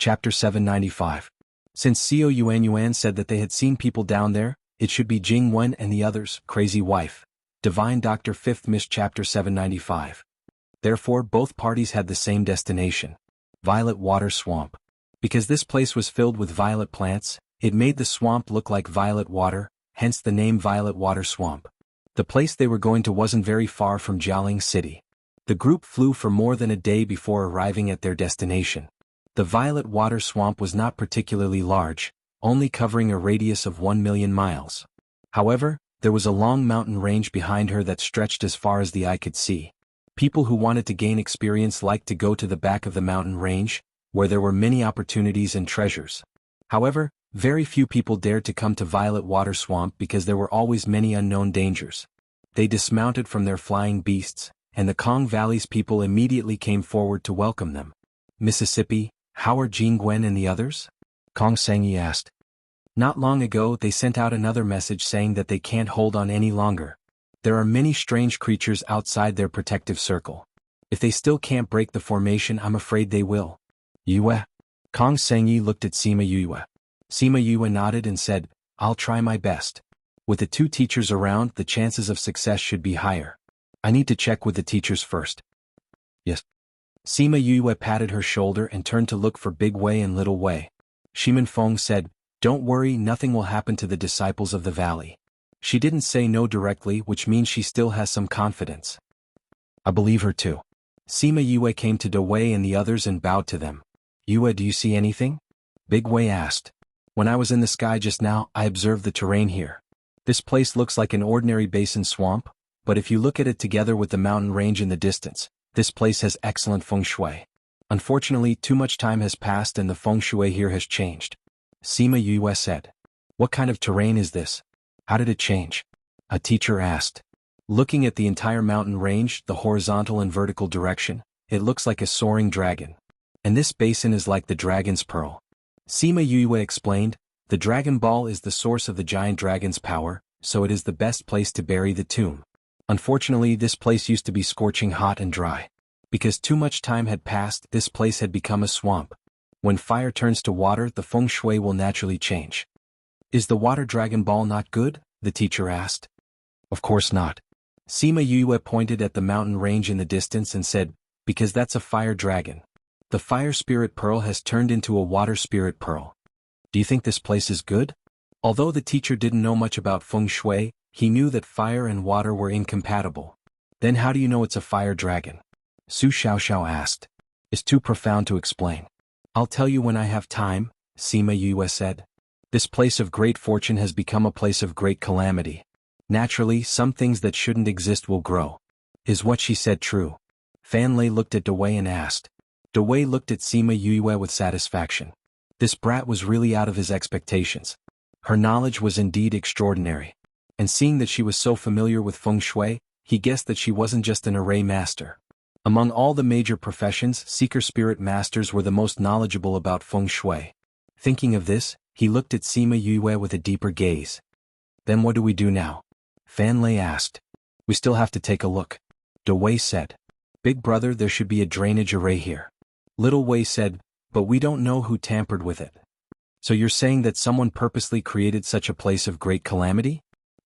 Chapter 795. Since Xiao Yuan said that they had seen people down there, it should be Jing Wen and the others, crazy wife. Divine Doctor 5th Miss Chapter 795. Therefore both parties had the same destination. Violet Water Swamp. Because this place was filled with violet plants, it made the swamp look like violet water, hence the name Violet Water Swamp. The place they were going to wasn't very far from Jialing City. The group flew for more than a day before arriving at their destination. The Violet Water Swamp was not particularly large, only covering a radius of 1 million miles. However, there was a long mountain range behind her that stretched as far as the eye could see. People who wanted to gain experience liked to go to the back of the mountain range, where there were many opportunities and treasures. However, very few people dared to come to Violet Water Swamp because there were always many unknown dangers. They dismounted from their flying beasts, and the Kong Valley's people immediately came forward to welcome them. Mississippi, how are Jing Gwen and the others? Kong Sangyi asked. Not long ago they sent out another message saying that they can't hold on any longer. There are many strange creatures outside their protective circle. If they still can't break the formation, I'm afraid they will. Yue. Kong Sangyi looked at Sima Yue. Sima Yue nodded and said, I'll try my best. With the two teachers around, the chances of success should be higher. I need to check with the teachers first. Yes. Sima Yue patted her shoulder and turned to look for Big Wei and Little Wei. Shimin Feng said, Don't worry, nothing will happen to the disciples of the valley. She didn't say no directly, which means she still has some confidence. I believe her too. Sima Yue came to De Wei and the others and bowed to them. Yue, do you see anything? Big Wei asked. When I was in the sky just now, I observed the terrain here. This place looks like an ordinary basin swamp, but if you look at it together with the mountain range in the distance, this place has excellent feng shui. Unfortunately, too much time has passed and the feng shui here has changed. Sima Yue said. What kind of terrain is this? How did it change? A teacher asked. Looking at the entire mountain range, the horizontal and vertical direction, it looks like a soaring dragon. And this basin is like the dragon's pearl. Sima Yue explained, the Dragon Ball is the source of the giant dragon's power, so it is the best place to bury the tomb. Unfortunately, this place used to be scorching hot and dry. Because too much time had passed, this place had become a swamp. When fire turns to water, the feng shui will naturally change. Is the water Dragon Ball not good? The teacher asked. Of course not. Sima Yue pointed at the mountain range in the distance and said, because that's a fire dragon. The fire spirit pearl has turned into a water spirit pearl. Do you think this place is good? Although the teacher didn't know much about feng shui, he knew that fire and water were incompatible. Then how do you know it's a fire dragon? Su Xiaoxiao asked. It's too profound to explain. I'll tell you when I have time, Sima Yue said. This place of great fortune has become a place of great calamity. Naturally, some things that shouldn't exist will grow. Is what she said true? Fan Lei looked at De Wei and asked. De Wei looked at Sima Yue with satisfaction. This brat was really out of his expectations. Her knowledge was indeed extraordinary. And seeing that she was so familiar with feng shui, he guessed that she wasn't just an array master. Among all the major professions, seeker spirit masters were the most knowledgeable about feng shui. Thinking of this, he looked at Sima Yue with a deeper gaze. Then what do we do now? Fan Lei asked. We still have to take a look. De Wei said. Big brother, there should be a drainage array here. Little Wei said, but we don't know who tampered with it. So you're saying that someone purposely created such a place of great calamity?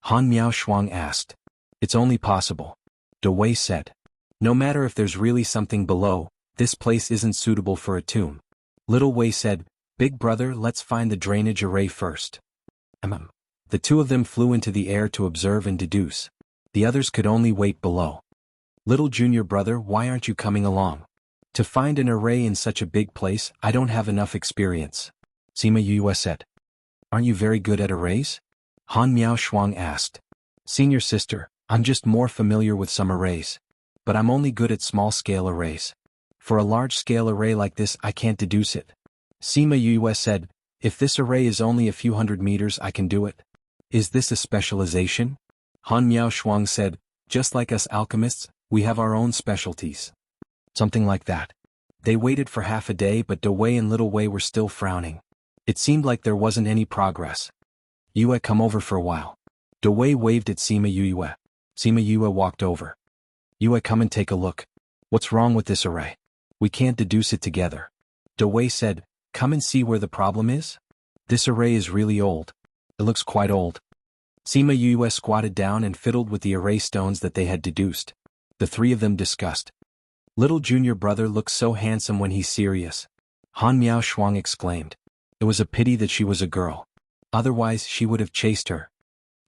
Han Miao Shuang asked. It's only possible. De Wei said. No matter if there's really something below, this place isn't suitable for a tomb. Little Wei said, Big brother, let's find the drainage array first. The two of them flew into the air to observe and deduce. The others could only wait below. Little junior brother, why aren't you coming along? To find an array in such a big place, I don't have enough experience. Sima Yue said. Aren't you very good at arrays? Han Miao Shuang asked. Senior sister, I'm just more familiar with some arrays. But I'm only good at small-scale arrays. For a large-scale array like this, I can't deduce it. Sima Yue said, if this array is only a few hundred meters, I can do it. Is this a specialization? Han Miao Shuang said, just like us alchemists, we have our own specialties. Something like that. They waited for half a day, but De Wei and Little Wei were still frowning. It seemed like there wasn't any progress. Yue, come over for a while. De Wei waved at Sima Yue. Sima Yue walked over. Yue, come and take a look. What's wrong with this array? We can't deduce it together. De Wei said, Come and see where the problem is? This array is really old. It looks quite old. Sima Yue squatted down and fiddled with the array stones that they had deduced. The three of them discussed. Little junior brother looks so handsome when he's serious. Han Miao Shuang exclaimed. It was a pity that she was a girl. Otherwise she would have chased her.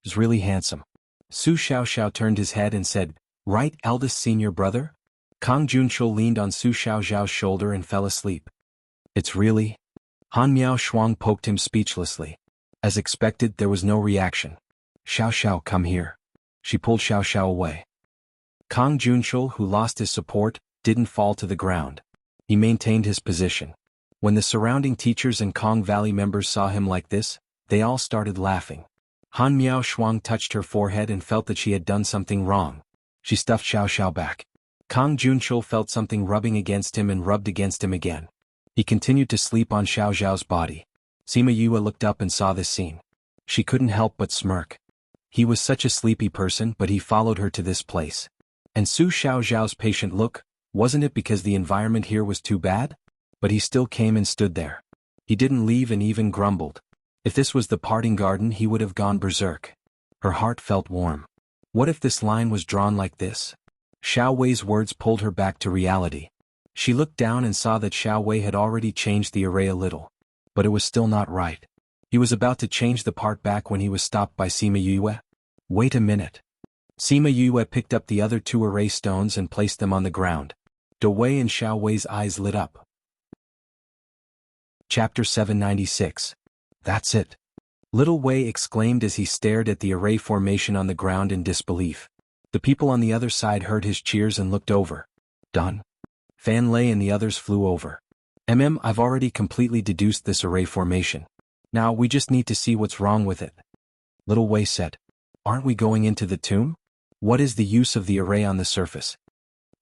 He's really handsome. Su Xiaoxiao turned his head and said, Right, eldest senior brother? Kang Junshul leaned on Su Xiaoxiao's shoulder and fell asleep. It's really? Han Miao Shuang poked him speechlessly. As expected, there was no reaction. Xiaoxiao, come here. She pulled Xiaoxiao away. Kang Junshul, who lost his support, didn't fall to the ground. He maintained his position. When the surrounding teachers and Kong Valley members saw him like this, they all started laughing. Han Miao Shuang touched her forehead and felt that she had done something wrong. She stuffed Xiaoxiao back. Kang Junshul felt something rubbing against him and rubbed against him again. He continued to sleep on Xiaoxiao's body. Sima Yue looked up and saw this scene. She couldn't help but smirk. He was such a sleepy person, but he followed her to this place. And Su Xiaoxiao's patient look, wasn't it because the environment here was too bad? But he still came and stood there. He didn't leave and even grumbled. If this was the parting garden, he would have gone berserk. Her heart felt warm. What if this line was drawn like this? Xiao Wei's words pulled her back to reality. She looked down and saw that Xiao Wei had already changed the array a little. But it was still not right. He was about to change the part back when he was stopped by Sima Yue. Wait a minute. Sima Yue picked up the other two array stones and placed them on the ground. De Wei and Xiao Wei's eyes lit up. Chapter 796. That's it. Little Wei exclaimed as he stared at the array formation on the ground in disbelief. The people on the other side heard his cheers and looked over. Done. Fan Lei and the others flew over. I've already completely deduced this array formation. Now we just need to see what's wrong with it. Little Wei said. Aren't we going into the tomb? What is the use of the array on the surface?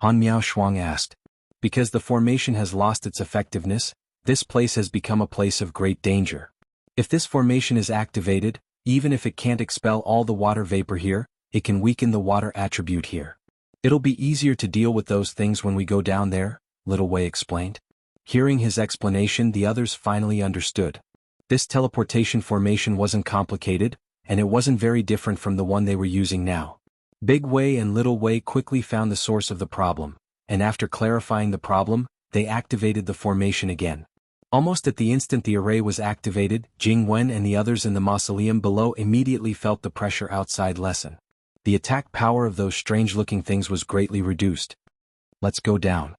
Han Miao Shuang asked. Because the formation has lost its effectiveness, this place has become a place of great danger. If this formation is activated, even if it can't expel all the water vapor here, it can weaken the water attribute here. It'll be easier to deal with those things when we go down there, Little Wei explained. Hearing his explanation, the others finally understood. This teleportation formation wasn't complicated, and it wasn't very different from the one they were using now. Big Wei and Little Wei quickly found the source of the problem, and after clarifying the problem, they activated the formation again. Almost at the instant the array was activated, Jing Wen and the others in the mausoleum below immediately felt the pressure outside lessen. The attack power of those strange-looking things was greatly reduced. Let's go down.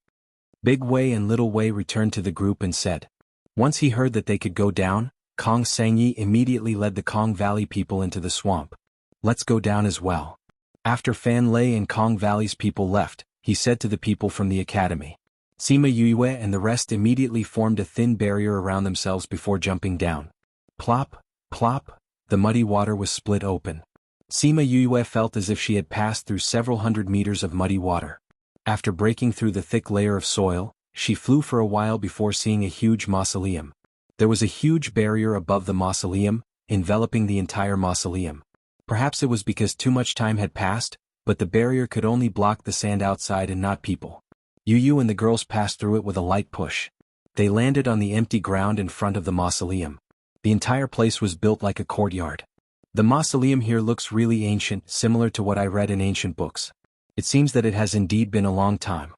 Big Wei and Little Wei returned to the group and said. Once he heard that they could go down, Kong Sangyi immediately led the Kong Valley people into the swamp. Let's go down as well. After Fan Lei and Kong Valley's people left, he said to the people from the academy. Sima Yue and the rest immediately formed a thin barrier around themselves before jumping down. Plop, plop, the muddy water was split open. Sima Yue felt as if she had passed through several hundred meters of muddy water. After breaking through the thick layer of soil, she flew for a while before seeing a huge mausoleum. There was a huge barrier above the mausoleum, enveloping the entire mausoleum. Perhaps it was because too much time had passed, but the barrier could only block the sand outside and not people. Yu and the girls passed through it with a light push. They landed on the empty ground in front of the mausoleum. The entire place was built like a courtyard. The mausoleum here looks really ancient, similar to what I read in ancient books. It seems that it has indeed been a long time.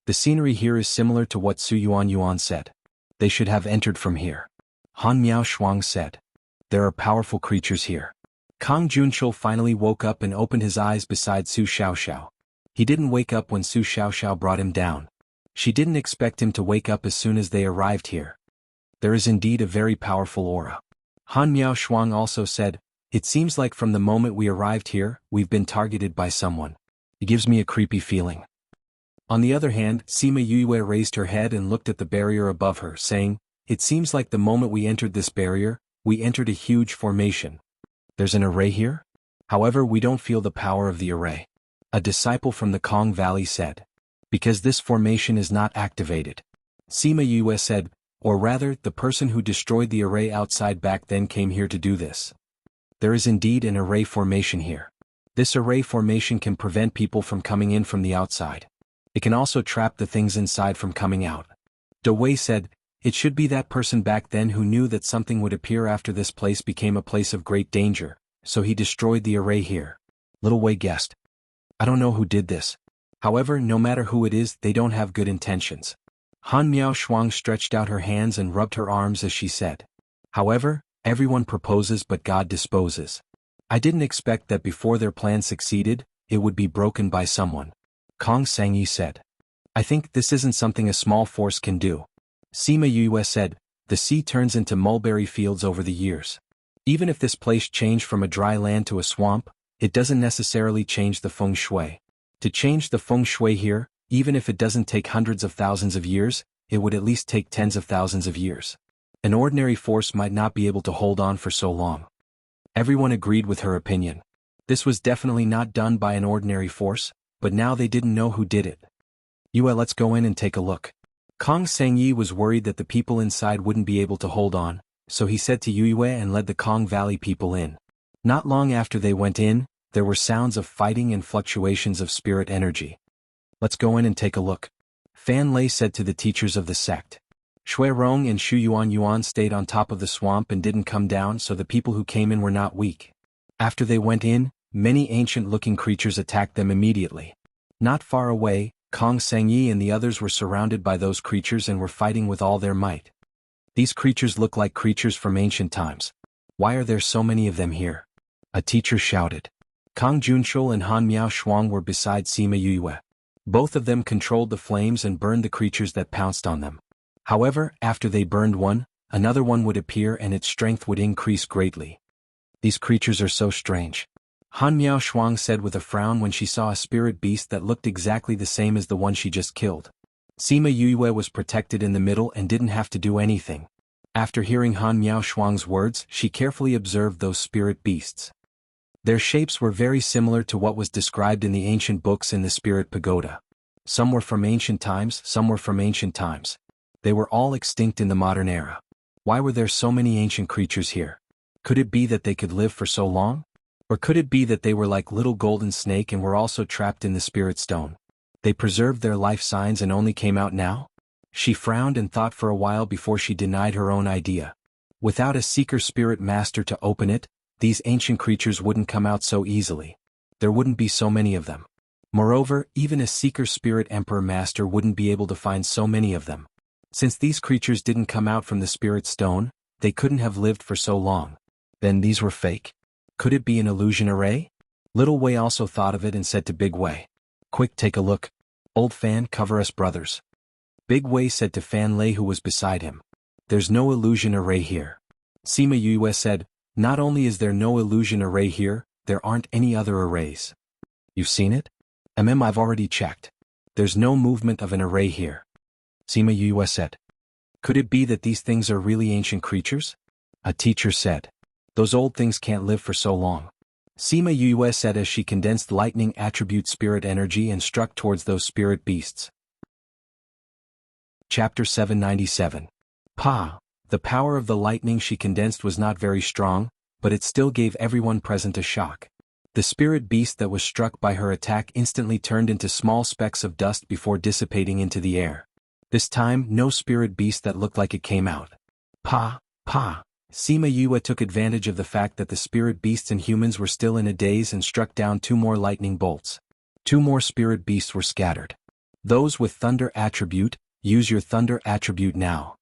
The scenery here is similar to what Su Yuan said. They should have entered from here. Han Miao Shuang said. There are powerful creatures here. Kang Junshul finally woke up and opened his eyes beside Su Xiaoxiao. He didn't wake up when Su Xiaoxiao brought him down. She didn't expect him to wake up as soon as they arrived here. There is indeed a very powerful aura. Han Miao Shuang also said, it seems like from the moment we arrived here, we've been targeted by someone. It gives me a creepy feeling. On the other hand, Sima Yue raised her head and looked at the barrier above her, saying, it seems like the moment we entered this barrier, we entered a huge formation. There's an array here? However, we don't feel the power of the array. A disciple from the Kong Valley said. Because this formation is not activated. Sima Yue said, or rather, the person who destroyed the array outside back then came here to do this. There is indeed an array formation here. This array formation can prevent people from coming in from the outside. It can also trap the things inside from coming out. De Wei said, It should be that person back then who knew that something would appear after this place became a place of great danger, so he destroyed the array here. Little Wei guessed. I don't know who did this. However, no matter who it is, they don't have good intentions. Han Miao Shuang stretched out her hands and rubbed her arms as she said. However, everyone proposes but God disposes. I didn't expect that before their plan succeeded, it would be broken by someone. Kong Sangyi said. I think this isn't something a small force can do. Sima Yue said, the sea turns into mulberry fields over the years. Even if this place changed from a dry land to a swamp, it doesn't necessarily change the feng shui. To change the feng shui here, even if it doesn't take hundreds of thousands of years, it would at least take tens of thousands of years. An ordinary force might not be able to hold on for so long. Everyone agreed with her opinion. This was definitely not done by an ordinary force, but now they didn't know who did it. Yue, let's go in and take a look. Kong Sangyi was worried that the people inside wouldn't be able to hold on, so he said to Yue and led the Kong Valley people in. Not long after they went in, there were sounds of fighting and fluctuations of spirit energy. Let's go in and take a look. Fan Lei said to the teachers of the sect. Shui Rong and Shu Yuan stayed on top of the swamp and didn't come down, so the people who came in were not weak. After they went in, many ancient-looking creatures attacked them immediately. Not far away, Kong Sangyi and the others were surrounded by those creatures and were fighting with all their might. These creatures look like creatures from ancient times. Why are there so many of them here? A teacher shouted. Kang Junshul and Han Miao Shuang were beside Sima Yue. Both of them controlled the flames and burned the creatures that pounced on them. However, after they burned one, another one would appear and its strength would increase greatly. These creatures are so strange. Han Miao Shuang said with a frown when she saw a spirit beast that looked exactly the same as the one she just killed. Sima Yue was protected in the middle and didn't have to do anything. After hearing Han Miao Shuang's words, she carefully observed those spirit beasts. Their shapes were very similar to what was described in the ancient books in the Spirit Pagoda. Some were from ancient times, some were from ancient times. They were all extinct in the modern era. Why were there so many ancient creatures here? Could it be that they could live for so long? Or could it be that they were like little golden snake and were also trapped in the spirit stone? They preserved their life signs and only came out now? She frowned and thought for a while before she denied her own idea. Without a seeker spirit master to open it, these ancient creatures wouldn't come out so easily. There wouldn't be so many of them. Moreover, even a seeker spirit emperor master wouldn't be able to find so many of them. Since these creatures didn't come out from the spirit stone, they couldn't have lived for so long. Then these were fake? Could it be an illusion array? Little Wei also thought of it and said to Big Wei. Quick, take a look. Old Fan, cover us brothers. Big Wei said to Fan Lei who was beside him. There's no illusion array here. Sima Yue said, not only is there no illusion array here, there aren't any other arrays. You've seen it? I've already checked. There's no movement of an array here. Sima Yue said. Could it be that these things are really ancient creatures? A teacher said. Those old things can't live for so long. Sima Yue said as she condensed lightning attribute spirit energy and struck towards those spirit beasts. Chapter 797. Pa. The power of the lightning she condensed was not very strong, but it still gave everyone present a shock. The spirit beast that was struck by her attack instantly turned into small specks of dust before dissipating into the air. This time, no spirit beast that looked like it came out. Pa. Sima Yue took advantage of the fact that the spirit beasts and humans were still in a daze and struck down 2 more lightning bolts. 2 more spirit beasts were scattered. Those with thunder attribute, use your thunder attribute now.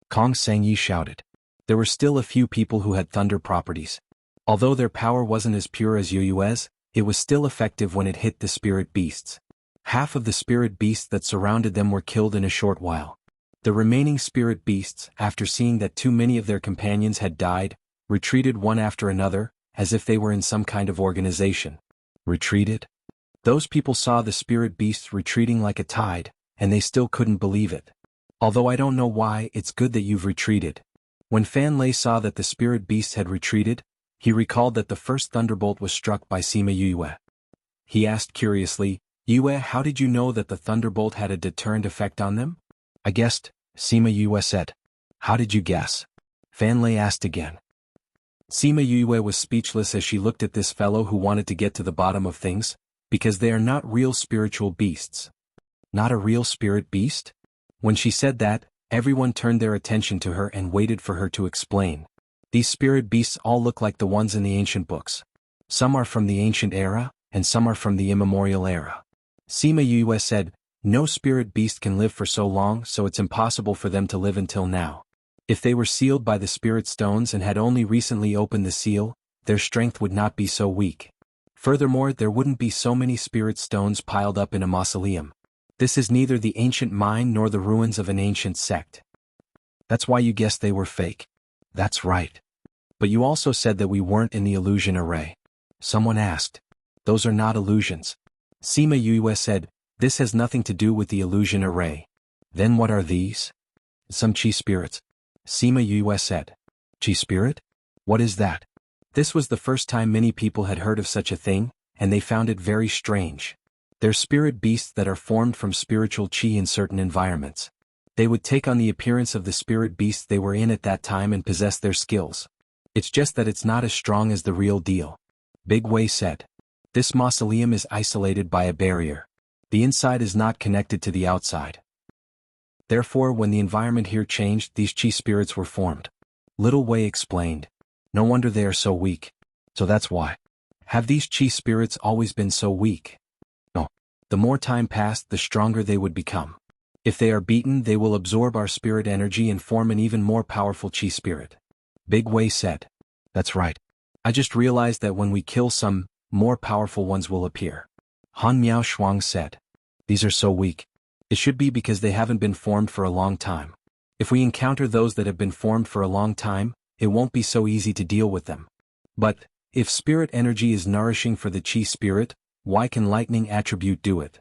Kong Sangyi shouted. There were still a few people who had thunder properties. Although their power wasn't as pure as Yue's, it was still effective when it hit the spirit beasts. Half of the spirit beasts that surrounded them were killed in a short while. The remaining spirit beasts, after seeing that too many of their companions had died, retreated one after another, as if they were in some kind of organization. Retreated? Those people saw the spirit beasts retreating like a tide, and they still couldn't believe it. Although I don't know why, it's good that you've retreated. When Fan Lei saw that the spirit beasts had retreated, he recalled that the first thunderbolt was struck by Sima Yue. He asked curiously, Yue, how did you know that the thunderbolt had a deterrent effect on them? I guessed, Sima Yue said. How did you guess? Fan Lei asked again. Sima Yue was speechless as she looked at this fellow who wanted to get to the bottom of things, because they are not real spiritual beasts. Not a real spirit beast? When she said that, Everyone turned their attention to her and waited for her to explain. These spirit beasts all look like the ones in the ancient books. Some are from the ancient era, and some are from the immemorial era. Sima Yue said, no spirit beast can live for so long, so it's impossible for them to live until now. If they were sealed by the spirit stones and had only recently opened the seal, their strength would not be so weak. Furthermore, there wouldn't be so many spirit stones piled up in a mausoleum. This is neither the ancient mine nor the ruins of an ancient sect. That's why you guessed they were fake. That's right. But you also said that we weren't in the illusion array. Someone asked. Those are not illusions. Sima Yue said, this has nothing to do with the illusion array. Then what are these? Some chi spirits. Sima Yue said. Chi spirit? What is that? This was the first time many people had heard of such a thing, and they found it very strange. They're spirit beasts that are formed from spiritual chi in certain environments. They would take on the appearance of the spirit beasts they were in at that time and possess their skills. It's just that it's not as strong as the real deal. Big Wei said. This mausoleum is isolated by a barrier. The inside is not connected to the outside. Therefore, when the environment here changed, these chi spirits were formed. Little Wei explained. No wonder they are so weak. So that's why. Have these chi spirits always been so weak? No. The more time passed, the stronger they would become. If they are beaten, they will absorb our spirit energy and form an even more powerful chi spirit. Big Wei said. That's right. I just realized that when we kill some, more powerful ones will appear. Han Miao Shuang said. These are so weak. It should be because they haven't been formed for a long time. If we encounter those that have been formed for a long time, it won't be so easy to deal with them. But, if spirit energy is nourishing for the chi spirit, why can lightning attribute do it?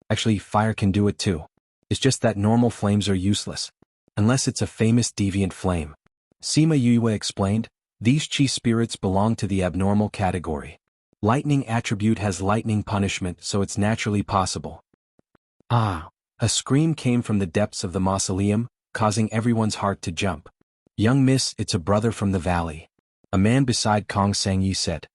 Actually, fire can do it too. It's just that normal flames are useless. Unless it's a famous deviant flame. Sima Yue explained, these chi spirits belong to the abnormal category. Lightning attribute has lightning punishment, so it's naturally possible. Ah! A scream came from the depths of the mausoleum, causing everyone's heart to jump. Young miss, it's a brother from the valley. A man beside Kong Sangyi said.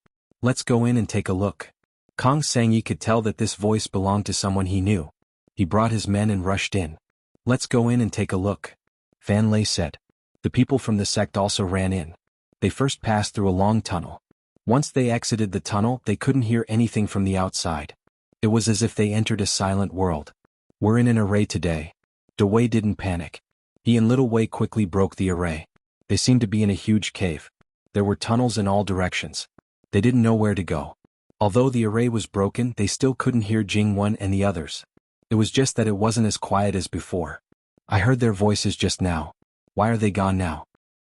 Let's go in and take a look. Kong Sangyi could tell that this voice belonged to someone he knew. He brought his men and rushed in. Let's go in and take a look. Fan Lei said. The people from the sect also ran in. They first passed through a long tunnel. Once they exited the tunnel, they couldn't hear anything from the outside. It was as if they entered a silent world. We're in an array today. De Wei didn't panic. He and Little Wei quickly broke the array. They seemed to be in a huge cave. There were tunnels in all directions. They didn't know where to go. Although the array was broken, they still couldn't hear Jing1 and the others. It was just that it wasn't as quiet as before. I heard their voices just now. Why are they gone now?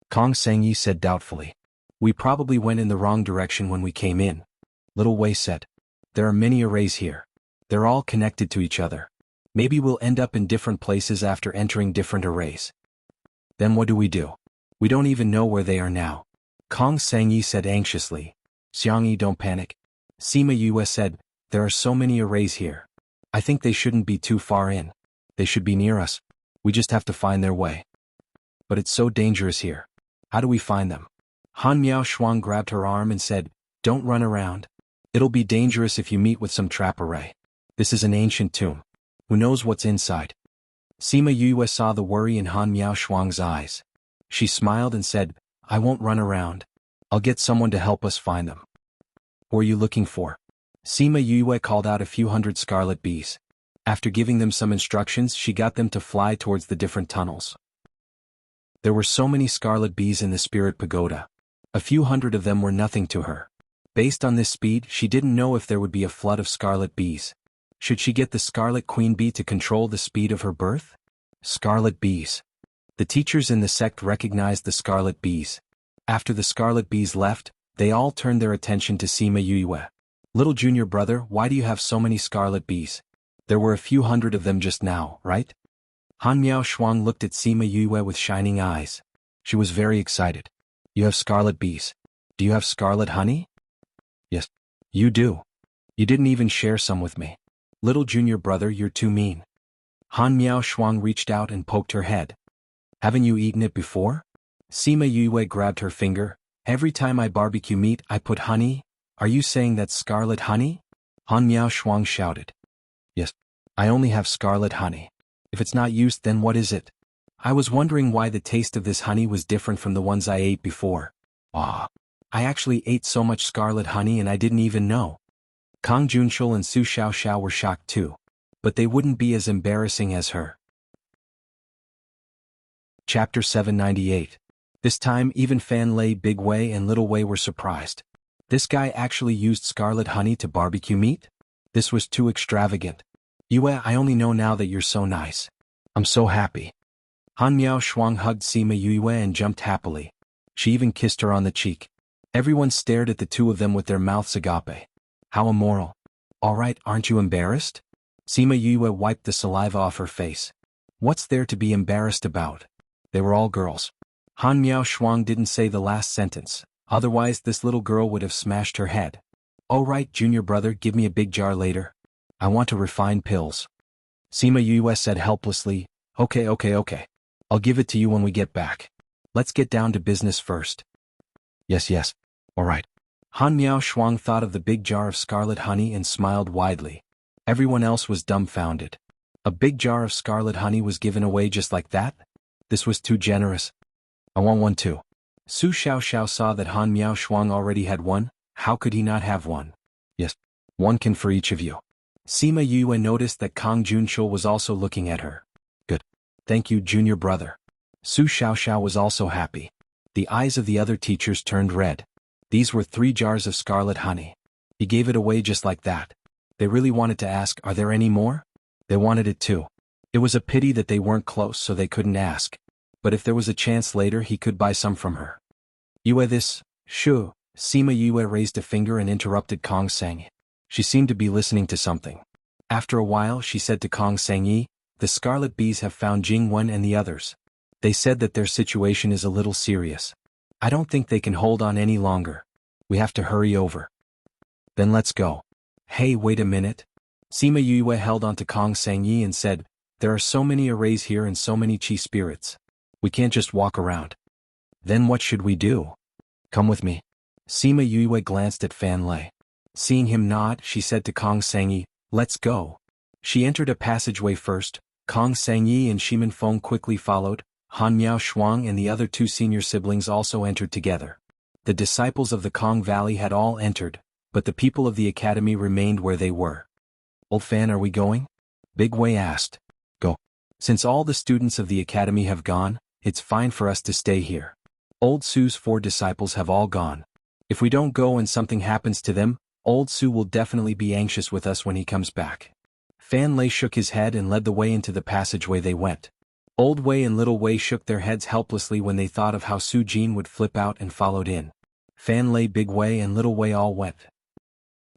Kong Sangyi said doubtfully. We probably went in the wrong direction when we came in. Little Wei said. There are many arrays here. They're all connected to each other. Maybe we'll end up in different places after entering different arrays. Then what do? We don't even know where they are now. Kong Sangyi said anxiously. Xiangyi, don't panic. Sima Yue said, there are so many arrays here. I think they shouldn't be too far in. They should be near us. We just have to find their way. But it's so dangerous here. How do we find them? Han Miao Shuang grabbed her arm and said, don't run around. It'll be dangerous if you meet with some trap array. This is an ancient tomb. Who knows what's inside? Sima Yue saw the worry in Han Miao Shuang's eyes. She smiled and said, I won't run around. I'll get someone to help us find them. Who are you looking for? Sima Yue called out a few hundred scarlet bees. After giving them some instructions, she got them to fly towards the different tunnels. There were so many scarlet bees in the spirit pagoda. A few hundred of them were nothing to her. Based on this speed, she didn't know if there would be a flood of scarlet bees. Should she get the Scarlet Queen Bee to control the speed of her birth? Scarlet bees. The teachers in the sect recognized the scarlet bees. After the scarlet bees left, they all turned their attention to Sima Yue. Little junior brother, why do you have so many scarlet bees? There were a few hundred of them just now, right? Han Miao Shuang looked at Sima Yue with shining eyes. She was very excited. You have scarlet bees. Do you have scarlet honey? Yes. You do. You didn't even share some with me. Little junior brother, you're too mean. Han Miao Shuang reached out and poked her head. Haven't you eaten it before? Sima Yue grabbed her finger. Every time I barbecue meat, I put honey. Are you saying that's scarlet honey? Han Miao Shuang shouted. Yes. I only have scarlet honey. If it's not used, then what is it? I was wondering why the taste of this honey was different from the ones I ate before. Ah. I actually ate so much scarlet honey and I didn't even know. Kang Junshul and Su Xiaoxiao were shocked too. But they wouldn't be as embarrassing as her. Chapter 798. This time even Fan Lei, Big Wei and Little Wei were surprised. This guy actually used scarlet honey to barbecue meat? This was too extravagant. Yue, I only know now that you're so nice. I'm so happy. Han Miao Shuang hugged Sima Yue and jumped happily. She even kissed her on the cheek. Everyone stared at the two of them with their mouths agape. How immoral. Alright, aren't you embarrassed? Sima Yue wiped the saliva off her face. What's there to be embarrassed about? They were all girls. Han Miao Shuang didn't say the last sentence, otherwise this little girl would have smashed her head. Oh right, junior brother, give me a big jar later. I want to refine pills. Sima Yue said helplessly, Okay. I'll give it to you when we get back. Let's get down to business first. Yes. Alright. Han Miao Shuang thought of the big jar of scarlet honey and smiled widely. Everyone else was dumbfounded. A big jar of scarlet honey was given away just like that? This was too generous. I want one too. Su Xiaoxiao saw that Han Miao Shuang already had one. How could he not have one? Yes. One can for each of you. Sima Yue noticed that Kang Junshul was also looking at her. Good. Thank you, junior brother. Su Xiaoxiao was also happy. The eyes of the other teachers turned red. These were 3 jars of scarlet honey. He gave it away just like that. They really wanted to ask, are there any more? They wanted it too. It was a pity that they weren't close so they couldn't ask. But if there was a chance later he could buy some from her. Yue this, Shu. Sima Yue raised a finger and interrupted Kong Sengyi. She seemed to be listening to something. After a while she said to Kong Sengyi, the Scarlet Bees have found Jing Wen and the others. They said that their situation is a little serious. I don't think they can hold on any longer. We have to hurry over. Then let's go. Hey, wait a minute. Sima Yue held on to Kong Sengyi and said, there are so many arrays here and so many chi spirits. We can't just walk around. Then what should we do? Come with me. Sima Yue glanced at Fan Lei. Seeing him nod, she said to Kong Sengyi, let's go. She entered a passageway first. Kong Sengyi and Shimin Feng quickly followed. Han Miao Shuang and the other 2 senior siblings also entered together. The disciples of the Kong Valley had all entered, but the people of the academy remained where they were. Old Fan, are we going? Big Wei asked. Go. Since all the students of the academy have gone, it's fine for us to stay here. Old Su's 4 disciples have all gone. If we don't go and something happens to them, Old Su will definitely be anxious with us when he comes back. Fan Lei shook his head and led the way into the passageway they went. Old Wei and Little Wei shook their heads helplessly when they thought of how Su Jin would flip out and followed in. Fan Lei, Big Wei and Little Wei all went.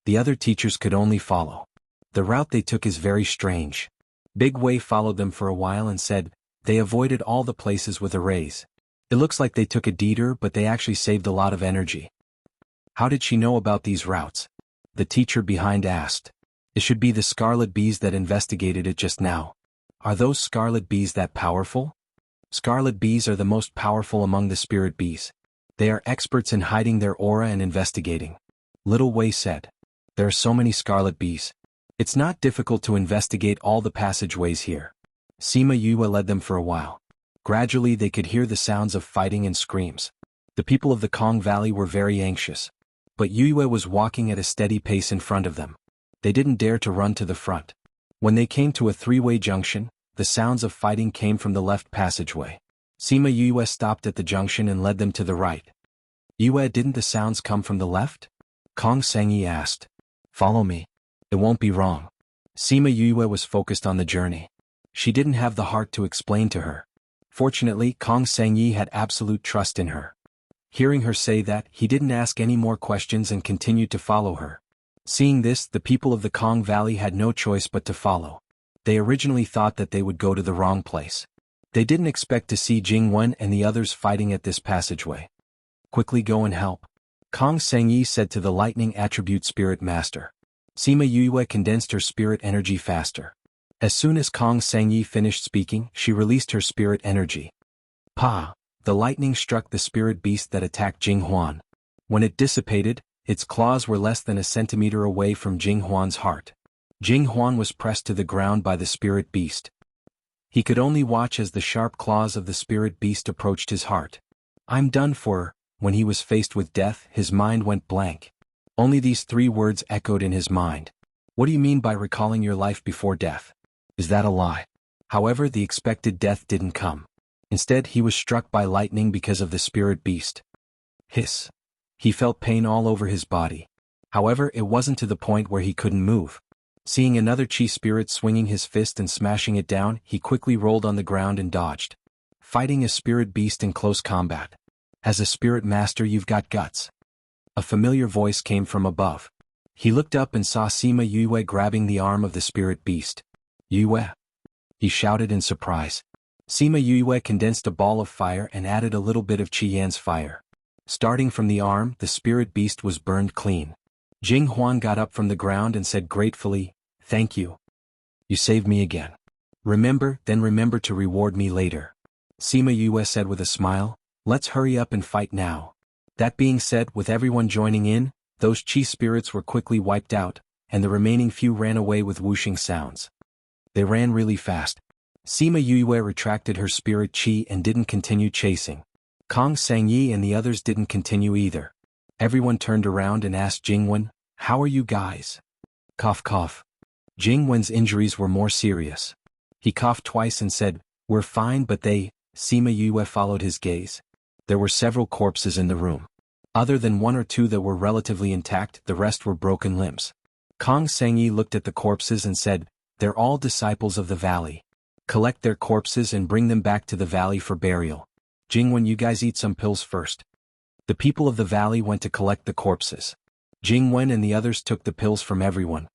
The other teachers could only follow. The route they took is very strange. Big Wei followed them for a while and said, they avoided all the places with arrays. It looks like they took a detour but they actually saved a lot of energy. How did she know about these routes? The teacher behind asked. It should be the Scarlet Bees that investigated it just now. Are those Scarlet Bees that powerful? Scarlet Bees are the most powerful among the Spirit Bees. They are experts in hiding their aura and investigating. Little Wei said. There are so many Scarlet Bees. It's not difficult to investigate all the passageways here. Sima Yue led them for a while. Gradually they could hear the sounds of fighting and screams. The people of the Kong Valley were very anxious. But Yue was walking at a steady pace in front of them. They didn't dare to run to the front. When they came to a 3-way junction, the sounds of fighting came from the left passageway. Sima Yue stopped at the junction and led them to the right. Yue, didn't the sounds come from the left? Kong Sengyi asked. Follow me. It won't be wrong. Sima Yue was focused on the journey. She didn't have the heart to explain to her. Fortunately, Kong Sengyi had absolute trust in her. Hearing her say that, he didn't ask any more questions and continued to follow her. Seeing this, the people of the Kong Valley had no choice but to follow. They originally thought that they would go to the wrong place. They didn't expect to see Jing Wen and the others fighting at this passageway. Quickly go and help. Kong Sengyi said to the Lightning Attribute Spirit Master. Sima Yue condensed her spirit energy faster. As soon as Kong Sengyi finished speaking, she released her spirit energy. Pa! The lightning struck the spirit beast that attacked Jing Huan. When it dissipated, its claws were less than a centimeter away from Jing Huan's heart. Jing Huan was pressed to the ground by the spirit beast. He could only watch as the sharp claws of the spirit beast approached his heart. I'm done for. When he was faced with death, his mind went blank. Only these 3 words echoed in his mind. What do you mean by recalling your life before death? Is that a lie? However, the expected death didn't come. Instead, he was struck by lightning because of the spirit beast. Hiss. He felt pain all over his body. However, it wasn't to the point where he couldn't move. Seeing another chi spirit swinging his fist and smashing it down, he quickly rolled on the ground and dodged. Fighting a spirit beast in close combat. As a spirit master, you've got guts. A familiar voice came from above. He looked up and saw Sima Yue grabbing the arm of the spirit beast. Yue? He shouted in surprise. Sima Yue condensed a ball of fire and added a little bit of Qi Yan's fire. Starting from the arm, the spirit beast was burned clean. Jing Huan got up from the ground and said gratefully, "Thank you. You saved me again. Remember to reward me later." Sima Yue said with a smile, "Let's hurry up and fight now." That being said, with everyone joining in, those chi spirits were quickly wiped out, and the remaining few ran away with whooshing sounds. They ran really fast. Sima Yue retracted her spirit chi and didn't continue chasing. Kong Sangyi and the others didn't continue either. Everyone turned around and asked Jingwen, "How are you guys?" Cough cough. Jingwen's injuries were more serious. He coughed twice and said, "We're fine, but they..." Sima Yue followed his gaze. There were several corpses in the room. Other than 1 or 2 that were relatively intact, the rest were broken limbs. Kong Sangyi looked at the corpses and said, "They're all disciples of the valley. Collect their corpses and bring them back to the valley for burial. Jingwen, you guys eat some pills first." The people of the valley went to collect the corpses. Jingwen and the others took the pills from everyone.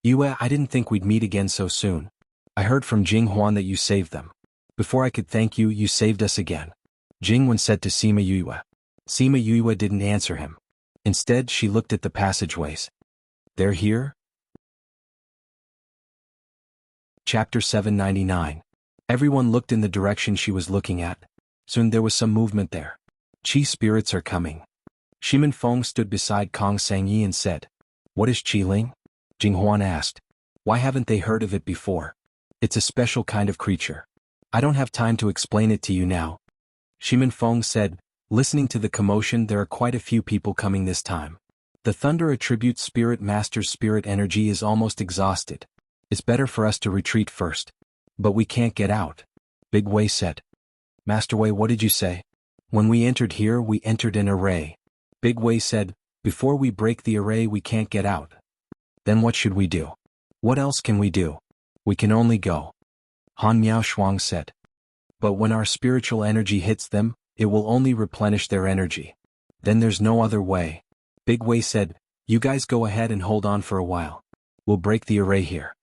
"Yue, I didn't think we'd meet again so soon. I heard from Jing Huan that you saved them. Before I could thank you, you saved us again," Jingwen said to Sima Yue. Sima Yue didn't answer him. Instead, she looked at the passageways. "They're here?" Chapter 799. Everyone looked in the direction she was looking at. Soon there was some movement there. Qi spirits are coming. Shimin Feng stood beside Kong Sangyi and said, "What is Qi Ling?" Jing Huan asked. "Why haven't they heard of it before? It's a special kind of creature. I don't have time to explain it to you now." Shimin Feng said, "Listening to the commotion, there are quite a few people coming this time. The Thunder Attribute Spirit Master's spirit energy is almost exhausted. It's better for us to retreat first." "But we can't get out," Big Wei said. "Master Wei, what did you say?" "When we entered here, we entered an array." Big Wei said, "Before we break the array, we can't get out." "Then what should we do?" "What else can we do? We can only go." Han Miao Shuang said. "But when our spiritual energy hits them, it will only replenish their energy. Then there's no other way." Big Wei said, "You guys go ahead and hold on for a while. We'll break the array here."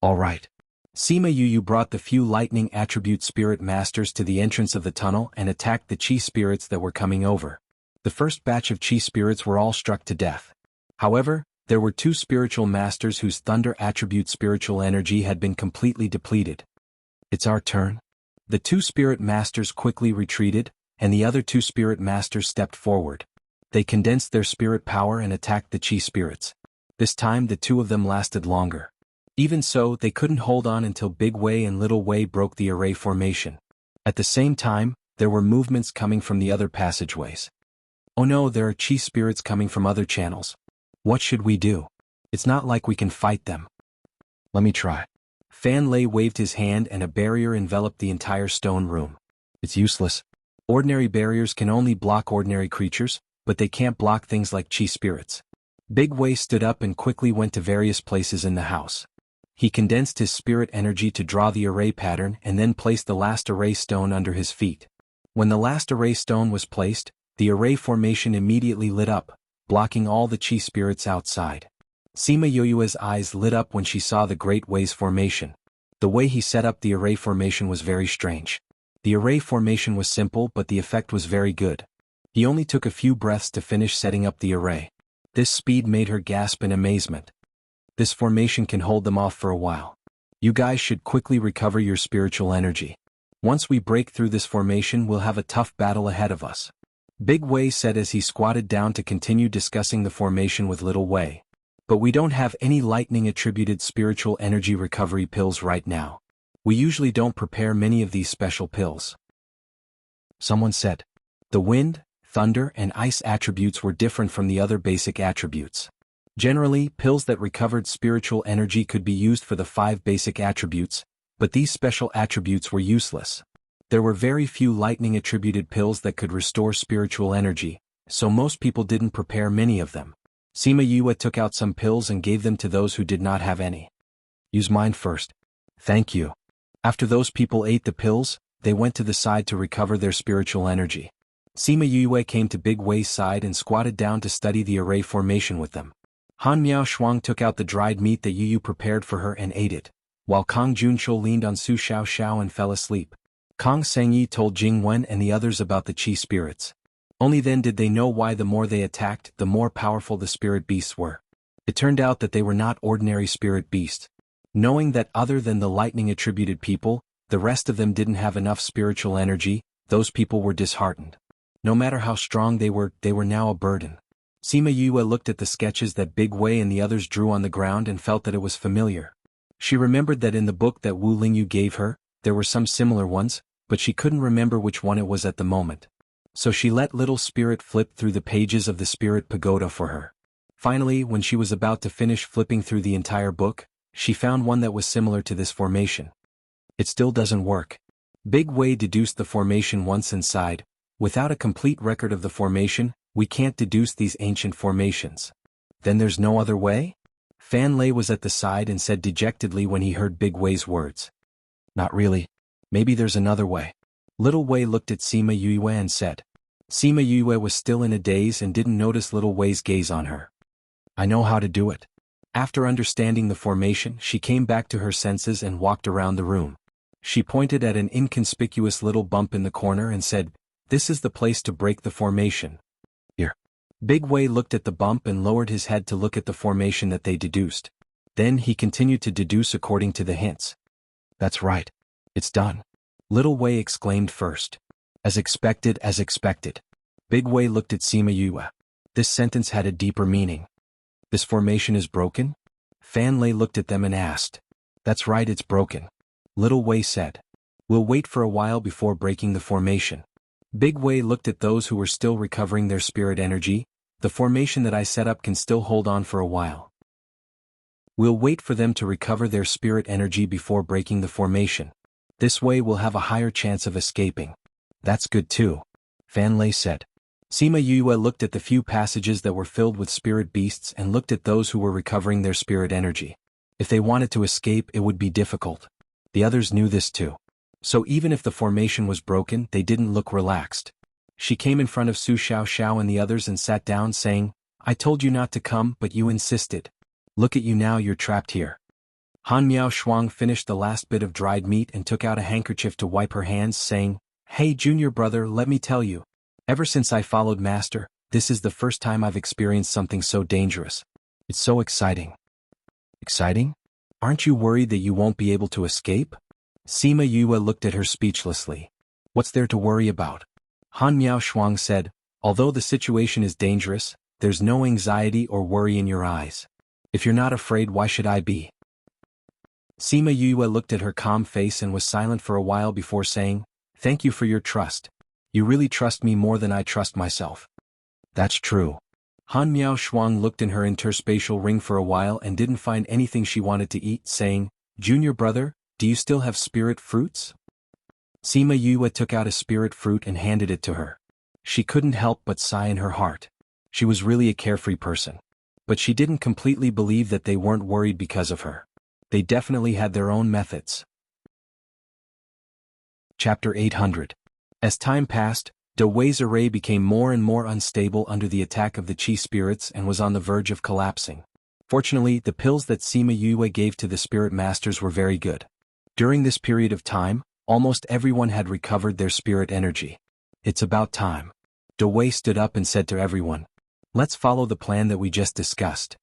"All right." Sima Yu brought the few lightning attribute spirit masters to the entrance of the tunnel and attacked the chi spirits that were coming over. The first batch of chi spirits were all struck to death. However, there were 2 spiritual masters whose thunder attribute spiritual energy had been completely depleted. "It's our turn." The 2 spirit masters quickly retreated, and the other 2 spirit masters stepped forward. They condensed their spirit power and attacked the chi spirits. This time the 2 of them lasted longer. Even so, they couldn't hold on until Big Wei and Little Wei broke the array formation. At the same time, there were movements coming from the other passageways. "Oh no, there are chi spirits coming from other channels. What should we do? It's not like we can fight them." "Let me try." Fan Lei waved his hand and a barrier enveloped the entire stone room. "It's useless. Ordinary barriers can only block ordinary creatures, but they can't block things like chi spirits." Big Wei stood up and quickly went to various places in the house. He condensed his spirit energy to draw the array pattern and then placed the last array stone under his feet. When the last array stone was placed, the array formation immediately lit up, blocking all the chi spirits outside. Sima Yoyue's eyes lit up when she saw the Great Wei's formation. The way he set up the array formation was very strange. The array formation was simple, but the effect was very good. He only took a few breaths to finish setting up the array. This speed made her gasp in amazement. "This formation can hold them off for a while. You guys should quickly recover your spiritual energy. Once we break through this formation, we'll have a tough battle ahead of us," Big Wei said as he squatted down to continue discussing the formation with Little Wei. "But we don't have any lightning-attributed spiritual energy recovery pills right now. We usually don't prepare many of these special pills. Someone said. The wind, thunder, and ice attributes were different from the other basic attributes. Generally, pills that recovered spiritual energy could be used for the 5 basic attributes, but these special attributes were useless. There were very few lightning-attributed pills that could restore spiritual energy, so most people didn't prepare many of them. Sima Yue took out some pills and gave them to those who did not have any. Use mine first. Thank you. After those people ate the pills, they went to the side to recover their spiritual energy. Sima Yue came to Big Wei's side and squatted down to study the array formation with them. Han Miao Shuang took out the dried meat that Yu prepared for her and ate it, while Kong Junshou leaned on Su Xiao Xiao and fell asleep. Kong Sengyi told Jing Wen and the others about the Qi spirits. Only then did they know why the more they attacked, the more powerful the spirit beasts were. It turned out that they were not ordinary spirit beasts. Knowing that other than the lightning-attributed people, the rest of them didn't have enough spiritual energy, those people were disheartened. No matter how strong they were now a burden. Sima Yue looked at the sketches that Big Wei and the others drew on the ground and felt that it was familiar. She remembered that in the book that Wu Lingyu gave her, there were some similar ones, but she couldn't remember which one it was at the moment. So she let Little Spirit flip through the pages of the Spirit Pagoda for her. Finally, when she was about to finish flipping through the entire book, she found one that was similar to this formation. It still doesn't work. Big Wei deduced the formation once inside. Without a complete record of the formation, we can't deduce these ancient formations. Then there's no other way? Fan Lei was at the side and said dejectedly when he heard Big Wei's words. Not really. Maybe there's another way. Little Wei looked at Sima Yue and said. Sima Yue was still in a daze and didn't notice Little Wei's gaze on her. I know how to do it. After understanding the formation, she came back to her senses and walked around the room. She pointed at an inconspicuous little bump in the corner and said, "This is the place to break the formation." Here. Big Wei looked at the bump and lowered his head to look at the formation that they deduced. Then he continued to deduce according to the hints. That's right. It's done. Little Wei exclaimed first. As expected, as expected. Big Wei looked at Sima Yue. This sentence had a deeper meaning. This formation is broken? Fan Lei looked at them and asked. That's right, it's broken. Little Wei said. We'll wait for a while before breaking the formation. Big Wei looked at those who were still recovering their spirit energy. The formation that I set up can still hold on for a while. We'll wait for them to recover their spirit energy before breaking the formation. This way we'll have a higher chance of escaping. That's good too. Fan Lei said. Sima Yue looked at the few passages that were filled with spirit beasts and looked at those who were recovering their spirit energy. If they wanted to escape, it would be difficult. The others knew this too. So even if the formation was broken, they didn't look relaxed. She came in front of Su Xiao Xiao and the others and sat down saying, I told you not to come, but you insisted. Look at you now, you're trapped here. Han Miao Shuang finished the last bit of dried meat and took out a handkerchief to wipe her hands, saying, Hey junior brother, let me tell you. Ever since I followed Master, this is the first time I've experienced something so dangerous. It's so exciting. Exciting? Aren't you worried that you won't be able to escape? Sima Yue looked at her speechlessly. What's there to worry about? Han Miao Shuang said, although the situation is dangerous, there's no anxiety or worry in your eyes. If you're not afraid, why should I be? Sima Yue looked at her calm face and was silent for a while before saying, Thank you for your trust. You really trust me more than I trust myself. That's true. Han Miao Shuang looked in her interspatial ring for a while and didn't find anything she wanted to eat, saying, Junior brother, do you still have spirit fruits? Sima Yue took out a spirit fruit and handed it to her. She couldn't help but sigh in her heart. She was really a carefree person. But she didn't completely believe that they weren't worried because of her. They definitely had their own methods. Chapter 800. As time passed, De Wei's array became more and more unstable under the attack of the Qi spirits and was on the verge of collapsing. Fortunately, the pills that Sima Yue gave to the spirit masters were very good. During this period of time, almost everyone had recovered their spirit energy. It's about time. De Wei stood up and said to everyone, Let's follow the plan that we just discussed.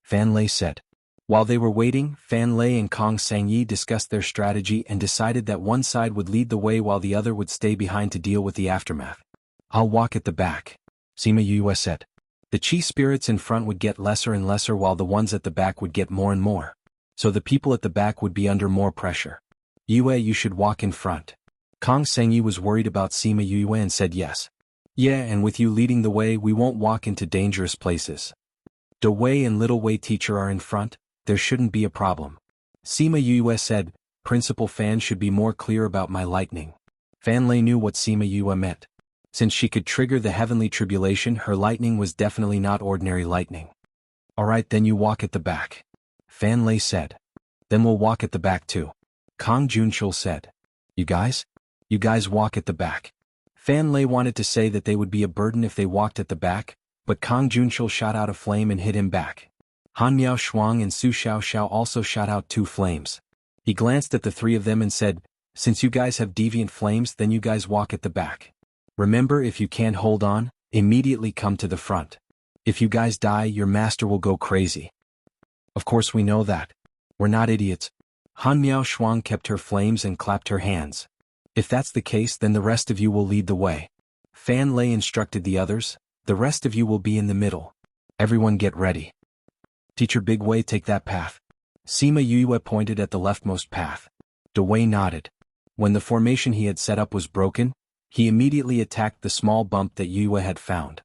Fan Lei said. While they were waiting, Fan Lei and Kong Sangyi discussed their strategy and decided that one side would lead the way while the other would stay behind to deal with the aftermath. I'll walk at the back, Sima Yue said. The Qi spirits in front would get lesser and lesser while the ones at the back would get more and more. So the people at the back would be under more pressure. Yue, you should walk in front. Kong Sengyi was worried about Sima Yue and said yes. Yeah, and with you leading the way we won't walk into dangerous places. Da Wei and Little Wei teacher are in front, there shouldn't be a problem. Sima Yue said, Principal Fan should be more clear about my lightning. Fan Lei knew what Sima Yue meant. Since she could trigger the heavenly tribulation, her lightning was definitely not ordinary lightning. Alright, then you walk at the back. Fan Lei said. Then we'll walk at the back too. Kong Junshul said. You guys walk at the back. Fan Lei wanted to say that they would be a burden if they walked at the back, but Kong Junshul shot out a flame and hit him back. Han Miao Shuang and Su Xiao also shot out 2 flames. He glanced at the 3 of them and said, Since you guys have deviant flames, then you guys walk at the back. Remember, if you can't hold on, immediately come to the front. If you guys die, your master will go crazy. Of course we know that. We're not idiots. Han Miao Shuang kept her flames and clapped her hands. If that's the case, then the rest of you will lead the way. Fan Lei instructed the others, the rest of you will be in the middle. Everyone get ready. Teacher Big Wei, take that path. Sima Yue pointed at the leftmost path. Da Wei nodded. When the formation he had set up was broken, he immediately attacked the small bump that Yue had found.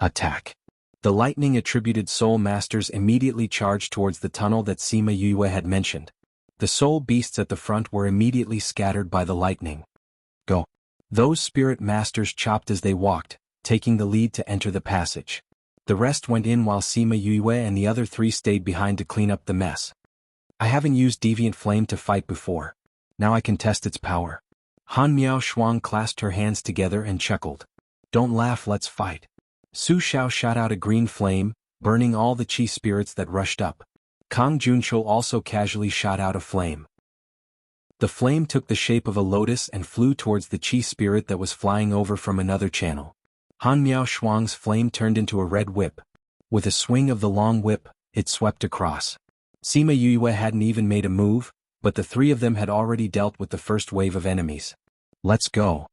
Attack. The lightning attributed soul masters immediately charged towards the tunnel that Sima Yue had mentioned. The soul beasts at the front were immediately scattered by the lightning. Go. Those spirit masters chopped as they walked, taking the lead to enter the passage. The rest went in while Sima Yue and the other 3 stayed behind to clean up the mess. I haven't used Deviant Flame to fight before. Now I can test its power. Han Miao Shuang clasped her hands together and chuckled. Don't laugh, let's fight. Su Xiao shot out a green flame, burning all the chi spirits that rushed up. Kong Junshul also casually shot out a flame. The flame took the shape of a lotus and flew towards the chi spirit that was flying over from another channel. Han Miao Shuang's flame turned into a red whip. With a swing of the long whip, it swept across. Sima Yue hadn't even made a move, but the 3 of them had already dealt with the first wave of enemies. Let's go.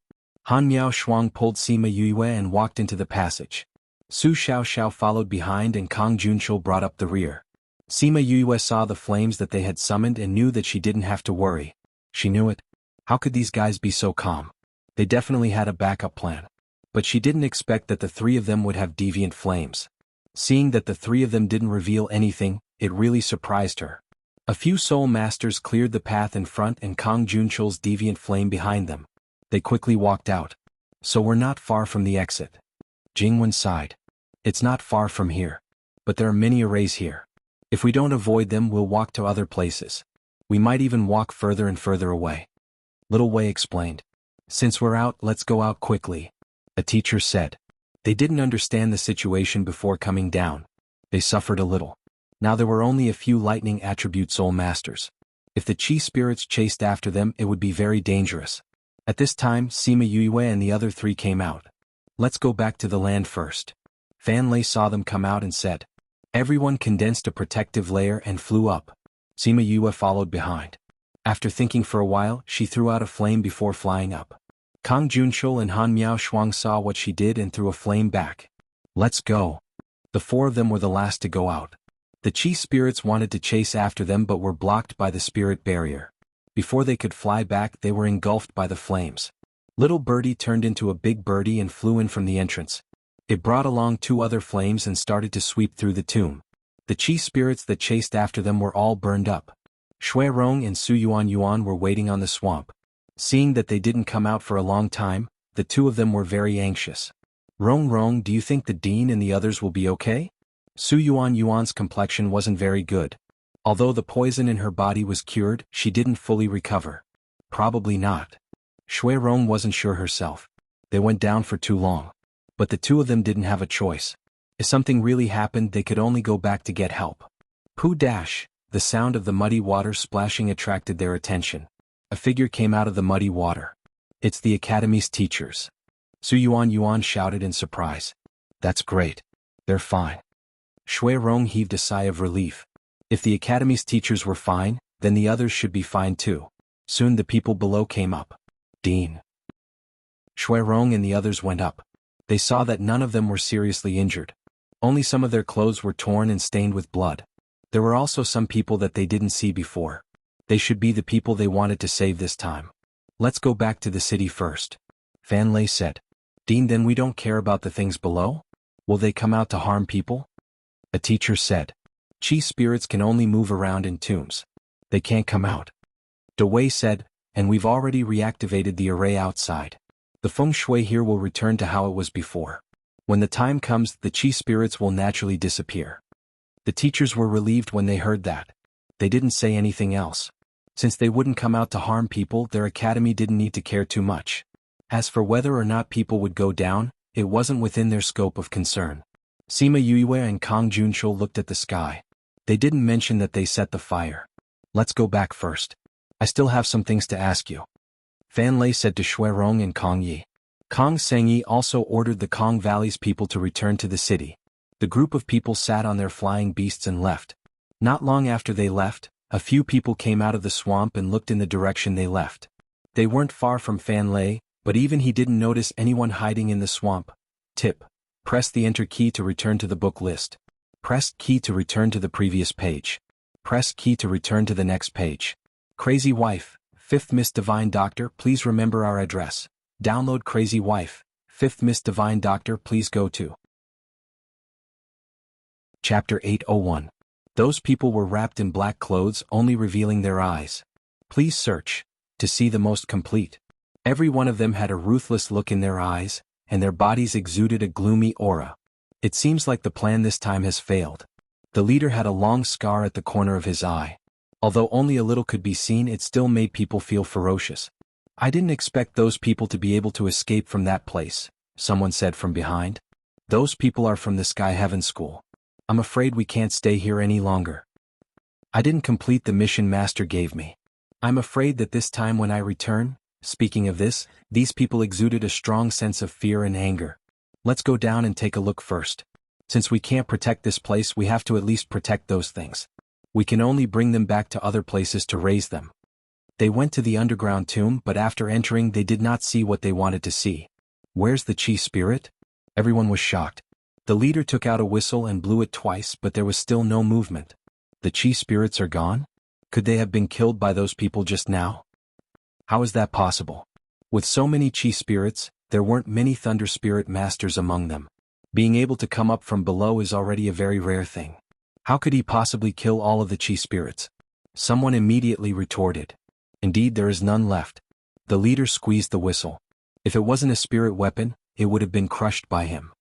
Han Miao Shuang pulled Sima Yue and walked into the passage. Su Xiao followed behind and Kong Junshul brought up the rear. Sima Yue saw the flames that they had summoned and knew that she didn't have to worry. She knew it. How could these guys be so calm? They definitely had a backup plan. But she didn't expect that the 3 of them would have deviant flames. Seeing that the 3 of them didn't reveal anything, it really surprised her. A few soul masters cleared the path in front and Kong Junshul's deviant flame behind them. They quickly walked out. So we're not far from the exit. Jingwen sighed. It's not far from here. But there are many arrays here. If we don't avoid them, we'll walk to other places. We might even walk further and further away. Little Wei explained. Since we're out, let's go out quickly. A teacher said. They didn't understand the situation before coming down. They suffered a little. Now there were only a few lightning attribute soul masters. If the chi spirits chased after them, it would be very dangerous. At this time, Sima Yue and the other 3 came out. Let's go back to the land first. Fan Lei saw them come out and said. Everyone condensed a protective layer and flew up. Sima Yue followed behind. After thinking for a while, she threw out a flame before flying up. Kong Junshul and Han Miao Shuang saw what she did and threw a flame back. Let's go. The 4 of them were the last to go out. The chi spirits wanted to chase after them but were blocked by the spirit barrier. Before they could fly back, they were engulfed by the flames. Little Birdie turned into a big birdie and flew in from the entrance. It brought along 2 other flames and started to sweep through the tomb. The chi spirits that chased after them were all burned up. Shui Rong and Su Yuan were waiting on the swamp. Seeing that they didn't come out for a long time, the 2 of them were very anxious. Rong, do you think the dean and the others will be okay? Su Yuan's complexion wasn't very good. Although the poison in her body was cured, she didn't fully recover. Probably not. Shui Rong wasn't sure herself. They went down for too long. But the 2 of them didn't have a choice. If something really happened, they could only go back to get help. Pooh dash! The sound of the muddy water splashing attracted their attention. A figure came out of the muddy water. It's the Academy's teachers. Su Yuan shouted in surprise. That's great. They're fine. Shui Rong heaved a sigh of relief. If the Academy's teachers were fine, then the others should be fine too. Soon the people below came up. Dean. Shui Rong and the others went up. They saw that none of them were seriously injured. Only some of their clothes were torn and stained with blood. There were also some people that they didn't see before. They should be the people they wanted to save this time. Let's go back to the city first. Fan Lei said. Dean, then we don't care about the things below? Will they come out to harm people? A teacher said. Chi spirits can only move around in tombs. They can't come out. Dewei said, and we've already reactivated the array outside. The feng shui here will return to how it was before. When the time comes, the chi spirits will naturally disappear. The teachers were relieved when they heard that. They didn't say anything else. Since they wouldn't come out to harm people, their academy didn't need to care too much. As for whether or not people would go down, it wasn't within their scope of concern. Sima Yue and Kang Junshou looked at the sky. They didn't mention that they set the fire. Let's go back first. I still have some things to ask you. Fan Lei said to Shui Rong and Kong Yi. Kong Sengyi also ordered the Kong Valley's people to return to the city. The group of people sat on their flying beasts and left. Not long after they left, a few people came out of the swamp and looked in the direction they left. They weren't far from Fan Lei, but even he didn't notice anyone hiding in the swamp. Tip. Press the Enter key to return to the book list. Press key to return to the previous page. Press key to return to the next page. Crazy Wife, 5th Miss Divine Doctor, please remember our address. Download Crazy Wife, 5th Miss Divine Doctor, please go to. Chapter 801. Those people were wrapped in black clothes, only revealing their eyes. Please search to see the most complete. Every one of them had a ruthless look in their eyes, and their bodies exuded a gloomy aura. It seems like the plan this time has failed. The leader had a long scar at the corner of his eye. Although only a little could be seen, it still made people feel ferocious. I didn't expect those people to be able to escape from that place, someone said from behind. Those people are from the Sky Heaven School. I'm afraid we can't stay here any longer. I didn't complete the mission Master gave me. I'm afraid that this time when I return, speaking of this, these people exuded a strong sense of fear and anger. Let's go down and take a look first. Since we can't protect this place, we have to at least protect those things. We can only bring them back to other places to raise them. They went to the underground tomb, but after entering they did not see what they wanted to see. Where's the chi spirit? Everyone was shocked. The leader took out a whistle and blew it twice, but there was still no movement. The chi spirits are gone? Could they have been killed by those people just now? How is that possible? With so many chi spirits, there weren't many thunder spirit masters among them. Being able to come up from below is already a very rare thing. How could he possibly kill all of the chi spirits? Someone immediately retorted. Indeed, there is none left. The leader squeezed the whistle. If it wasn't a spirit weapon, it would have been crushed by him.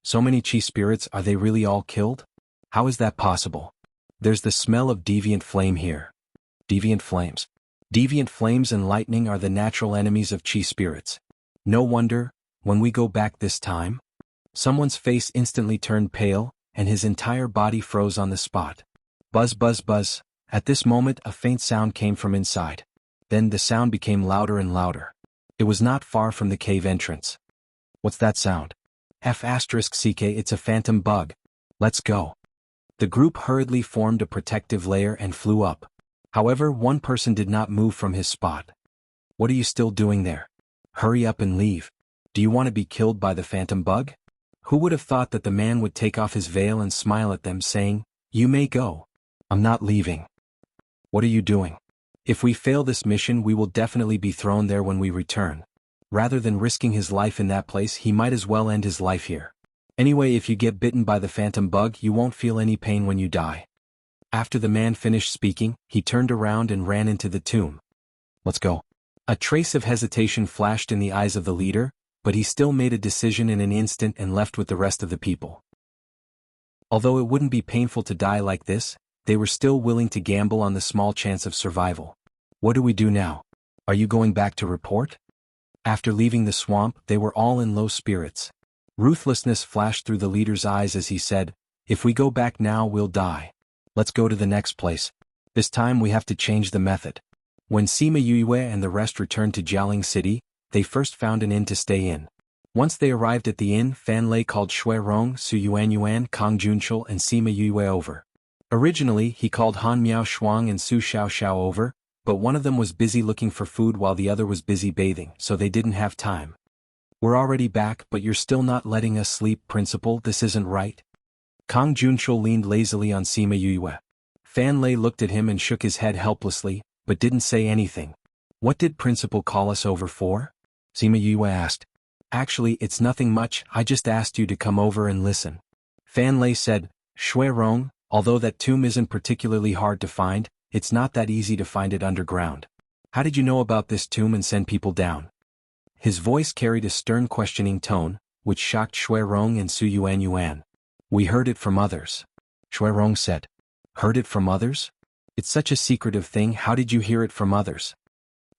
So many chi spirits, are they really all killed? How is that possible? There's the smell of deviant flame here. Deviant flames. Deviant flames and lightning are the natural enemies of chi spirits. No wonder, when we go back this time, someone's face instantly turned pale, and his entire body froze on the spot. Buzz buzz buzz. At this moment a faint sound came from inside. Then the sound became louder and louder. It was not far from the cave entrance. What's that sound? F*CK, it's a phantom bug. Let's go. The group hurriedly formed a protective layer and flew up. However, one person did not move from his spot. What are you still doing there? Hurry up and leave. Do you want to be killed by the phantom bug? Who would have thought that the man would take off his veil and smile at them, saying, "You may go. I'm not leaving." What are you doing? If we fail this mission, we will definitely be thrown there when we return. Rather than risking his life in that place, he might as well end his life here. Anyway, if you get bitten by the phantom bug, you won't feel any pain when you die. After the man finished speaking, he turned around and ran into the tomb. Let's go. A trace of hesitation flashed in the eyes of the leader, but he still made a decision in an instant and left with the rest of the people. Although it wouldn't be painful to die like this, they were still willing to gamble on the small chance of survival. What do we do now? Are you going back to report? After leaving the swamp, they were all in low spirits. Ruthlessness flashed through the leader's eyes as he said, "If we go back now, we'll die. Let's go to the next place. This time we have to change the method." When Sima Yue and the rest returned to Jialing City, they first found an inn to stay in. Once they arrived at the inn, Fan Lei called Shui Rong, Su Yuan, Kang Junshou and Sima Yue over. Originally, he called Han Miao Shuang and Su Xiao over, but one of them was busy looking for food while the other was busy bathing, so they didn't have time. "We're already back, but you're still not letting us sleep, Principal, this isn't right." Kang Junshou leaned lazily on Sima Yue. Fan Lei looked at him and shook his head helplessly, but didn't say anything. What did Principal call us over for? Sima Yue asked. Actually, it's nothing much, I just asked you to come over and listen. Fan Lei said, Shui Rong, although that tomb isn't particularly hard to find, it's not that easy to find it underground. How did you know about this tomb and send people down? His voice carried a stern questioning tone, which shocked Shui Rong and Su Yuan. We heard it from others. Shui Rong said. Heard it from others? It's such a secretive thing, how did you hear it from others?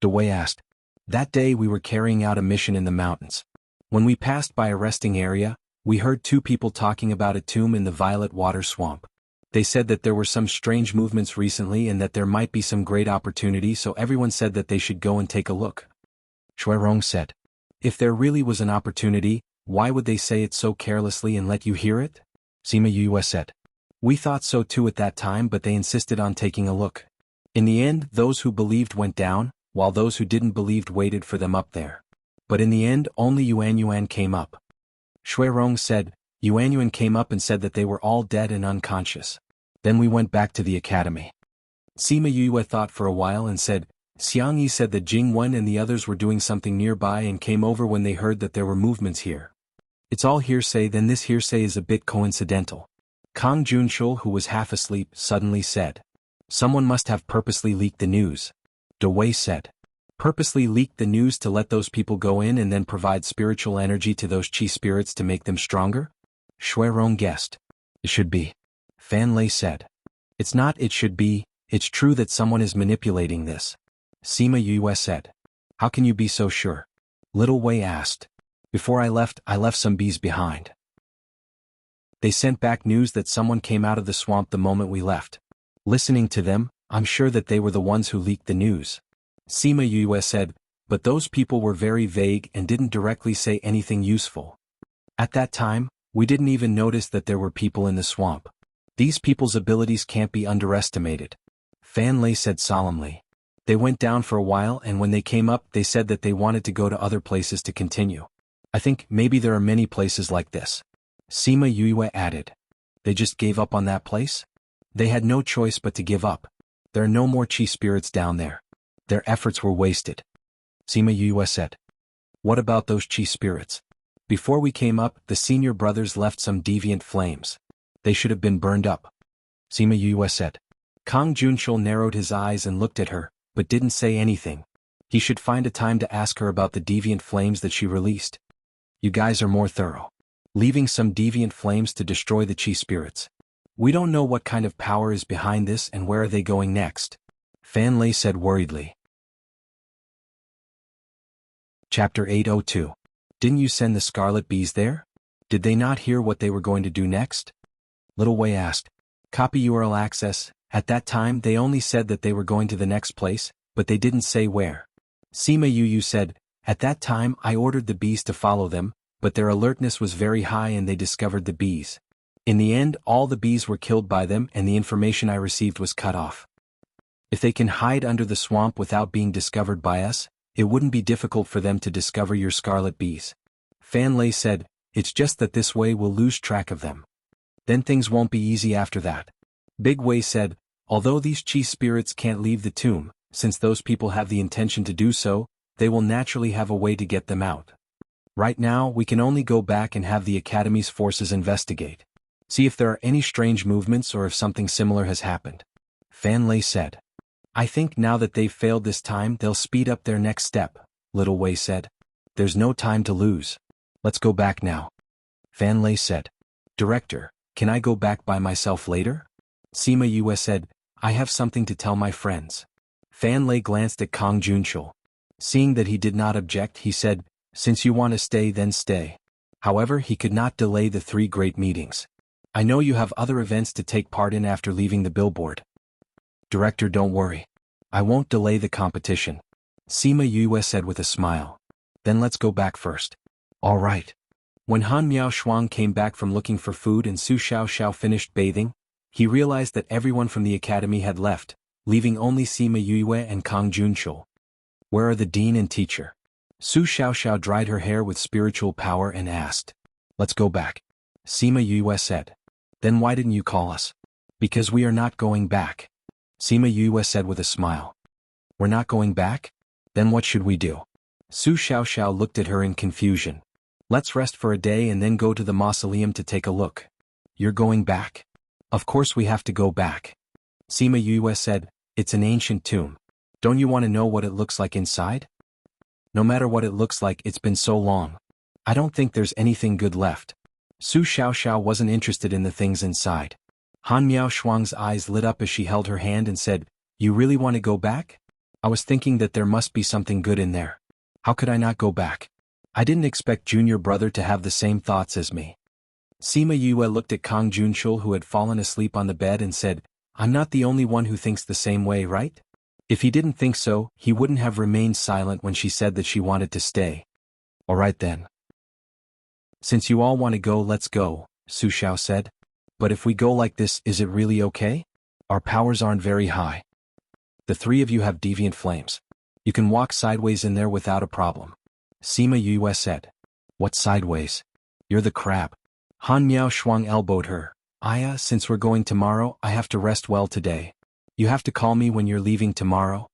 De Wei asked. That day we were carrying out a mission in the mountains. When we passed by a resting area, we heard two people talking about a tomb in the Violet Water Swamp. They said that there were some strange movements recently and that there might be some great opportunity, so everyone said that they should go and take a look. Shui Rong said. If there really was an opportunity, why would they say it so carelessly and let you hear it? Sima Yue said. We thought so too at that time, but they insisted on taking a look. In the end, those who believed went down, while those who didn't believe waited for them up there. But in the end, only Yuan came up. Shui Rong said, Yuan came up and said that they were all dead and unconscious. Then we went back to the academy. Sima Yue thought for a while and said, Xiang Yi said that Jing Wen and the others were doing something nearby and came over when they heard that there were movements here. It's all hearsay, then this hearsay is a bit coincidental. Kang Junshul, who was half asleep, suddenly said. Someone must have purposely leaked the news. De Wei said. Purposely leaked the news to let those people go in and then provide spiritual energy to those chi spirits to make them stronger? Shui Rong guessed. It should be. Fan Lei said. It's not it should be, it's true that someone is manipulating this. Sima Yue said. How can you be so sure? Little Wei asked. Before I left some bees behind. They sent back news that someone came out of the swamp the moment we left. Listening to them, I'm sure that they were the ones who leaked the news. Sima Yue said, but those people were very vague and didn't directly say anything useful. At that time, we didn't even notice that there were people in the swamp. These people's abilities can't be underestimated. Fan Lei said solemnly. They went down for a while and when they came up they said that they wanted to go to other places to continue. I think maybe there are many places like this. Sima Yue added. They just gave up on that place? They had no choice but to give up. There are no more chi spirits down there. Their efforts were wasted. Sima Yue said. What about those chi spirits? Before we came up, the senior brothers left some deviant flames. They should have been burned up. Sima Yue said. Kang Junshul narrowed his eyes and looked at her, but didn't say anything. He should find a time to ask her about the deviant flames that she released. You guys are more thorough. Leaving some deviant flames to destroy the chi spirits. We don't know what kind of power is behind this and where are they going next. Fan Lei said worriedly. Chapter 802. Didn't you send the scarlet bees there? Did they not hear what they were going to do next? Little Wei asked. Copy URL access. At that time they only said that they were going to the next place, but they didn't say where. Sima Yue said, at that time I ordered the bees to follow them, but their alertness was very high and they discovered the bees. In the end, all the bees were killed by them and the information I received was cut off. If they can hide under the swamp without being discovered by us, it wouldn't be difficult for them to discover your scarlet bees. Fan Lei said, it's just that this way we'll lose track of them. Then things won't be easy after that. Big Wei said, although these chi spirits can't leave the tomb, since those people have the intention to do so, they will naturally have a way to get them out. Right now, we can only go back and have the Academy's forces investigate. See if there are any strange movements or if something similar has happened. Fan Lei said. I think now that they've failed this time they'll speed up their next step, Little Wei said. There's no time to lose. Let's go back now. Fan Lei said. Director, can I go back by myself later? Sima Yue said, I have something to tell my friends. Fan Lei glanced at Kang Junshul. Seeing that he did not object, he said, since you want to stay then stay. However, he could not delay the 3 great meetings. I know you have other events to take part in after leaving the billboard. Director, don't worry. I won't delay the competition. Sima Yue said with a smile. Then let's go back first. All right. When Han Miao Shuang came back from looking for food and Su Xiao finished bathing, he realized that everyone from the academy had left, leaving only Sima Yue and Kang Junshul. Where are the dean and teacher? Su Xiao dried her hair with spiritual power and asked. Let's go back. Sima Yue said. Then why didn't you call us? Because we are not going back. Sima Yue said with a smile. We're not going back? Then what should we do? Su Xiaoxiao looked at her in confusion. Let's rest for a day and then go to the mausoleum to take a look. You're going back? Of course we have to go back. Sima Yue said, it's an ancient tomb. Don't you want to know what it looks like inside? No matter what it looks like, it's been so long. I don't think there's anything good left. Su Xiaoxiao wasn't interested in the things inside. Han Miao Shuang's eyes lit up as she held her hand and said, you really want to go back? I was thinking that there must be something good in there. How could I not go back? I didn't expect junior brother to have the same thoughts as me. Sima Yue looked at Kang Junshul, who had fallen asleep on the bed, and said, I'm not the only one who thinks the same way, right? If he didn't think so, he wouldn't have remained silent when she said that she wanted to stay. All right then. Since you all want to go, let's go, Su Xiao said. But if we go like this, is it really okay? Our powers aren't very high. The three of you have deviant flames. You can walk sideways in there without a problem. Sima Yue said. What sideways? You're the crab. Han Miao Shuang elbowed her. Aya, since we're going tomorrow, I have to rest well today. You have to call me when you're leaving tomorrow.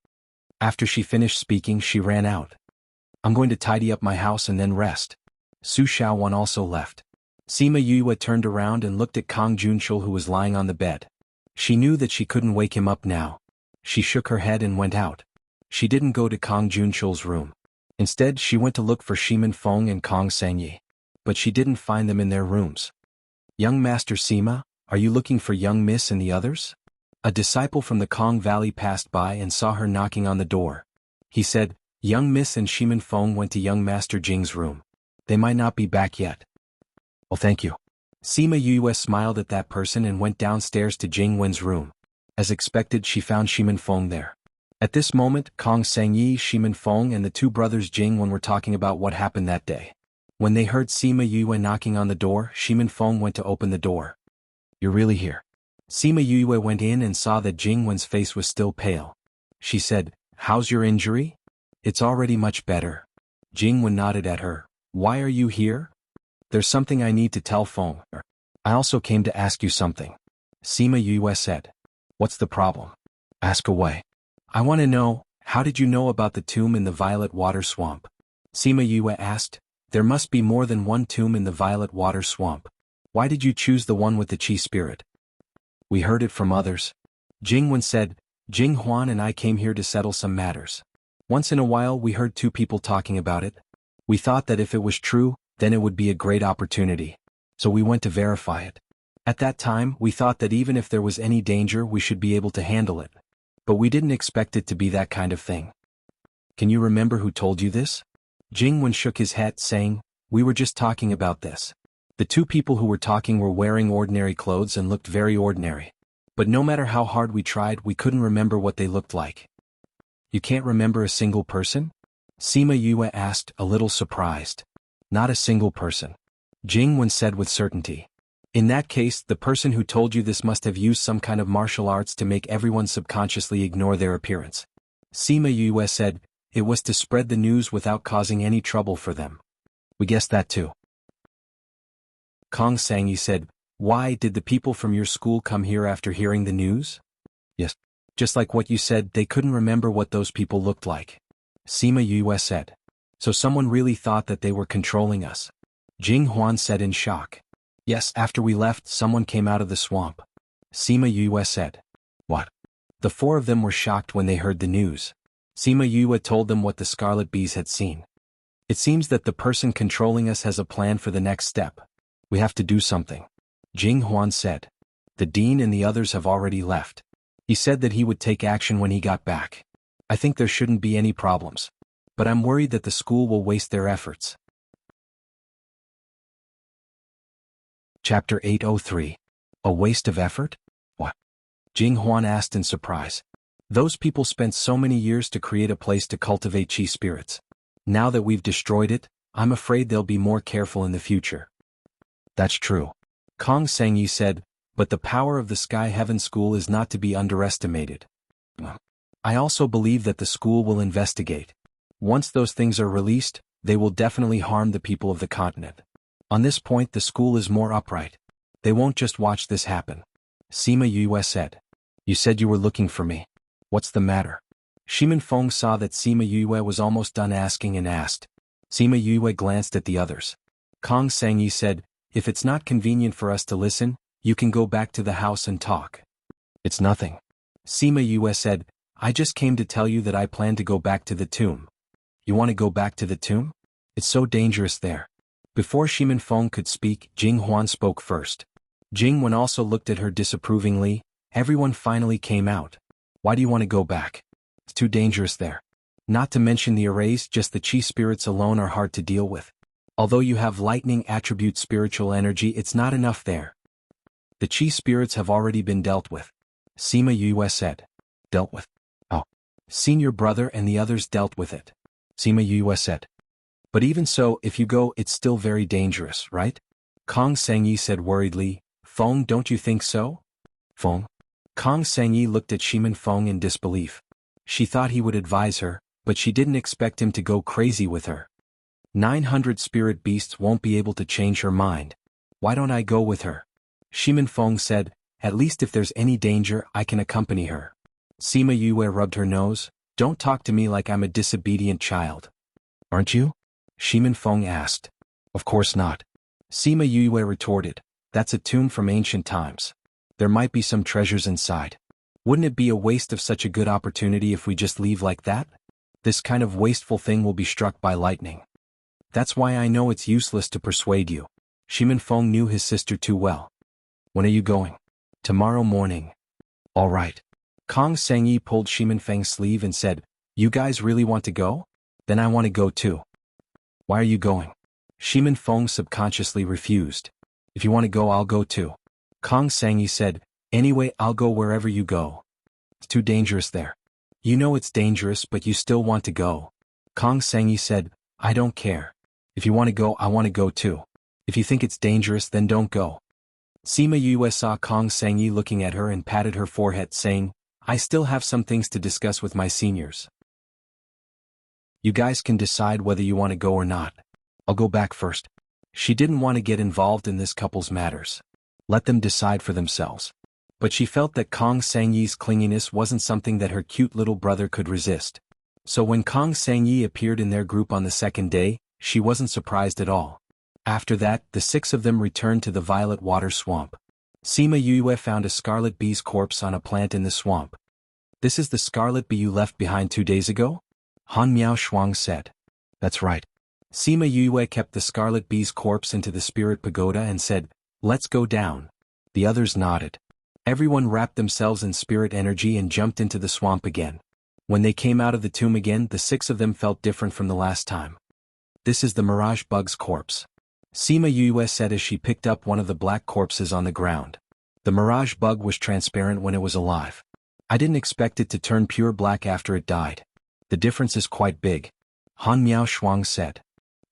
After she finished speaking, she ran out. I'm going to tidy up my house and then rest. Su Xiaowan also left. Sima Yue turned around and looked at Kang Junshul, who was lying on the bed. She knew that she couldn't wake him up now. She shook her head and went out. She didn't go to Kang Junshul's room. Instead, she went to look for Shimin Feng and Kong Sangyi. But she didn't find them in their rooms. Young Master Sima, are you looking for young Miss and the others? A disciple from the Kong Valley passed by and saw her knocking on the door. He said, young Miss and Shimin Feng went to young Master Jing's room. They might not be back yet. Well, thank you. Sima Yue smiled at that person and went downstairs to Jing Wen's room. As expected, she found Shimin Feng there. At this moment, Kong Sangyi, Shimin Feng, and the two brothers Jing Wen were talking about what happened that day. When they heard Sima Yue knocking on the door, Shimin Feng went to open the door. You're really here? Sima Yue went in and saw that Jing Wen's face was still pale. She said, how's your injury? It's already much better. Jing Wen nodded at her. Why are you here? There's something I need to tell Feng. I also came to ask you something. Sima Yue said. What's the problem? Ask away. I want to know, how did you know about the tomb in the Violet Water Swamp? Sima Yue asked. There must be more than one tomb in the Violet Water Swamp. Why did you choose the one with the Qi spirit? We heard it from others. Jing Wen said, Jing Huan and I came here to settle some matters. Once in a while we heard two people talking about it. We thought that if it was true, then it would be a great opportunity. So we went to verify it. At that time, we thought that even if there was any danger, we should be able to handle it. But we didn't expect it to be that kind of thing. Can you remember who told you this? Jing Wen shook his head, saying, we were just talking about this. The two people who were talking were wearing ordinary clothes and looked very ordinary. But no matter how hard we tried, we couldn't remember what they looked like. You can't remember a single person? Sima Yue asked, a little surprised. Not a single person. Jing Wen said with certainty. In that case, the person who told you this must have used some kind of martial arts to make everyone subconsciously ignore their appearance. Sima Yue said, it was to spread the news without causing any trouble for them. We guessed that too. Kong Sangyi said, why did the people from your school come here after hearing the news? Yes. Just like what you said, they couldn't remember what those people looked like. Sima Yue said. So someone really thought that they were controlling us. Jing Huan said in shock. Yes, after we left, someone came out of the swamp. Sima Yue said. What? The four of them were shocked when they heard the news. Sima Yue told them what the Scarlet Bees had seen. It seems that the person controlling us has a plan for the next step. We have to do something. Jing Huan said. The dean and the others have already left. He said that he would take action when he got back. I think there shouldn't be any problems. But I'm worried that the school will waste their efforts. Chapter 803. A waste of effort? What? Jing Huan asked in surprise. Those people spent so many years to create a place to cultivate Qi spirits. Now that we've destroyed it, I'm afraid they'll be more careful in the future. That's true. Kong Sangyi said, but the power of the Sky Heaven School is not to be underestimated. I also believe that the school will investigate. Once those things are released, they will definitely harm the people of the continent. On this point, the school is more upright. They won't just watch this happen. Sima Yue said. You said you were looking for me. What's the matter? Shimin Feng saw that Sima Yue was almost done asking and asked. Sima Yue glanced at the others. Kong Sangyi said, "If it's not convenient for us to listen, you can go back to the house and talk." "It's nothing." Sima Yue said, "I just came to tell you that I plan to go back to the tomb." "You want to go back to the tomb? It's so dangerous there." Before Shimin Feng could speak, Jing Huan spoke first. Jing Wen also looked at her disapprovingly. Everyone finally came out. "Why do you want to go back? It's too dangerous there. Not to mention the arrays, just the chi spirits alone are hard to deal with. Although you have lightning attribute spiritual energy, it's not enough there. The chi spirits have already been dealt with." Sima Yue said. "Dealt with? Oh. Senior brother and the others dealt with it." Sima Yue said. "But even so, if you go, it's still very dangerous, right?" Kong Sangyi said worriedly. "Feng, don't you think so?" "Feng?" Kong Sangyi looked at Shimin Feng in disbelief. She thought he would advise her, but she didn't expect him to go crazy with her. 900 spirit beasts won't be able to change her mind. "Why don't I go with her?" Shimin Feng said, "At least if there's any danger, I can accompany her." Sima Yue rubbed her nose. "Don't talk to me like I'm a disobedient child." "Aren't you?" Shimin Feng asked. "Of course not." Sima Yue retorted. "That's a tomb from ancient times. There might be some treasures inside. Wouldn't it be a waste of such a good opportunity if we just leave like that? This kind of wasteful thing will be struck by lightning. That's why I know it's useless to persuade you." Shimin Feng knew his sister too well. "When are you going?" "Tomorrow morning." "All right." Kong Sangyi pulled Shimin Feng's sleeve and said, "You guys really want to go? Then I want to go too." "Why are you going?" Shimin Feng subconsciously refused. "If you want to go, I'll go too." Kong Sangyi said, "Anyway, I'll go wherever you go. It's too dangerous there." "You know it's dangerous, but you still want to go." Kong Sangyi said, "I don't care. If you want to go, I want to go too. If you think it's dangerous, then don't go." Sima Yue saw Kong Sangyi looking at her and patted her forehead, saying, "I still have some things to discuss with my seniors. You guys can decide whether you want to go or not. I'll go back first." She didn't want to get involved in this couple's matters. Let them decide for themselves. But she felt that Kong Sangyi's clinginess wasn't something that her cute little brother could resist. So when Kong Sangyi appeared in their group on the second day, she wasn't surprised at all. After that, the 6 of them returned to the violet water swamp. Sima Yue found a scarlet bee's corpse on a plant in the swamp. "This is the scarlet bee you left behind 2 days ago?" Han Miao Shuang said. "That's right." Sima Yue kept the scarlet bee's corpse into the spirit pagoda and said, "Let's go down." The others nodded. Everyone wrapped themselves in spirit energy and jumped into the swamp again. When they came out of the tomb again, the 6 of them felt different from the last time. "This is the mirage bug's corpse," Sima Yue said as she picked up one of the black corpses on the ground. The mirage bug was transparent when it was alive. "I didn't expect it to turn pure black after it died. The difference is quite big," Han Miao Shuang said.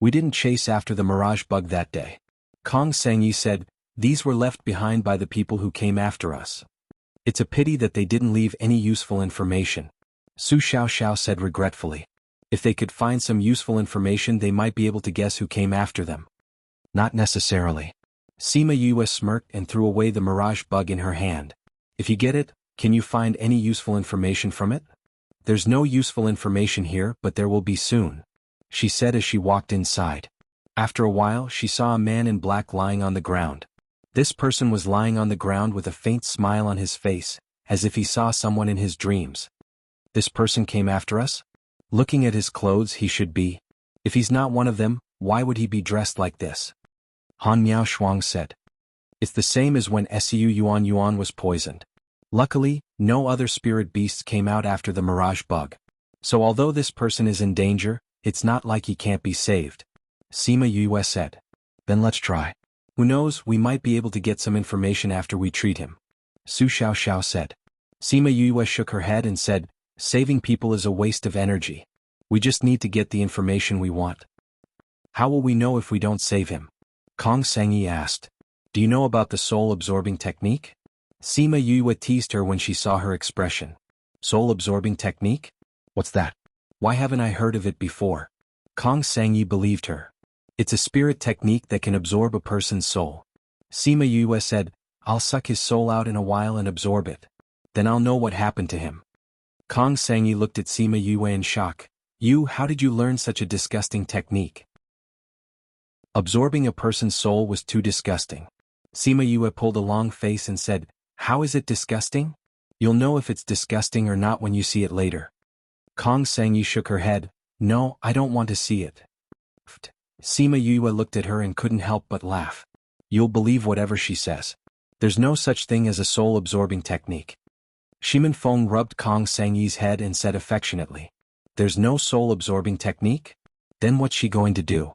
"We didn't chase after the mirage bug that day." Kong Sangyi said, "These were left behind by the people who came after us. It's a pity that they didn't leave any useful information." Su Xiao said regretfully. "If they could find some useful information, they might be able to guess who came after them." "Not necessarily." Sima Yue smirked and threw away the mirage bug in her hand. "If you get it, can you find any useful information from it?" "There's no useful information here, but there will be soon," she said as she walked inside. After a while, she saw a man in black lying on the ground. This person was lying on the ground with a faint smile on his face, as if he saw someone in his dreams. "This person came after us? Looking at his clothes, he should be. If he's not one of them, why would he be dressed like this?" Han Miao Shuang said. "It's the same as when Su Yuan was poisoned. Luckily, no other spirit beasts came out after the mirage bug. So although this person is in danger, it's not like he can't be saved," Sima Yue said. "Then let's try. Who knows, we might be able to get some information after we treat him," Su Xiao said. Sima Yue shook her head and said, "Saving people is a waste of energy. We just need to get the information we want." "How will we know if we don't save him?" Kong Sangyi asked. "Do you know about the soul-absorbing technique?" Sima Yue teased her when she saw her expression. "Soul-absorbing technique? What's that? Why haven't I heard of it before?" Kong Sangyi believed her. "It's a spirit technique that can absorb a person's soul." Sima Yue said, "I'll suck his soul out in a while and absorb it. Then I'll know what happened to him." Kong Sangyi looked at Sima Yue in shock. How did you learn such a disgusting technique? Absorbing a person's soul was too disgusting. Sima Yue pulled a long face and said, how is it disgusting? You'll know if it's disgusting or not when you see it later. Kong Sangyi shook her head. No, I don't want to see it. Sima Yue looked at her and couldn't help but laugh. You'll believe whatever she says. There's no such thing as a soul-absorbing technique. Shimin Feng rubbed Kong Sangyi's head and said affectionately. There's no soul-absorbing technique? Then what's she going to do?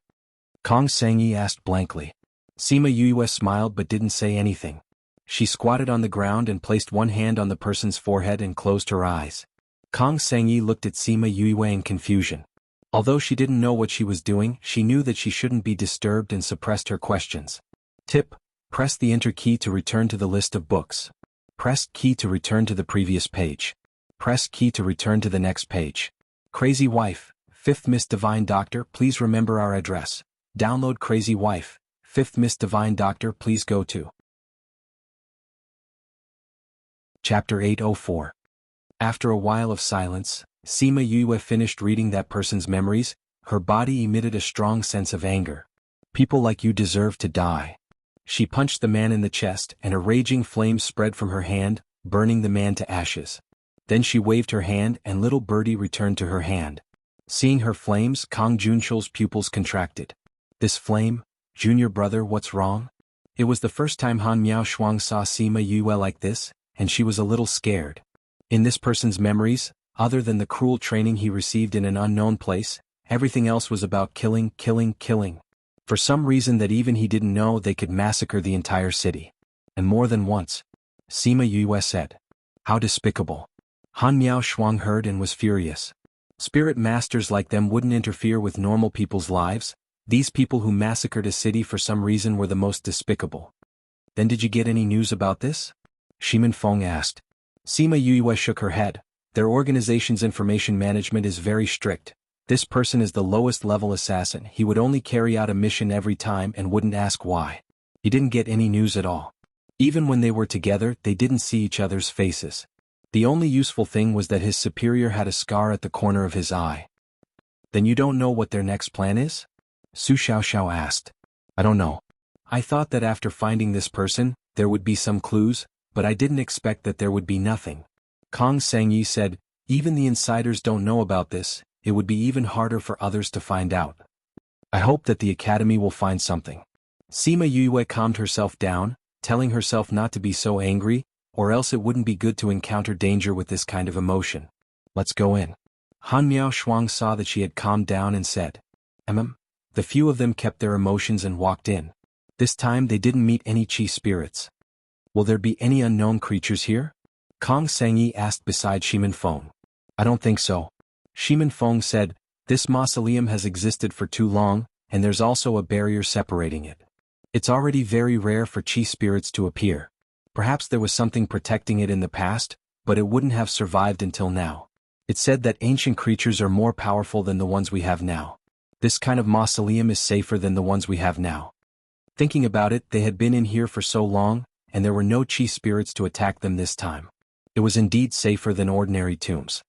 Kong Sangyi asked blankly. Sima Yue smiled but didn't say anything. She squatted on the ground and placed one hand on the person's forehead and closed her eyes. Kong Sangyi looked at Sima Yue in confusion. Although she didn't know what she was doing, she knew that she shouldn't be disturbed and suppressed her questions. Tip: press the Enter key to return to the list of books. Press key to return to the previous page. Press key to return to the next page. Crazy Wife, 5th Miss Divine Doctor, please remember our address. Download Crazy Wife, 5th Miss Divine Doctor, please go to. Chapter 804. After a while of silence, Sima Yue finished reading that person's memories. Her body emitted a strong sense of anger. People like you deserve to die. She punched the man in the chest, and a raging flame spread from her hand, burning the man to ashes. Then she waved her hand and little birdie returned to her hand. Seeing her flames, Kong Junshul's pupils contracted. This flame? Junior brother, what's wrong? It was the first time Han Miao Shuang saw Sima Yue like this, and she was a little scared. In this person's memories, other than the cruel training he received in an unknown place, everything else was about killing, killing, killing. For some reason that even he didn't know, they could massacre the entire city. And more than once. Sima Yue said. How despicable. Han Miao Shuang heard and was furious. Spirit masters like them wouldn't interfere with normal people's lives. These people who massacred a city for some reason were the most despicable. Then did you get any news about this? Shimin Feng asked. Sima Yue shook her head. Their organization's information management is very strict. This person is the lowest level assassin. He would only carry out a mission every time and wouldn't ask why. He didn't get any news at all. Even when they were together, they didn't see each other's faces. The only useful thing was that his superior had a scar at the corner of his eye. Then you don't know what their next plan is? Su Xiaoxiao asked. I don't know. I thought that after finding this person, there would be some clues, but I didn't expect that there would be nothing. Kong Sangyi said, even the insiders don't know about this. It would be even harder for others to find out. I hope that the academy will find something. Sima Yue calmed herself down, telling herself not to be so angry, or else it wouldn't be good to encounter danger with this kind of emotion. Let's go in. Han Miao Shuang saw that she had calmed down and said, The few of them kept their emotions and walked in. This time they didn't meet any chi spirits. Will there be any unknown creatures here? Kong Sangyi asked beside Shimin Feng. I don't think so. Shimin Feng said, this mausoleum has existed for too long, and there's also a barrier separating it. It's already very rare for chi spirits to appear. Perhaps there was something protecting it in the past, but it wouldn't have survived until now. It's said that ancient creatures are more powerful than the ones we have now. This kind of mausoleum is safer than the ones we have now. Thinking about it, they had been in here for so long, and there were no chi spirits to attack them this time. It was indeed safer than ordinary tombs.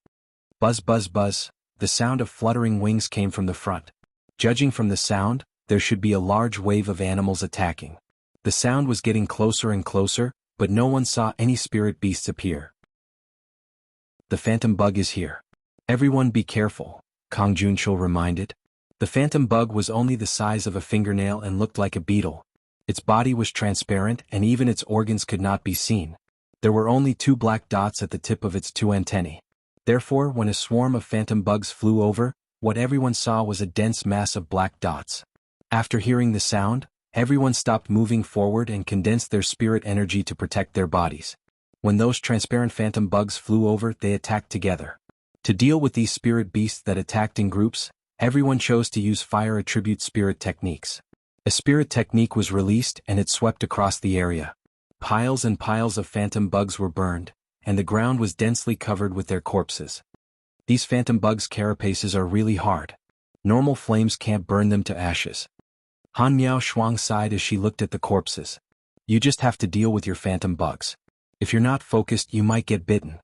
Buzz buzz buzz, the sound of fluttering wings came from the front. Judging from the sound, there should be a large wave of animals attacking. The sound was getting closer and closer, but no one saw any spirit beasts appear. The phantom bug is here. Everyone be careful, Kong Junshul reminded. The phantom bug was only the size of a fingernail and looked like a beetle. Its body was transparent and even its organs could not be seen. There were only 2 black dots at the tip of its 2 antennae. Therefore, when a swarm of phantom bugs flew over, what everyone saw was a dense mass of black dots. After hearing the sound, everyone stopped moving forward and condensed their spirit energy to protect their bodies. When those transparent phantom bugs flew over, they attacked together. To deal with these spirit beasts that attacked in groups, everyone chose to use fire attribute spirit techniques. A spirit technique was released and it swept across the area. Piles and piles of phantom bugs were burned, and the ground was densely covered with their corpses. These phantom bugs' carapaces are really hard. Normal flames can't burn them to ashes. Han Miao Shuang sighed as she looked at the corpses. You just have to deal with your phantom bugs. If you're not focused, you might get bitten.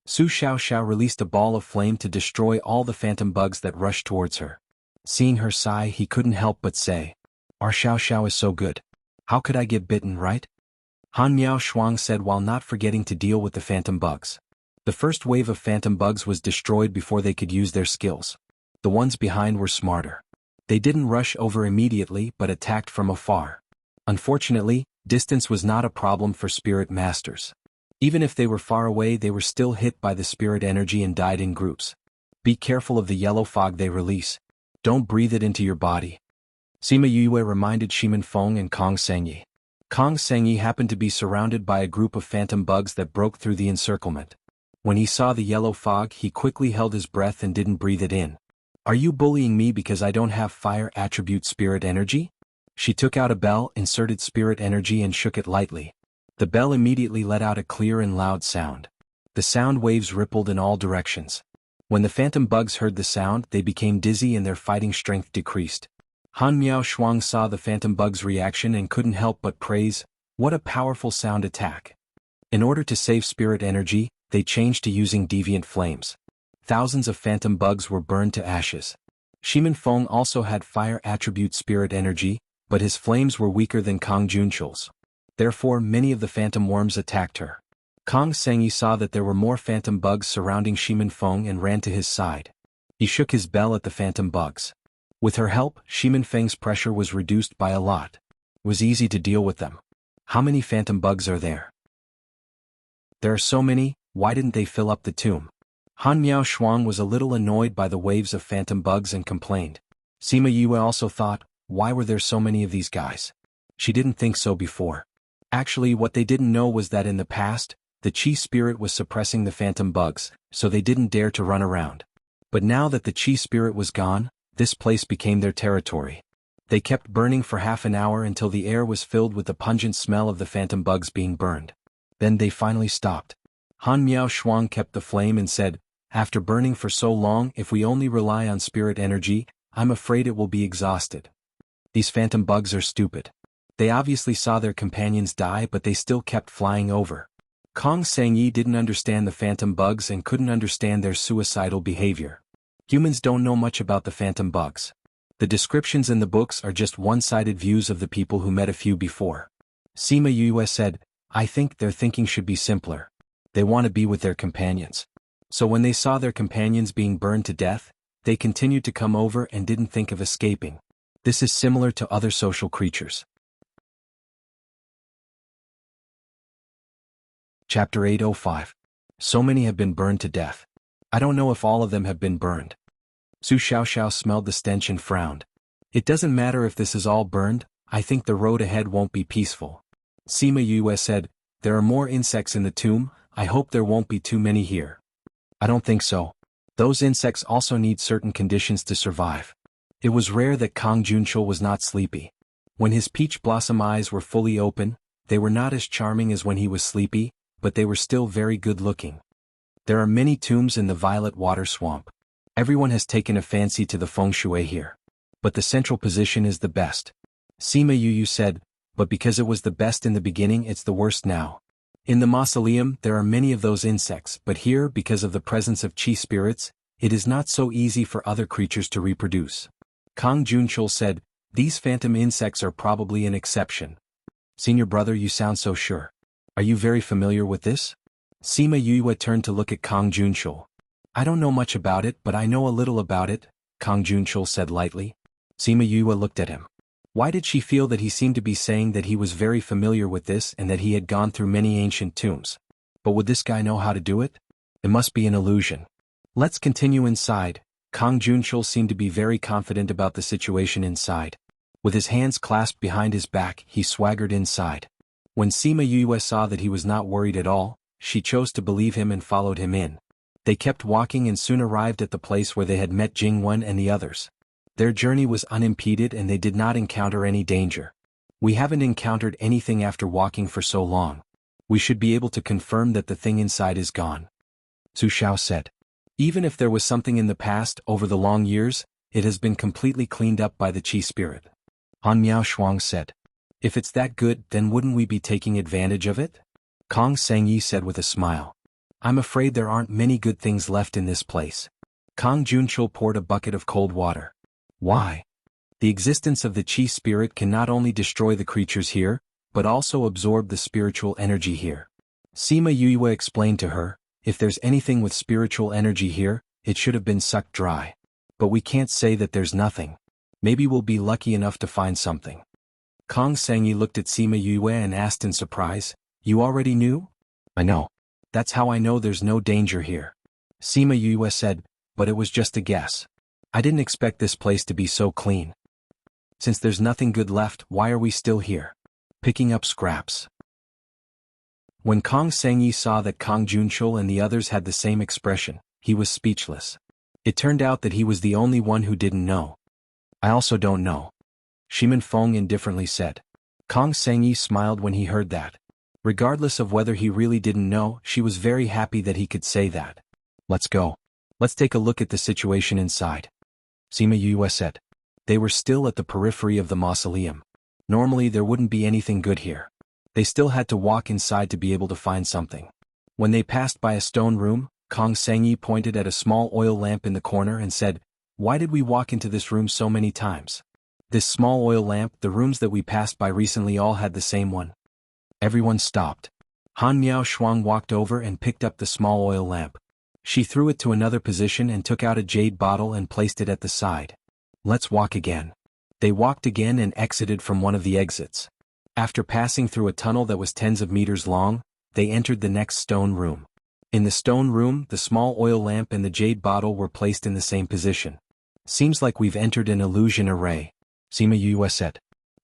Su Xiaoxiao released a ball of flame to destroy all the phantom bugs that rushed towards her. Seeing her sigh, he couldn't help but say, "Our Xiaoxiao is so good. How could I get bitten, right?" Han Miao Shuang said while not forgetting to deal with the phantom bugs. The first wave of phantom bugs was destroyed before they could use their skills. The ones behind were smarter. They didn't rush over immediately but attacked from afar. Unfortunately, distance was not a problem for spirit masters. Even if they were far away, they were still hit by the spirit energy and died in groups. Be careful of the yellow fog they release. Don't breathe it into your body. Sima Yue reminded Shimin Feng and Kong Sengyi. Kong Sengyi happened to be surrounded by a group of phantom bugs that broke through the encirclement. When he saw the yellow fog, he quickly held his breath and didn't breathe it in. "Are you bullying me because I don't have fire attribute spirit energy?" She took out a bell, inserted spirit energy and shook it lightly. The bell immediately let out a clear and loud sound. The sound waves rippled in all directions. When the phantom bugs heard the sound, they became dizzy and their fighting strength decreased. Han Miao Shuang saw the phantom bugs' reaction and couldn't help but praise, "What a powerful sound attack." In order to save spirit energy, they changed to using deviant flames. Thousands of phantom bugs were burned to ashes. Shimin Feng also had fire attribute spirit energy, but his flames were weaker than Kong Junqiu's. Therefore, many of the phantom worms attacked her. Kong Sengyi saw that there were more phantom bugs surrounding Shimin Feng and ran to his side. He shook his bell at the phantom bugs. With her help, Shimin Feng's pressure was reduced by a lot. It was easy to deal with them. "How many phantom bugs are there?" "There are so many, why didn't they fill up the tomb?" Han Miao Shuang was a little annoyed by the waves of phantom bugs and complained. Sima Yue also thought, why were there so many of these guys? She didn't think so before. Actually, what they didn't know was that in the past, the Qi spirit was suppressing the phantom bugs, so they didn't dare to run around. But now that the Qi spirit was gone, this place became their territory. They kept burning for half an hour until the air was filled with the pungent smell of the phantom bugs being burned. Then they finally stopped. Han Miao Shuang kept the flame and said, "After burning for so long, if we only rely on spirit energy, I'm afraid it will be exhausted. These phantom bugs are stupid. They obviously saw their companions die, but they still kept flying over." Kong Sengyi didn't understand the phantom bugs and couldn't understand their suicidal behavior. Humans don't know much about the phantom bugs. The descriptions in the books are just one-sided views of the people who met a few before. Sima Yue said, "I think their thinking should be simpler. They want to be with their companions. So when they saw their companions being burned to death, they continued to come over and didn't think of escaping. This is similar to other social creatures." Chapter 805. So many have been burned to death. I don't know if all of them have been burned. Su Xiaoxiao smelled the stench and frowned. "It doesn't matter if this is all burned, I think the road ahead won't be peaceful." Sima Yue said, "There are more insects in the tomb, I hope there won't be too many here." "I don't think so. Those insects also need certain conditions to survive." It was rare that Kong Junqiu was not sleepy. When his peach blossom eyes were fully open, they were not as charming as when he was sleepy, but they were still very good-looking. There are many tombs in the violet water swamp. Everyone has taken a fancy to the feng shui here. But the central position is the best. Sima Yu said, "But because it was the best in the beginning, it's the worst now. In the mausoleum, there are many of those insects, but here, because of the presence of Qi spirits, it is not so easy for other creatures to reproduce." Kong Junqiu said, "These phantom insects are probably an exception." "Senior brother, you sound so sure. Are you very familiar with this?" Sima Yue turned to look at Kong Junqiu. "I don't know much about it, but I know a little about it," Kong Junqiu said lightly. Sima Yue looked at him. Why did she feel that he seemed to be saying that he was very familiar with this and that he had gone through many ancient tombs? But would this guy know how to do it? It must be an illusion. Let's continue inside. Kong Junqiu seemed to be very confident about the situation inside. With his hands clasped behind his back, he swaggered inside. When Sima Yue saw that he was not worried at all, she chose to believe him and followed him in. They kept walking and soon arrived at the place where they had met Jingwen and the others. Their journey was unimpeded and they did not encounter any danger. "We haven't encountered anything after walking for so long. We should be able to confirm that the thing inside is gone," Su Xiao said. "Even if there was something in the past, over the long years, it has been completely cleaned up by the Qi spirit," Han Miao Shuang said. "If it's that good, then wouldn't we be taking advantage of it?" Kong Sengyi said with a smile. I'm afraid there aren't many good things left in this place. Kang Junchul poured a bucket of cold water. Why? The existence of the Qi spirit can not only destroy the creatures here, but also absorb the spiritual energy here. Sima Yue explained to her, if there's anything with spiritual energy here, it should have been sucked dry. But we can't say that there's nothing. Maybe we'll be lucky enough to find something. Kang Sangyi looked at Sima Yue and asked in surprise, You already knew? I know. That's how I know there's no danger here. Sima Yue said, but it was just a guess. I didn't expect this place to be so clean. Since there's nothing good left, why are we still here? Picking up scraps. When Kang Sangyi saw that Kang Junchul and the others had the same expression, he was speechless. It turned out that he was the only one who didn't know. I also don't know. Shimin Feng indifferently said. Kang Sangyi smiled when he heard that. Regardless of whether he really didn't know, she was very happy that he could say that. Let's go. Let's take a look at the situation inside. Sima Yue said. They were still at the periphery of the mausoleum. Normally there wouldn't be anything good here. They still had to walk inside to be able to find something. When they passed by a stone room, Kang Sangyi pointed at a small oil lamp in the corner and said, Why did we walk into this room so many times? This small oil lamp, the rooms that we passed by recently all had the same one. Everyone stopped. Han Miao Shuang walked over and picked up the small oil lamp. She threw it to another position and took out a jade bottle and placed it at the side. Let's walk again. They walked again and exited from one of the exits. After passing through a tunnel that was tens of meters long, they entered the next stone room. In the stone room, the small oil lamp and the jade bottle were placed in the same position. Seems like we've entered an illusion array, Sima Yue said.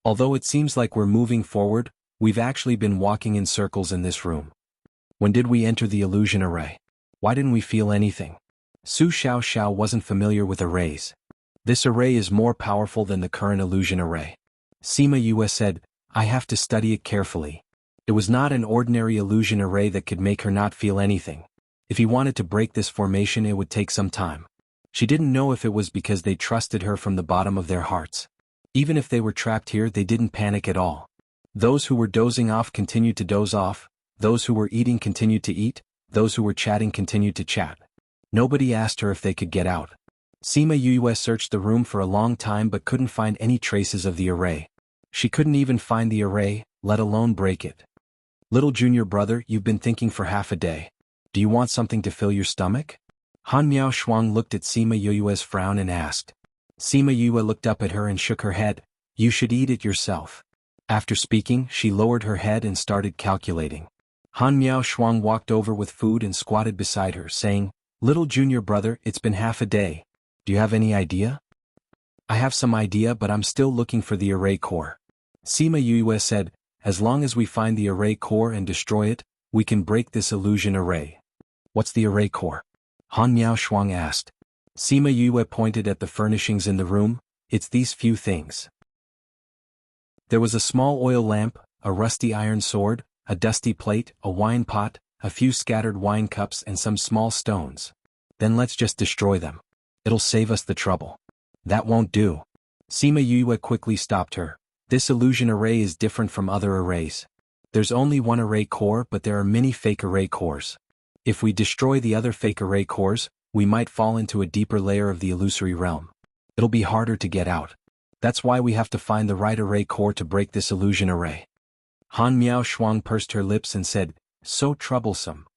Although it seems like we're moving forward, we've actually been walking in circles in this room. When did we enter the illusion array? Why didn't we feel anything? Su Xiao wasn't familiar with arrays. This array is more powerful than the current illusion array. Sima Yue said, I have to study it carefully. It was not an ordinary illusion array that could make her not feel anything. If he wanted to break this formation, it would take some time. She didn't know if it was because they trusted her from the bottom of their hearts. Even if they were trapped here, they didn't panic at all. Those who were dozing off continued to doze off, those who were eating continued to eat, those who were chatting continued to chat. Nobody asked her if they could get out. Sima Yue searched the room for a long time but couldn't find any traces of the array. She couldn't even find the array, let alone break it. Little junior brother, you've been thinking for half a day. Do you want something to fill your stomach? Han Miao Shuang looked at Sima Yue's frown and asked. Sima Yue looked up at her and shook her head. You should eat it yourself. After speaking, she lowered her head and started calculating. Han Miao Shuang walked over with food and squatted beside her, saying, Little junior brother, it's been half a day. Do you have any idea? I have some idea, but I'm still looking for the array core. Sima Yue said, As long as we find the array core and destroy it, we can break this illusion array. What's the array core? Han Miao Shuang asked. Sima Yue pointed at the furnishings in the room. It's these few things. There was a small oil lamp, a rusty iron sword, a dusty plate, a wine pot, a few scattered wine cups and some small stones. Then let's just destroy them. It'll save us the trouble. That won't do. Sima Yue quickly stopped her. This illusion array is different from other arrays. There's only one array core, but there are many fake array cores. If we destroy the other fake array cores, we might fall into a deeper layer of the illusory realm. It'll be harder to get out. That's why we have to find the right array core to break this illusion array. Han Miao Shuang pursed her lips and said, So troublesome.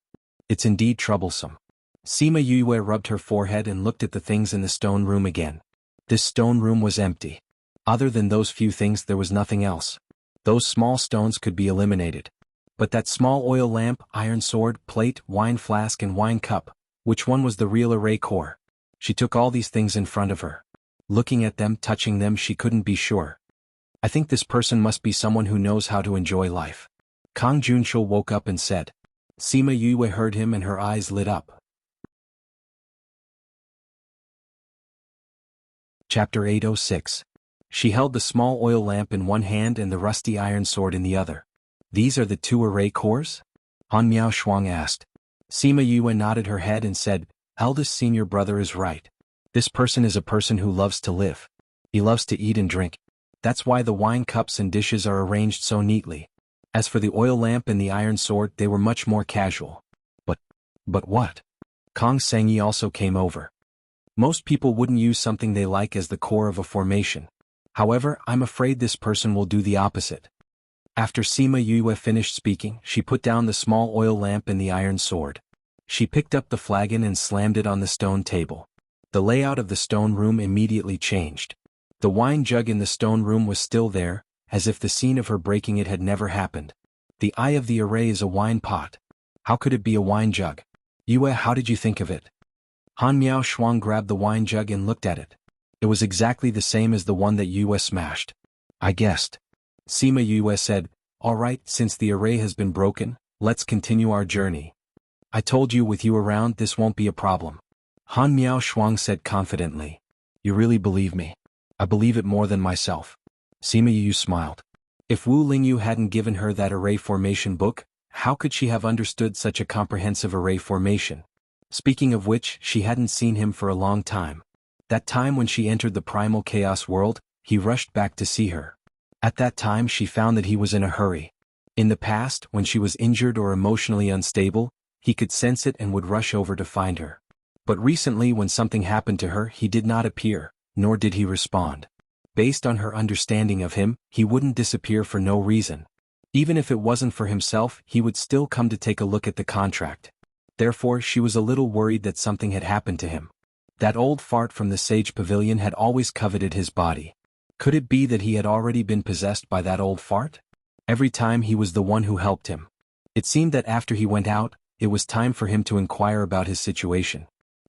It's indeed troublesome. Sima Yue rubbed her forehead and looked at the things in the stone room again. This stone room was empty. Other than those few things, there was nothing else. Those small stones could be eliminated. But that small oil lamp, iron sword, plate, wine flask and wine cup, which one was the real array core? She took all these things in front of her. Looking at them, touching them, she couldn't be sure. I think this person must be someone who knows how to enjoy life. Kang Junchul woke up and said. Sima Yue heard him and her eyes lit up. Chapter 806. She held the small oil lamp in one hand and the rusty iron sword in the other. These are the two array cores? Han Miao Shuang asked. Sima Yue nodded her head and said, Eldest senior brother is right. This person is a person who loves to live. He loves to eat and drink. That's why the wine cups and dishes are arranged so neatly. As for the oil lamp and the iron sword, they were much more casual. But But what? Kong Sengyi also came over. Most people wouldn't use something they like as the core of a formation. However, I'm afraid this person will do the opposite. After Sima Yue finished speaking, she put down the small oil lamp and the iron sword. She picked up the flagon and slammed it on the stone table. The layout of the stone room immediately changed. The wine jug in the stone room was still there, as if the scene of her breaking it had never happened. The eye of the array is a wine pot. How could it be a wine jug? Yue, how did you think of it? Han Miao Shuang grabbed the wine jug and looked at it. It was exactly the same as the one that Yue smashed. I guessed. Sima Yue said, all right, since the array has been broken, let's continue our journey. I told you with you around this won't be a problem. Han Miao Shuang said confidently. You really believe me? I believe it more than myself. Sima Yue smiled. If Wu Lingyu hadn't given her that array formation book, how could she have understood such a comprehensive array formation? Speaking of which, she hadn't seen him for a long time. That time when she entered the primal chaos world, he rushed back to see her. At that time she found that he was in a hurry. In the past, when she was injured or emotionally unstable, he could sense it and would rush over to find her. But recently when something happened to her, he did not appear, nor did he respond. Based on her understanding of him, he wouldn't disappear for no reason. Even if it wasn't for himself, he would still come to take a look at the contract. Therefore, she was a little worried that something had happened to him. That old fart from the Sage Pavilion had always coveted his body. Could it be that he had already been possessed by that old fart? Every time he was the one who helped him. It seemed that after he went out, it was time for him to inquire about his situation.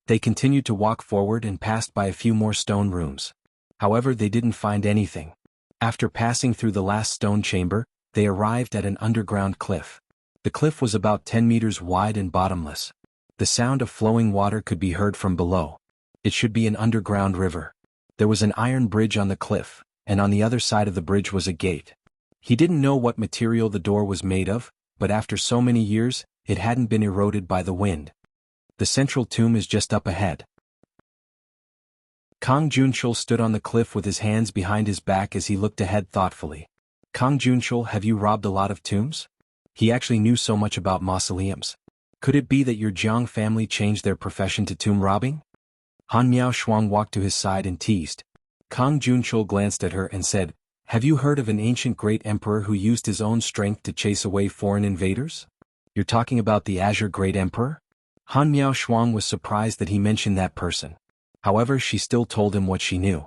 They continued to walk forward and passed by a few more stone rooms. However, they didn't find anything. After passing through the last stone chamber, they arrived at an underground cliff. The cliff was about 10 meters wide and bottomless. The sound of flowing water could be heard from below. It should be an underground river. There was an iron bridge on the cliff, and on the other side of the bridge was a gate. He didn't know what material the door was made of, but after so many years, it hadn't been eroded by the wind. The central tomb is just up ahead. Kang Junchul stood on the cliff with his hands behind his back as he looked ahead thoughtfully. Kang Junchul, have you robbed a lot of tombs? He actually knew so much about mausoleums. Could it be that your Jiang family changed their profession to tomb robbing? Han Miao Shuang walked to his side and teased. Kang Junchul glanced at her and said, have you heard of an ancient great emperor who used his own strength to chase away foreign invaders? You're talking about the Azure Great Emperor? Han Miao Shuang was surprised that he mentioned that person. However, she still told him what she knew.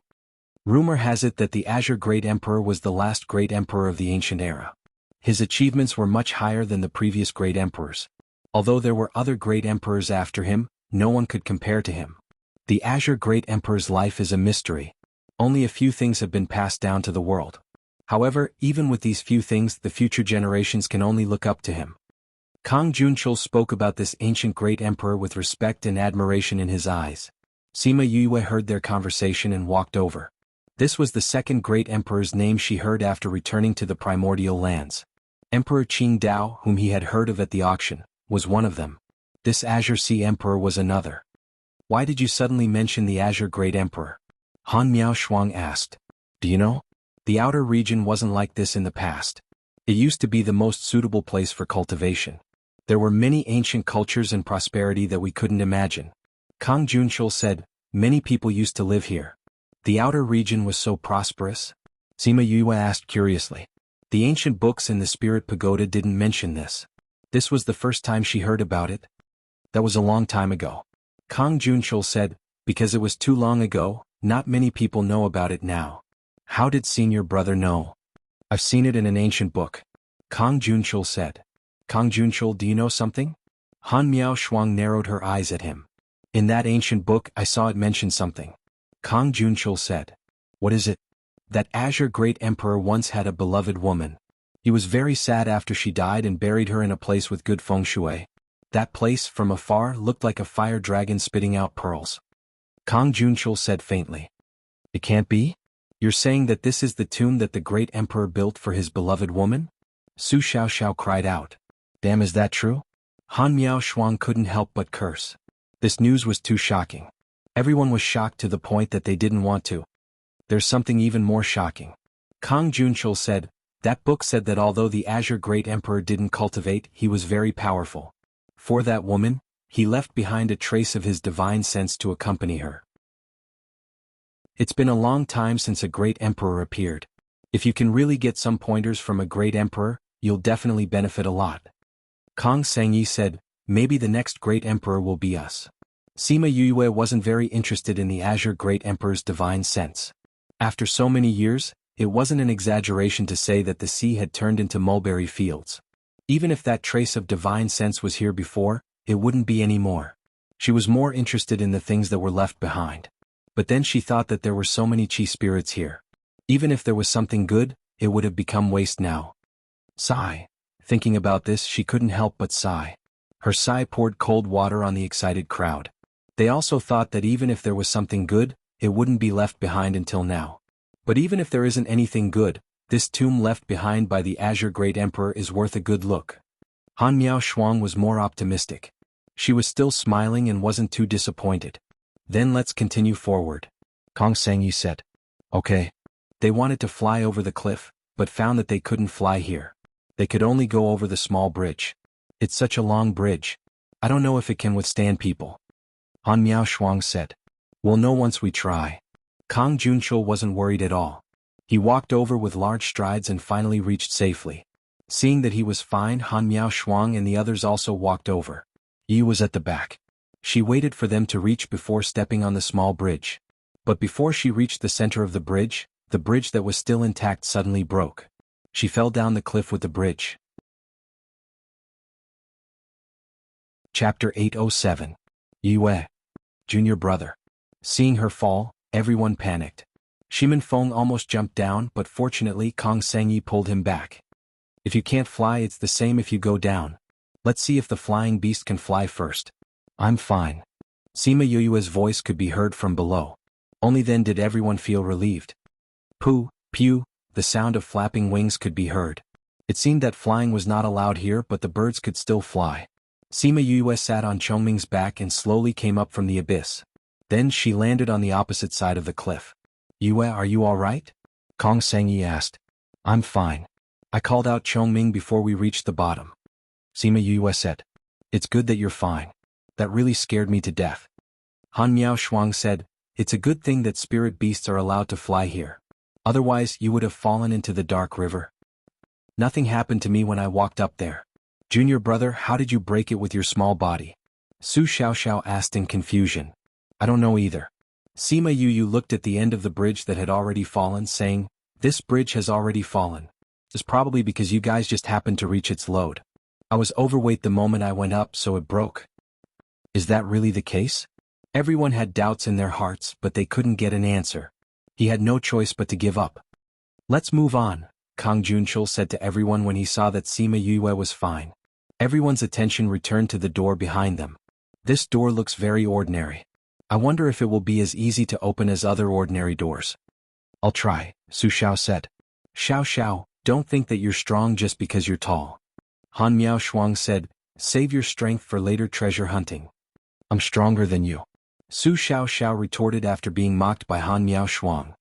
Rumor has it that the Azure Great Emperor was the last great emperor of the ancient era. His achievements were much higher than the previous great emperors. Although there were other great emperors after him, no one could compare to him. The Azure Great Emperor's life is a mystery. Only a few things have been passed down to the world. However, even with these few things, the future generations can only look up to him. Kang Junchul spoke about this ancient great emperor with respect and admiration in his eyes. Sima Yue heard their conversation and walked over. This was the second great emperor's name she heard after returning to the primordial lands. Emperor Qing Dao, whom he had heard of at the auction, was one of them. This Azure Sea Emperor was another. Why did you suddenly mention the Azure Great Emperor? Han Miao Shuang asked. Do you know? The outer region wasn't like this in the past. It used to be the most suitable place for cultivation. There were many ancient cultures and prosperity that we couldn't imagine. Kang Junchul said, many people used to live here. The outer region was so prosperous? Sima Yue asked curiously. The ancient books in the Spirit Pagoda didn't mention this. This was the first time she heard about it. That was a long time ago. Kang Junchul said, because it was too long ago, not many people know about it now. How did senior brother know? I've seen it in an ancient book. Kang Junchul said. Kang Junchul, do you know something? Han Miao Shuang narrowed her eyes at him. In that ancient book I saw it mention something. Kang Junchul said. What is it? That Azure Great Emperor once had a beloved woman. He was very sad after she died and buried her in a place with good feng shui. That place, from afar, looked like a fire dragon spitting out pearls. Kang Junchul said faintly. It can't be? You're saying that this is the tomb that the great emperor built for his beloved woman? Su Xiaoxiao cried out. Damn, is that true? Han Miao Shuang couldn't help but curse. This news was too shocking. Everyone was shocked to the point that they didn't want to. There's something even more shocking. Kang Junchul said, that book said that although the Azure Great Emperor didn't cultivate, he was very powerful. For that woman, he left behind a trace of his divine sense to accompany her. It's been a long time since a great emperor appeared. If you can really get some pointers from a great emperor, you'll definitely benefit a lot. Kang Sangyi said, maybe the next great emperor will be us. Sima Yue wasn't very interested in the Azure Great Emperor's divine sense. After so many years, it wasn't an exaggeration to say that the sea had turned into mulberry fields. Even if that trace of divine sense was here before, it wouldn't be any more. She was more interested in the things that were left behind. But then she thought that there were so many chi spirits here. Even if there was something good, it would have become waste now. Sigh. Thinking about this, she couldn't help but sigh. Her sigh poured cold water on the excited crowd. They also thought that even if there was something good, it wouldn't be left behind until now. But even if there isn't anything good, this tomb left behind by the Azure Great Emperor is worth a good look. Han Miao Shuang was more optimistic. She was still smiling and wasn't too disappointed. Then let's continue forward. Kang Sangyi said. Okay. They wanted to fly over the cliff, but found that they couldn't fly here. They could only go over the small bridge. It's such a long bridge. I don't know if it can withstand people. Han Miao Shuang said. We'll know once we try. Kang Junshul wasn't worried at all. He walked over with large strides and finally reached safely. Seeing that he was fine, Han Miao Shuang and the others also walked over. Yi was at the back. She waited for them to reach before stepping on the small bridge. But before she reached the center of the bridge that was still intact suddenly broke. She fell down the cliff with the bridge. Chapter 807. Yue. Junior brother. Seeing her fall, everyone panicked. Shimin Feng almost jumped down, but fortunately Kang Sangyi pulled him back. If you can't fly, it's the same if you go down. Let's see if the flying beast can fly first. I'm fine. Sima Yue's voice could be heard from below. Only then did everyone feel relieved. Pooh, pew, the sound of flapping wings could be heard. It seemed that flying was not allowed here, but the birds could still fly. Sima Yue sat on Chongming's back and slowly came up from the abyss. Then she landed on the opposite side of the cliff. Yue, are you all right? Kang Sangyi asked. I'm fine. I called out Chongming before we reached the bottom. Sima Yue said. It's good that you're fine. That really scared me to death. Han Miao Shuang said, it's a good thing that spirit beasts are allowed to fly here. Otherwise you would have fallen into the dark river. Nothing happened to me when I walked up there. Junior brother, how did you break it with your small body? Su Xiaoxiao asked in confusion. I don't know either. Sima Yu looked at the end of the bridge that had already fallen, saying, this bridge has already fallen. It's probably because you guys just happened to reach its load. I was overweight the moment I went up, so it broke. Is that really the case? Everyone had doubts in their hearts, but they couldn't get an answer. He had no choice but to give up. Let's move on, Kang Junshul said to everyone when he saw that Sima Yue was fine. Everyone's attention returned to the door behind them. This door looks very ordinary. I wonder if it will be as easy to open as other ordinary doors. I'll try, Su Xiao said. Xiao, don't think that you're strong just because you're tall. Han Miao Shuang said, save your strength for later treasure hunting. I'm stronger than you. Su Xiao retorted after being mocked by Han Miao Shuang.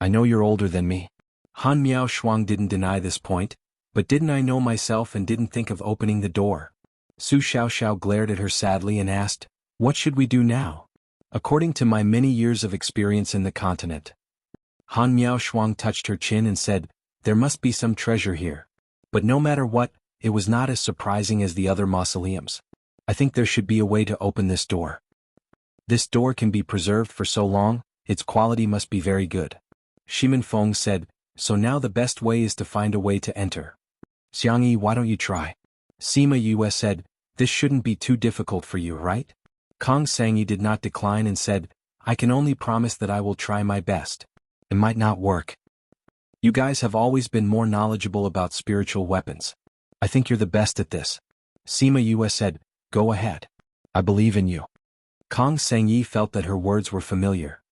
I know you're older than me. Han Miao Shuang didn't deny this point, but didn't I know myself and didn't think of opening the door? Su Xiao glared at her sadly and asked, what should we do now? According to my many years of experience in the continent. Han Miao Shuang touched her chin and said, there must be some treasure here. But no matter what, it was not as surprising as the other mausoleums. I think there should be a way to open this door. This door can be preserved for so long, its quality must be very good. Shimin Feng said, so now the best way is to find a way to enter. Xiangyi, why don't you try? Sima Yue said, this shouldn't be too difficult for you, right? Kang Sangyi did not decline and said, I can only promise that I will try my best. It might not work. You guys have always been more knowledgeable about spiritual weapons. I think you're the best at this. Sima Yue said, go ahead. I believe in you. Kang Sangyi felt that her words were familiar.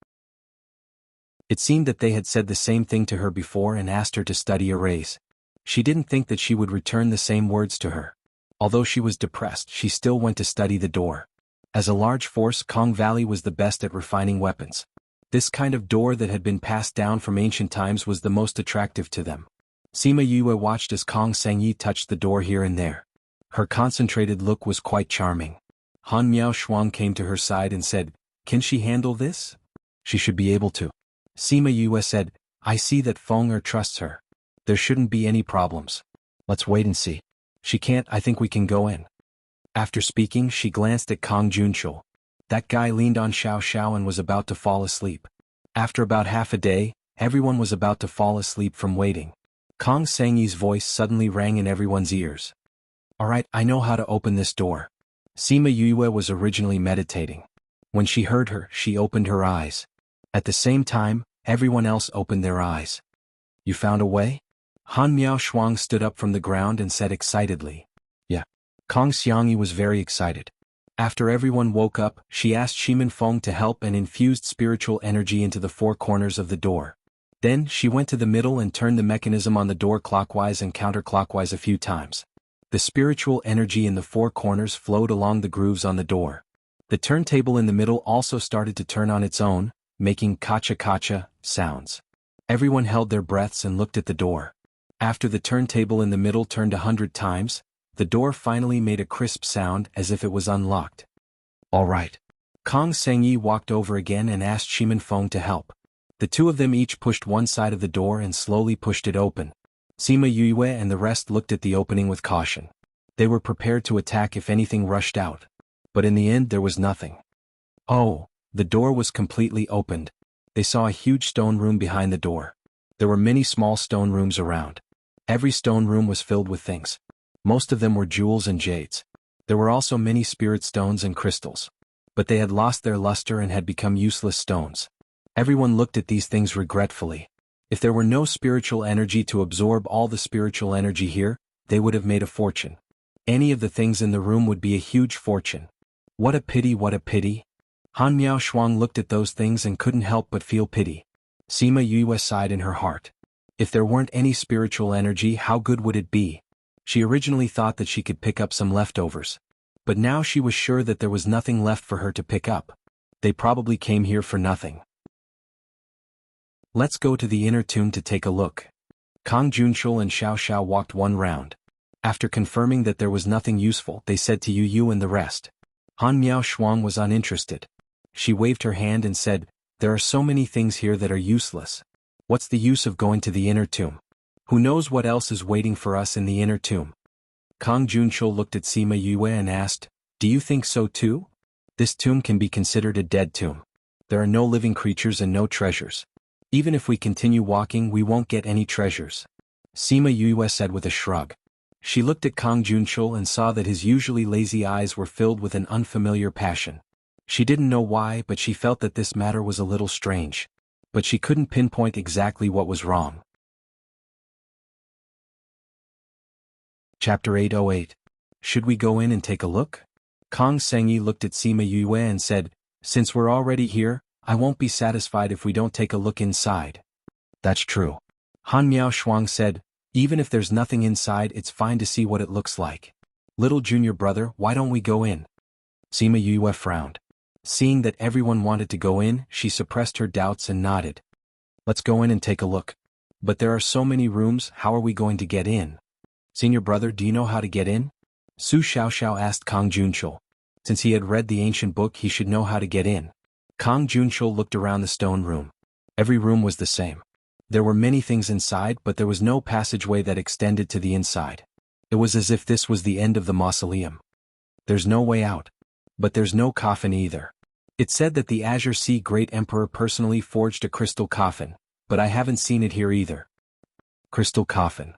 It seemed that they had said the same thing to her before and asked her to study arrays. She didn't think that she would return the same words to her. Although she was depressed, she still went to study the door. As a large force, Kong Valley was the best at refining weapons. This kind of door that had been passed down from ancient times was the most attractive to them. Sima Yue watched as Kang Sangyi touched the door here and there. Her concentrated look was quite charming. Han Miao Shuang came to her side and said, "Can she handle this?" "She should be able to." Sima Yue said, "I see that Feng Er trusts her. There shouldn't be any problems. Let's wait and see. She can't, I think we can go in." After speaking, she glanced at Kang Junchul. That guy leaned on Xiao Xiao and was about to fall asleep. After about half a day, everyone was about to fall asleep from waiting. Kang Sengyi's voice suddenly rang in everyone's ears. "All right, I know how to open this door." Sima Yue was originally meditating. When she heard her, she opened her eyes. At the same time, everyone else opened their eyes. "You found a way?" Han Miao Shuang stood up from the ground and said excitedly. "Yeah." Kang Xiangyi was very excited. After everyone woke up, she asked Shimin Feng to help and infused spiritual energy into the four corners of the door. Then, she went to the middle and turned the mechanism on the door clockwise and counterclockwise a few times. The spiritual energy in the four corners flowed along the grooves on the door. The turntable in the middle also started to turn on its own, making kacha-kacha sounds. Everyone held their breaths and looked at the door. After the turntable in the middle turned 100 times, the door finally made a crisp sound as if it was unlocked. "All right." Kang Sengyi walked over again and asked Shimin Feng to help. The two of them each pushed one side of the door and slowly pushed it open. Sima Yue and the rest looked at the opening with caution. They were prepared to attack if anything rushed out. But in the end there was nothing. Oh, the door was completely opened. They saw a huge stone room behind the door. There were many small stone rooms around. Every stone room was filled with things. Most of them were jewels and jades. There were also many spirit stones and crystals. But they had lost their luster and had become useless stones. Everyone looked at these things regretfully. If there were no spiritual energy to absorb all the spiritual energy here, they would have made a fortune. Any of the things in the room would be a huge fortune. What a pity, what a pity. Han Miao Shuang looked at those things and couldn't help but feel pity. Sima Yue sighed in her heart. If there weren't any spiritual energy, how good would it be? She originally thought that she could pick up some leftovers. But now she was sure that there was nothing left for her to pick up. They probably came here for nothing. "Let's go to the inner tomb to take a look." Kang Junchul and Xiao Xiao walked one round. After confirming that there was nothing useful, they said to Yu Yu and the rest. Han Miao Shuang was uninterested. She waved her hand and said, "There are so many things here that are useless. What's the use of going to the inner tomb? Who knows what else is waiting for us in the inner tomb?" Kang Junchul looked at Sima Yue and asked, "Do you think so too? This tomb can be considered a dead tomb. There are no living creatures and no treasures. Even if we continue walking, we won't get any treasures." Sima Yue said with a shrug. She looked at Kang Junchul and saw that his usually lazy eyes were filled with an unfamiliar passion. She didn't know why, but she felt that this matter was a little strange. But she couldn't pinpoint exactly what was wrong. Chapter 808. Should we go in and take a look? Kang Sengyi looked at Sima Yue and said, "Since we're already here, I won't be satisfied if we don't take a look inside." "That's true." Han Miao Shuang said, "Even if there's nothing inside, it's fine to see what it looks like. Little junior brother, why don't we go in?" Sima Yue frowned. Seeing that everyone wanted to go in, she suppressed her doubts and nodded. "Let's go in and take a look. But there are so many rooms, how are we going to get in?" "Senior brother, do you know how to get in?" Su Xiaoxiao asked Kang Junchul. Since he had read the ancient book, he should know how to get in. Kang Junchul looked around the stone room. Every room was the same. There were many things inside, but there was no passageway that extended to the inside. It was as if this was the end of the mausoleum. There's no way out. But there's no coffin either. It said that the Azure Sea Great Emperor personally forged a crystal coffin, but I haven't seen it here either. Crystal coffin.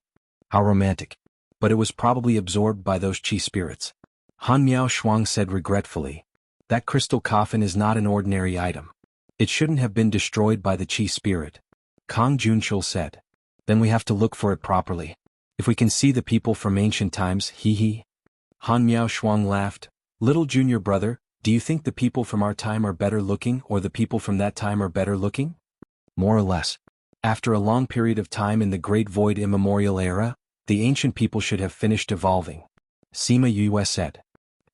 How romantic. But it was probably absorbed by those chi spirits. Han Miao Shuang said regretfully. That crystal coffin is not an ordinary item. It shouldn't have been destroyed by the chi spirit. Kang Junchul said. Then we have to look for it properly. If we can see the people from ancient times, hee. Han Miao Shuang laughed. Little junior brother, do you think the people from our time are better looking or the people from that time are better looking? More or less. After a long period of time in the Great Void Immemorial Era, the ancient people should have finished evolving. Sima Yue said.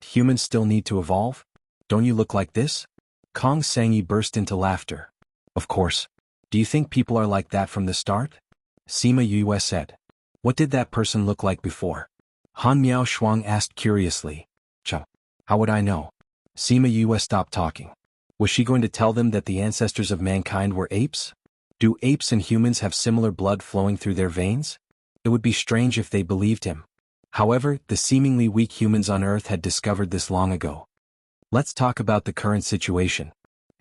Humans still need to evolve? Don't you look like this? Kang Sengyi burst into laughter. Of course. Do you think people are like that from the start? Sima Yue said. What did that person look like before? Han Miao Shuang asked curiously. How would I know? Sima Yue stopped talking. Was she going to tell them that the ancestors of mankind were apes? Do apes and humans have similar blood flowing through their veins? It would be strange if they believed him. However, the seemingly weak humans on Earth had discovered this long ago. Let's talk about the current situation.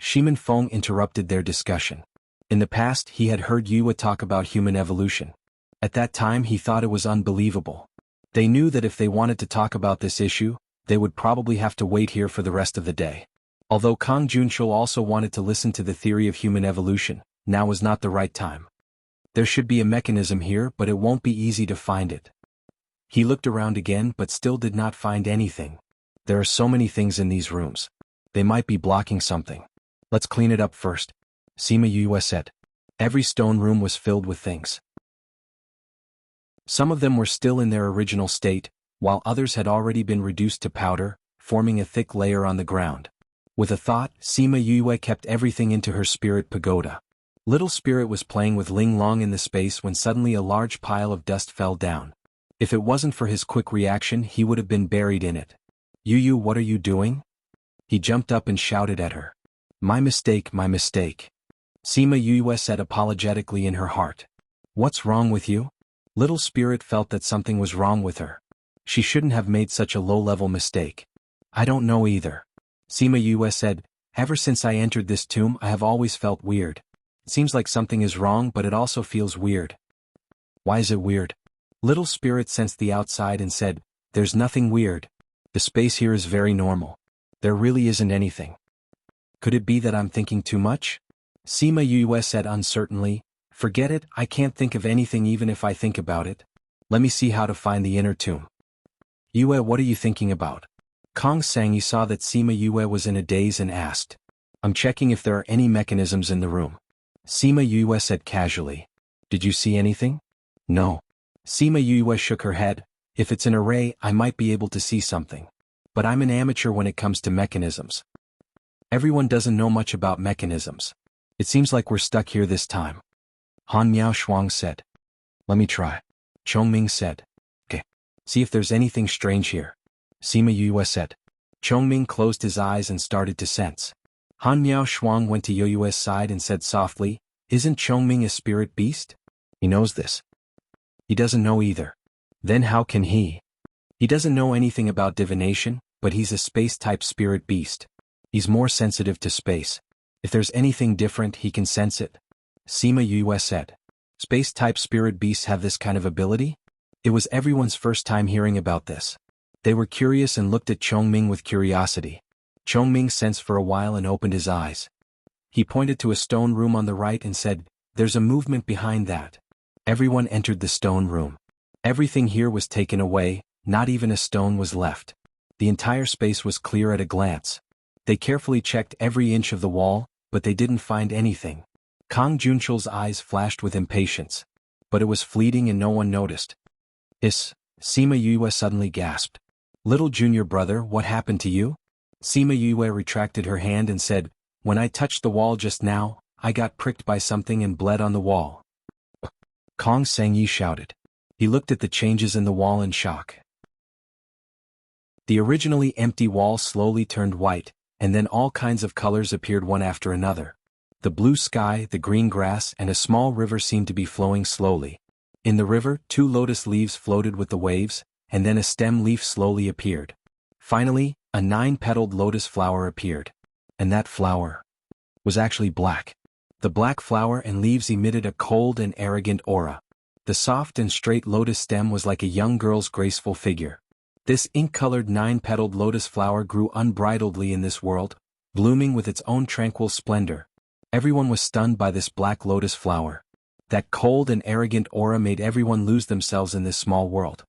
Shimin Feng interrupted their discussion. In the past, he had heard Yue talk about human evolution. At that time, he thought it was unbelievable. They knew that if they wanted to talk about this issue, they would probably have to wait here for the rest of the day. Although Kang Junshul also wanted to listen to the theory of human evolution, now was not the right time. There should be a mechanism here, but it won't be easy to find it. He looked around again but still did not find anything. There are so many things in these rooms. They might be blocking something. Let's clean it up first, Sima Yue said. Every stone room was filled with things. Some of them were still in their original state, while others had already been reduced to powder, forming a thick layer on the ground. With a thought, Sima Yue kept everything into her spirit pagoda. Little Spirit was playing with Ling Long in the space when suddenly a large pile of dust fell down. If it wasn't for his quick reaction, he would have been buried in it. Yu, what are you doing? He jumped up and shouted at her. My mistake, my mistake. Sima Yue said apologetically in her heart. What's wrong with you? Little Spirit felt that something was wrong with her. She shouldn't have made such a low-level mistake. I don't know either. Sima Yue said, ever since I entered this tomb I have always felt weird. It seems like something is wrong but it also feels weird. Why is it weird? Little Spirit sensed the outside and said, there's nothing weird. The space here is very normal. There really isn't anything. Could it be that I'm thinking too much? Sima Yue said uncertainly, forget it, I can't think of anything even if I think about it. Let me see how to find the inner tomb. Yue, what are you thinking about? Kong Sangyi saw that Sima Yue was in a daze and asked. I'm checking if there are any mechanisms in the room. Sima Yue said casually. Did you see anything? No. Sima Yue shook her head. If it's an array, I might be able to see something. But I'm an amateur when it comes to mechanisms. Everyone doesn't know much about mechanisms. It seems like we're stuck here this time. Han Miao Shuang said. Let me try. Chongming said. Okay. See if there's anything strange here. Sima Yue said. Chongming closed his eyes and started to sense. Han Miao Shuang went to Yue's side and said softly, isn't Chongming a spirit beast? He knows this. He doesn't know either. Then how can he? He doesn't know anything about divination, but he's a space-type spirit beast. He's more sensitive to space. If there's anything different, he can sense it. Sima Yue said. Space-type spirit beasts have this kind of ability? It was everyone's first time hearing about this. They were curious and looked at Chongming with curiosity. Chongming sensed for a while and opened his eyes. He pointed to a stone room on the right and said, there's a movement behind that. Everyone entered the stone room. Everything here was taken away, not even a stone was left. The entire space was clear at a glance. They carefully checked every inch of the wall, but they didn't find anything. Kang Junshul's eyes flashed with impatience. But it was fleeting and no one noticed. Sima Yue suddenly gasped. Little junior brother, what happened to you? Sima Yue retracted her hand and said, when I touched the wall just now, I got pricked by something and bled on the wall. Kong Sangyi shouted. He looked at the changes in the wall in shock. The originally empty wall slowly turned white, and then all kinds of colors appeared one after another. The blue sky, the green grass, and a small river seemed to be flowing slowly. In the river, 2 lotus leaves floated with the waves, and then a stem leaf slowly appeared. Finally, a 9-petaled lotus flower appeared. And that flower was actually black. The black flower and leaves emitted a cold and arrogant aura. The soft and straight lotus stem was like a young girl's graceful figure. This ink-colored 9-petaled lotus flower grew unbridledly in this world, blooming with its own tranquil splendor. Everyone was stunned by this black lotus flower. That cold and arrogant aura made everyone lose themselves in this small world.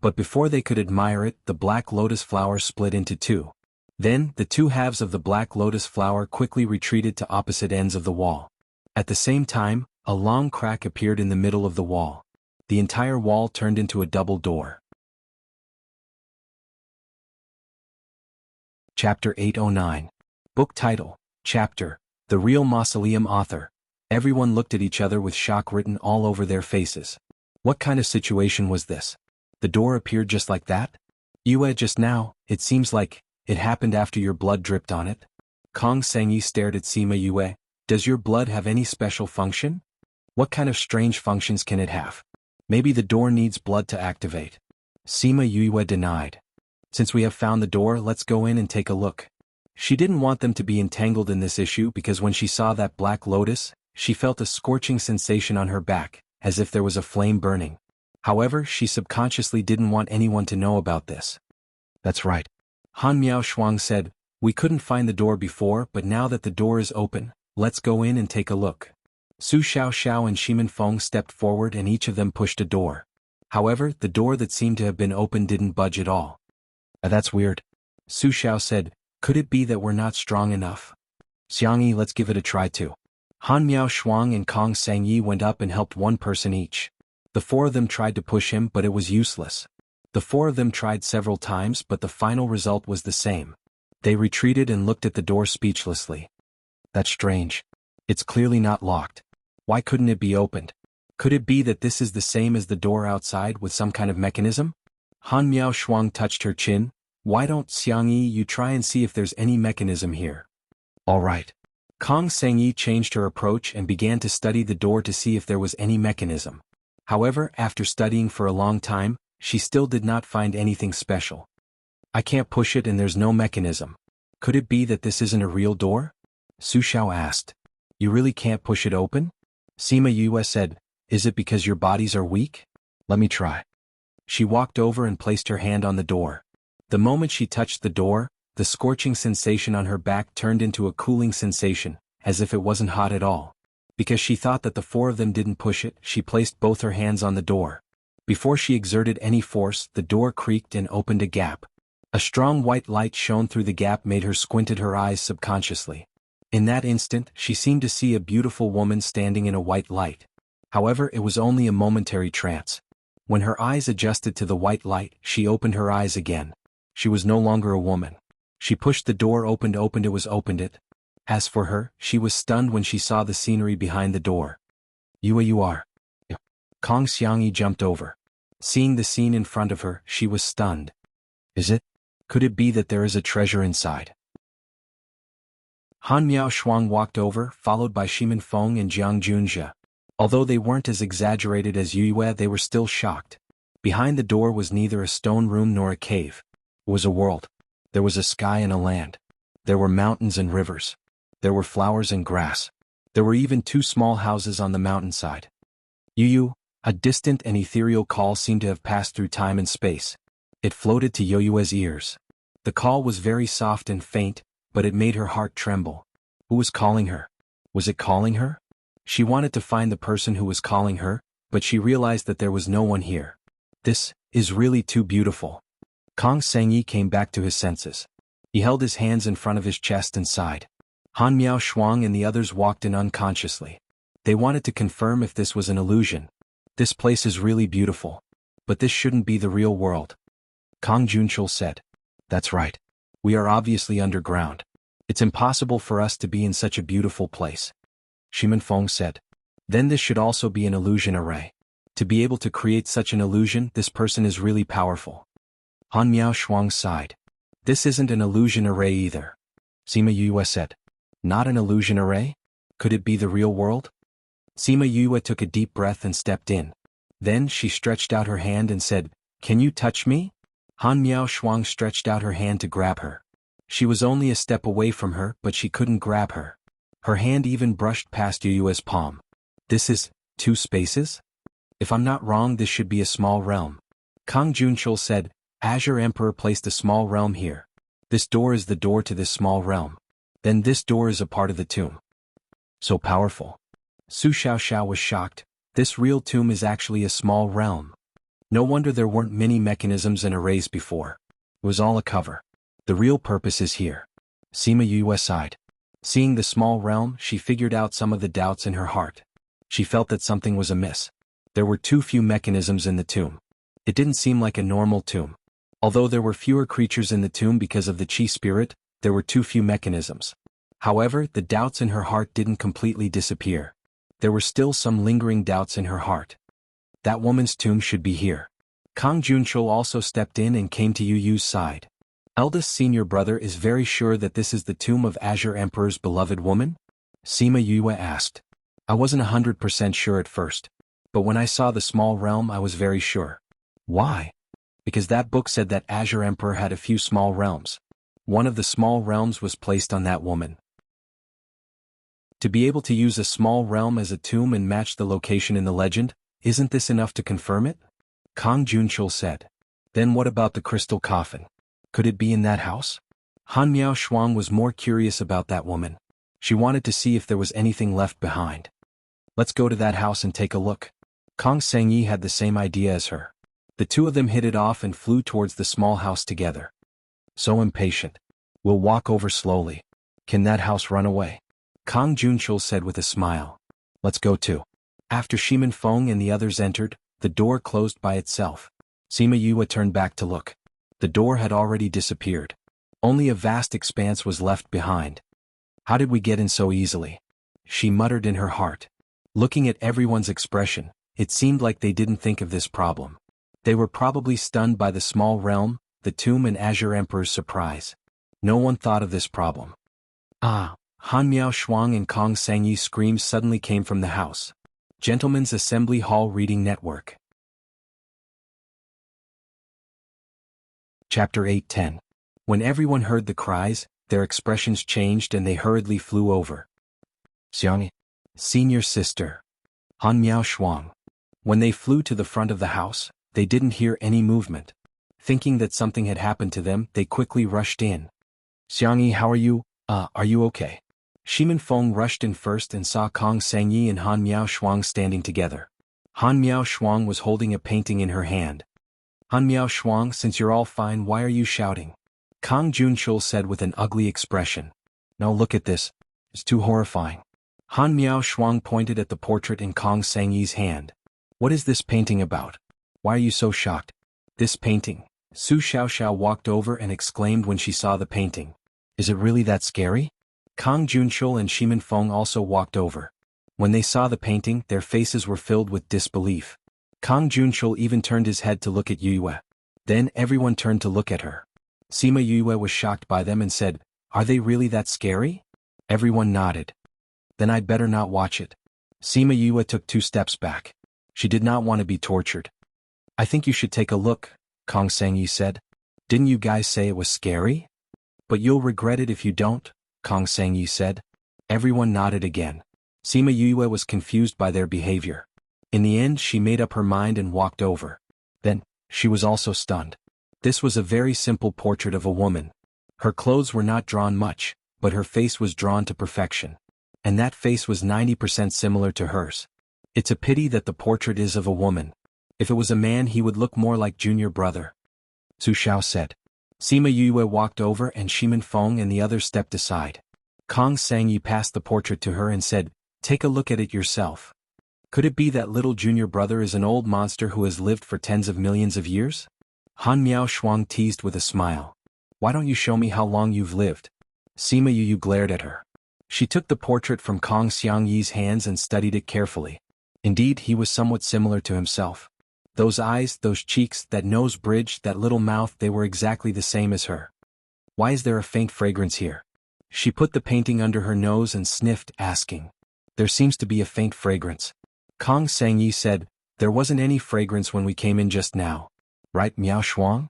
But before they could admire it, the black lotus flower split into 2. Then, the 2 halves of the black lotus flower quickly retreated to opposite ends of the wall. At the same time, a long crack appeared in the middle of the wall. The entire wall turned into a double door. Chapter 809. Book title, Chapter, The Real Mausoleum Author. Everyone looked at each other with shock written all over their faces. What kind of situation was this? The door appeared just like that? Yue, just now, it seems like It happened after your blood dripped on it? Kong Sengyi stared at Sima Yue. Does your blood have any special function? What kind of strange functions can it have? Maybe the door needs blood to activate. Sima Yue denied. Since we have found the door, let's go in and take a look. She didn't want them to be entangled in this issue because when she saw that black lotus, she felt a scorching sensation on her back, as if there was a flame burning. However, she subconsciously didn't want anyone to know about this. That's right. Han Miao Shuang said, we couldn't find the door before, but now that the door is open, let's go in and take a look. Su Xiao and Shimin Feng stepped forward and each of them pushed a door. However, the door that seemed to have been open didn't budge at all. That's weird. Su Xiao said, could it be that we're not strong enough? Xiangyi, let's give it a try too. Han Miao Shuang and Kong Sengyi went up and helped one person each. The four of them tried to push him, but it was useless. The four of them tried several times, but the final result was the same. They retreated and looked at the door speechlessly. That's strange. It's clearly not locked. Why couldn't it be opened? Could it be that this is the same as the door outside with some kind of mechanism? Han Miao Shuang touched her chin. Why don't Xiangyi you try and see if there's any mechanism here? All right. Kong Sengyi changed her approach and began to study the door to see if there was any mechanism. However, after studying for a long time, she still did not find anything special. I can't push it and there's no mechanism. Could it be that this isn't a real door? Su Xiao asked. You really can't push it open? Sima Yue said, is it because your bodies are weak? Let me try. She walked over and placed her hand on the door. The moment she touched the door, the scorching sensation on her back turned into a cooling sensation, as if it wasn't hot at all. Because she thought that the four of them didn't push it, she placed both her hands on the door. Before she exerted any force, the door creaked and opened a gap. A strong white light shone through the gap made her squint at her eyes subconsciously. In that instant, she seemed to see a beautiful woman standing in a white light. However, it was only a momentary trance. When her eyes adjusted to the white light, she opened her eyes again. She was no longer a woman. She pushed the door opened it. As for her, she was stunned when she saw the scenery behind the door. You are. Kong Xiangyi jumped over. Seeing the scene in front of her, she was stunned. Is it? Could it be that there is a treasure inside? Han Miao Shuang walked over, followed by Shimin Feng and Jiang Junjia. Although they weren't as exaggerated as Yue, they were still shocked. Behind the door was neither a stone room nor a cave. It was a world. There was a sky and a land. There were mountains and rivers. There were flowers and grass. There were even two small houses on the mountainside. Yu, a distant and ethereal call seemed to have passed through time and space. It floated to Yue's ears. The call was very soft and faint, but it made her heart tremble. Who was calling her? Was it calling her? She wanted to find the person who was calling her, but she realized that there was no one here. This is really too beautiful. Kong Sengyi came back to his senses. He held his hands in front of his chest and sighed. Han Miao Shuang and the others walked in unconsciously. They wanted to confirm if this was an illusion. This place is really beautiful. But this shouldn't be the real world. Kong Junchul said. That's right. We are obviously underground. It's impossible for us to be in such a beautiful place. Shimin Feng said. Then this should also be an illusion array. To be able to create such an illusion, this person is really powerful. Han Miao Shuang sighed. This isn't an illusion array either. Sima Yue said. Not an illusion array? Could it be the real world? Sima Yue took a deep breath and stepped in. Then she stretched out her hand and said, Can you touch me? Han Miao Shuang stretched out her hand to grab her. She was only a step away from her, but she couldn't grab her. Her hand even brushed past Yue's palm. This is 2 spaces? If I'm not wrong, this should be a small realm. Kong Junchul said, Azure Emperor placed a small realm here. This door is the door to this small realm. Then this door is a part of the tomb. So powerful. Su Xiao was shocked. This real tomb is actually a small realm. No wonder there weren't many mechanisms and arrays before. It was all a cover. The real purpose is here. Sima Yue sighed. Seeing the small realm, she figured out some of the doubts in her heart. She felt that something was amiss. There were too few mechanisms in the tomb. It didn't seem like a normal tomb. Although there were fewer creatures in the tomb because of the Qi spirit, there were too few mechanisms. However, the doubts in her heart didn't completely disappear. There were still some lingering doubts in her heart. That woman's tomb should be here. Kong Junchul also stepped in and came to Yu's side. Eldest senior brother is very sure that this is the tomb of Azure Emperor's beloved woman? Sima Yue asked. I wasn't 100% sure at first. But when I saw the small realm I was very sure. Why? Because that book said that Azure Emperor had a few small realms. One of the small realms was placed on that woman. To be able to use a small realm as a tomb and match the location in the legend, isn't this enough to confirm it? Kang Junchul said. Then what about the crystal coffin? Could it be in that house? Han Miao Shuang was more curious about that woman. She wanted to see if there was anything left behind. Let's go to that house and take a look. Kang Sengyi had the same idea as her. The two of them hit it off and flew towards the small house together. So impatient. We'll walk over slowly. Can that house run away? Kang Junchul said with a smile. Let's go too. After Shimin Feng and the others entered, the door closed by itself. Sima Yue turned back to look. The door had already disappeared. Only a vast expanse was left behind. How did we get in so easily? She muttered in her heart. Looking at everyone's expression, it seemed like they didn't think of this problem. They were probably stunned by the small realm, the tomb and Azure Emperor's surprise. No one thought of this problem. Ah! Han Miao Shuang and Kang Sengyi's screams suddenly came from the house. Gentlemen's Assembly Hall Reading Network. Chapter 8-10. When everyone heard the cries, their expressions changed and they hurriedly flew over. Xiang, senior sister. Han Miao Shuang. When they flew to the front of the house, they didn't hear any movement. Thinking that something had happened to them, they quickly rushed in. Xiangyi, how are you? Are you okay? Shimin Feng rushed in first and saw Kang Sengyi and Han Miao Shuang standing together. Han Miao Shuang was holding a painting in her hand. Han Miao Shuang, since you're all fine, why are you shouting? Kang Junchul said with an ugly expression. Now look at this. It's too horrifying. Han Miao Shuang pointed at the portrait in Kang Sengyi's hand. What is this painting about? Why are you so shocked? This painting. Su Xiaoxiao walked over and exclaimed when she saw the painting. Is it really that scary? Kang Junchul and Shimin Feng also walked over. When they saw the painting, their faces were filled with disbelief. Kang Junchul even turned his head to look at Yue. Then everyone turned to look at her. Sima Yue was shocked by them and said, Are they really that scary? Everyone nodded. Then I'd better not watch it. Sima Yue took 2 steps back. She did not want to be tortured. I think you should take a look, Kang Sengyi said. Didn't you guys say it was scary? But you'll regret it if you don't, Kang Sengyi said. Everyone nodded again. Sima Yue was confused by their behavior. In the end she made up her mind and walked over. Then, she was also stunned. This was a very simple portrait of a woman. Her clothes were not drawn much, but her face was drawn to perfection. And that face was 90% similar to hers. It's a pity that the portrait is of a woman. If it was a man he would look more like junior brother. Su Xiao said. Sima Yue walked over and Shimin Feng and the others stepped aside. Kang Sengyi passed the portrait to her and said, Take a look at it yourself. Could it be that little junior brother is an old monster who has lived for tens of millions of years? Han Miao Shuang teased with a smile. Why don't you show me how long you've lived? Sima Yue glared at her. She took the portrait from Kang Xiangyi's hands and studied it carefully. Indeed, he was somewhat similar to himself. Those eyes, those cheeks, that nose bridge, that little mouth, they were exactly the same as her. Why is there a faint fragrance here? She put the painting under her nose and sniffed, asking. There seems to be a faint fragrance. Kang Sengyi said, There wasn't any fragrance when we came in just now. Right, Miao Shuang?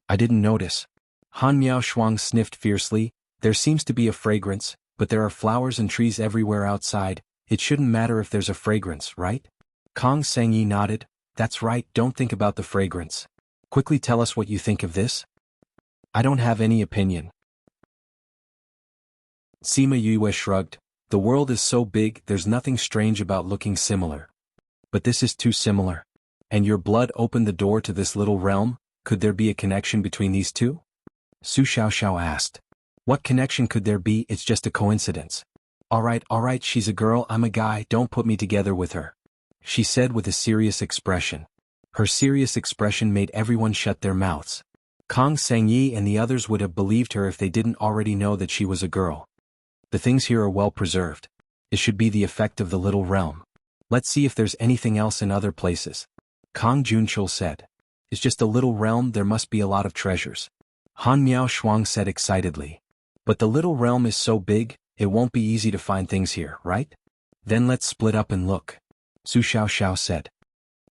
I didn't notice. Han Miao Shuang sniffed fiercely. There seems to be a fragrance, but there are flowers and trees everywhere outside. It shouldn't matter if there's a fragrance, right? Kang Sengyi nodded. That's right, don't think about the fragrance. Quickly tell us what you think of this. I don't have any opinion. Sima Yue shrugged. The world is so big, there's nothing strange about looking similar. But this is too similar. And your blood opened the door to this little realm? Could there be a connection between these two? Su Xiaoxiao asked. What connection could there be? It's just a coincidence. Alright, she's a girl, I'm a guy, don't put me together with her. She said with a serious expression. Her serious expression made everyone shut their mouths. Kang Sengyi and the others would have believed her if they didn't already know that she was a girl. The things here are well preserved. It should be the effect of the little realm. Let's see if there's anything else in other places. Kang Junchul said. It's just a little realm, there must be a lot of treasures. Han Miao Shuang said excitedly. But the little realm is so big, it won't be easy to find things here, right? Then let's split up and look. Su Xiao said.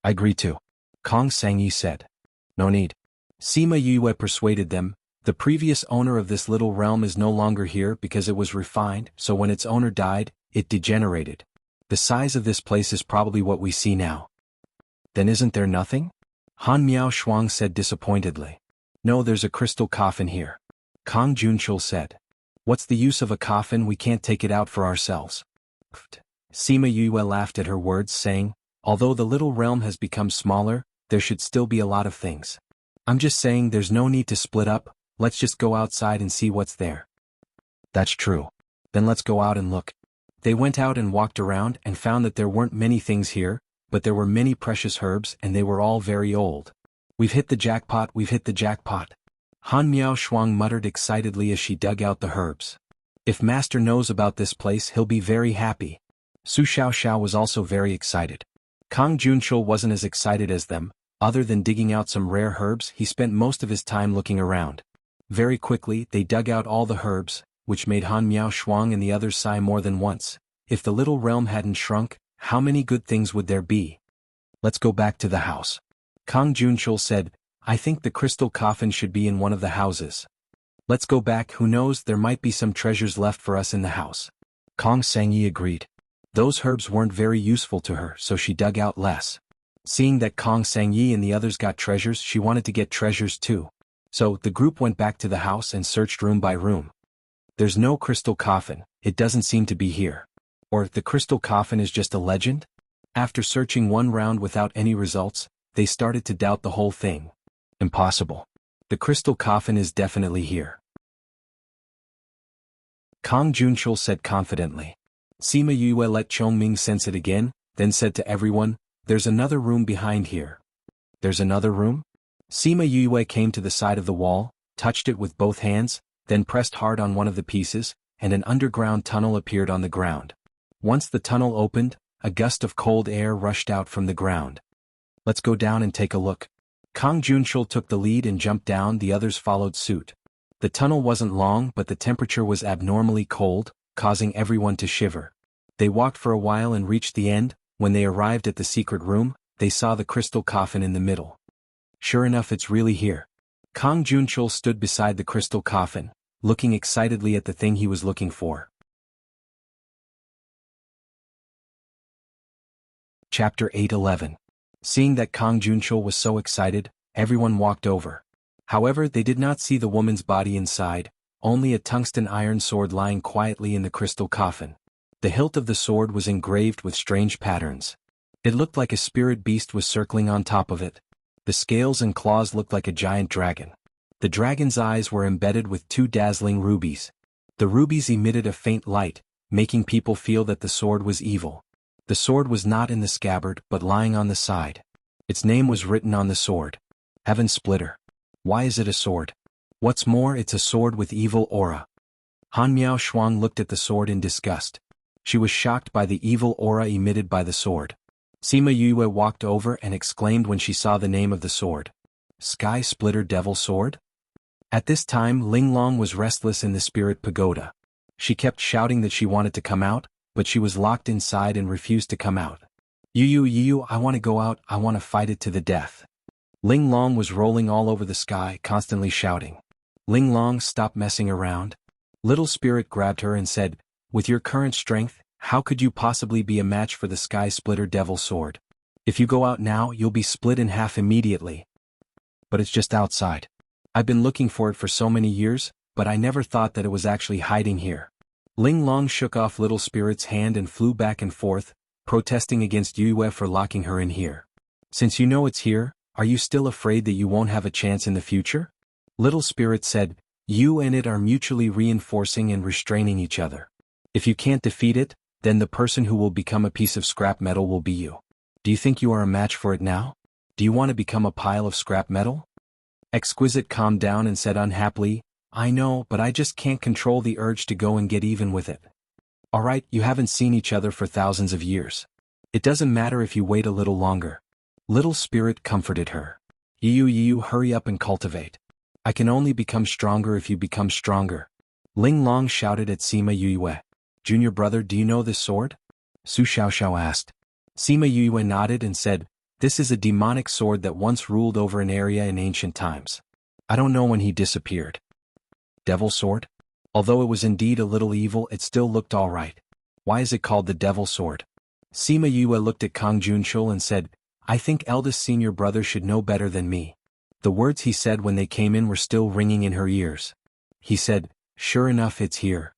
I agree too. Kong Sangyi said. No need. Sima Yue persuaded them. The previous owner of this little realm is no longer here because it was refined, so when its owner died, it degenerated. The size of this place is probably what we see now. Then isn't there nothing? Han Miao Shuang said disappointedly. No, there's a crystal coffin here. Kong Junchul said. What's the use of a coffin? We can't take it out for ourselves. Sima Yue laughed at her words, saying, although the little realm has become smaller, there should still be a lot of things. I'm just saying there's no need to split up, let's just go outside and see what's there. That's true. Then let's go out and look. They went out and walked around and found that there weren't many things here, but there were many precious herbs and they were all very old. We've hit the jackpot, we've hit the jackpot. Han Miao Shuang muttered excitedly as she dug out the herbs. If Master knows about this place, he'll be very happy. Su Xiao was also very excited. Kong Junchul wasn't as excited as them. Other than digging out some rare herbs, he spent most of his time looking around. Very quickly, they dug out all the herbs, which made Han Miao Shuang and the others sigh more than once. If the little realm hadn't shrunk, how many good things would there be? Let's go back to the house. Kong Junchul said, I think the crystal coffin should be in one of the houses. Let's go back, who knows, there might be some treasures left for us in the house. Kong Sangyi agreed. Those herbs weren't very useful to her, so she dug out less. Seeing that Kong Sangyi and the others got treasures, she wanted to get treasures too. So, the group went back to the house and searched room by room. There's no crystal coffin, it doesn't seem to be here. Or, the crystal coffin is just a legend? After searching one round without any results, they started to doubt the whole thing. Impossible. The crystal coffin is definitely here. Kong Junchul said confidently. Sima Yue let Chongming sense it again, then said to everyone, there's another room behind here. There's another room? Sima Yue came to the side of the wall, touched it with both hands, then pressed hard on one of the pieces, and an underground tunnel appeared on the ground. Once the tunnel opened, a gust of cold air rushed out from the ground. Let's go down and take a look. Kong Junchul took the lead and jumped down, the others followed suit. The tunnel wasn't long, but the temperature was abnormally cold, causing everyone to shiver. They walked for a while and reached the end. When they arrived at the secret room, they saw the crystal coffin in the middle. Sure enough, it's really here. Kong Junchul stood beside the crystal coffin, looking excitedly at the thing he was looking for. Chapter 8:11. Seeing that Kong Junchul was so excited, everyone walked over. However, they did not see the woman's body inside, only a tungsten iron sword lying quietly in the crystal coffin. The hilt of the sword was engraved with strange patterns. It looked like a spirit beast was circling on top of it. The scales and claws looked like a giant dragon. The dragon's eyes were embedded with two dazzling rubies. The rubies emitted a faint light, making people feel that the sword was evil. The sword was not in the scabbard but lying on the side. Its name was written on the sword. Heaven Splitter. Why is it a sword? What's more, it's a sword with evil aura. Han Miao Shuang looked at the sword in disgust. She was shocked by the evil aura emitted by the sword. Sima Yue walked over and exclaimed when she saw the name of the sword. Sky Splitter Devil Sword? At this time, Ling Long was restless in the spirit pagoda. She kept shouting that she wanted to come out, but she was locked inside and refused to come out. Yu, I want to go out, I want to fight it to the death. Ling Long was rolling all over the sky, constantly shouting. Ling Long, stop messing around. Little Spirit grabbed her and said, with your current strength, how could you possibly be a match for the Sky Splitter Devil Sword? If you go out now, you'll be split in half immediately. But it's just outside. I've been looking for it for so many years, but I never thought that it was actually hiding here. Ling Long shook off Little Spirit's hand and flew back and forth, protesting against Yue for locking her in here. Since you know it's here, are you still afraid that you won't have a chance in the future? Little Spirit said, you and it are mutually reinforcing and restraining each other. If you can't defeat it, then the person who will become a piece of scrap metal will be you. Do you think you are a match for it now? Do you want to become a pile of scrap metal? Exquisite calmed down and said unhappily, I know, but I just can't control the urge to go and get even with it. Alright, you haven't seen each other for thousands of years. It doesn't matter if you wait a little longer. Little Spirit comforted her. Yu, hurry up and cultivate. I can only become stronger if you become stronger. Ling Long shouted at Sima Yue. Junior brother, do you know this sword? Su Xiaoxiao asked. Sima Yue nodded and said, this is a demonic sword that once ruled over an area in ancient times. I don't know when he disappeared. Devil sword? Although it was indeed a little evil, it still looked all right. Why is it called the devil sword? Sima Yue looked at Kang Junshul and said, I think eldest senior brother should know better than me. The words he said when they came in were still ringing in her ears. He said, sure enough, it's here.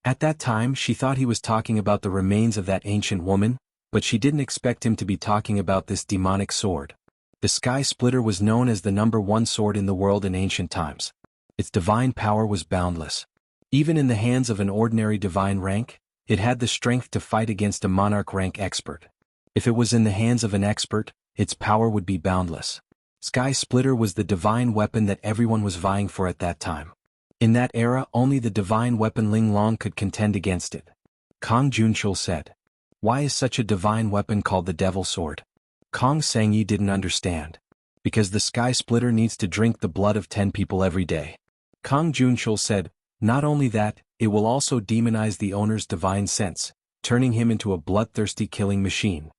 At that time she thought he was talking about the remains of that ancient woman, but she didn't expect him to be talking about this demonic sword. The Sky Splitter was known as the #1 sword in the world in ancient times. Its divine power was boundless. Even in the hands of an ordinary divine rank, it had the strength to fight against a monarch rank expert. If it was in the hands of an expert, its power would be boundless. Sky Splitter was the divine weapon that everyone was vying for at that time. In that era, only the divine weapon Ling Long could contend against it. Kang Junshul said, why is such a divine weapon called the Devil Sword? Kang Sangyi didn't understand. Because the Sky Splitter needs to drink the blood of 10 people every day. Kang Junshul said, not only that, it will also demonize the owner's divine sense, turning him into a bloodthirsty killing machine.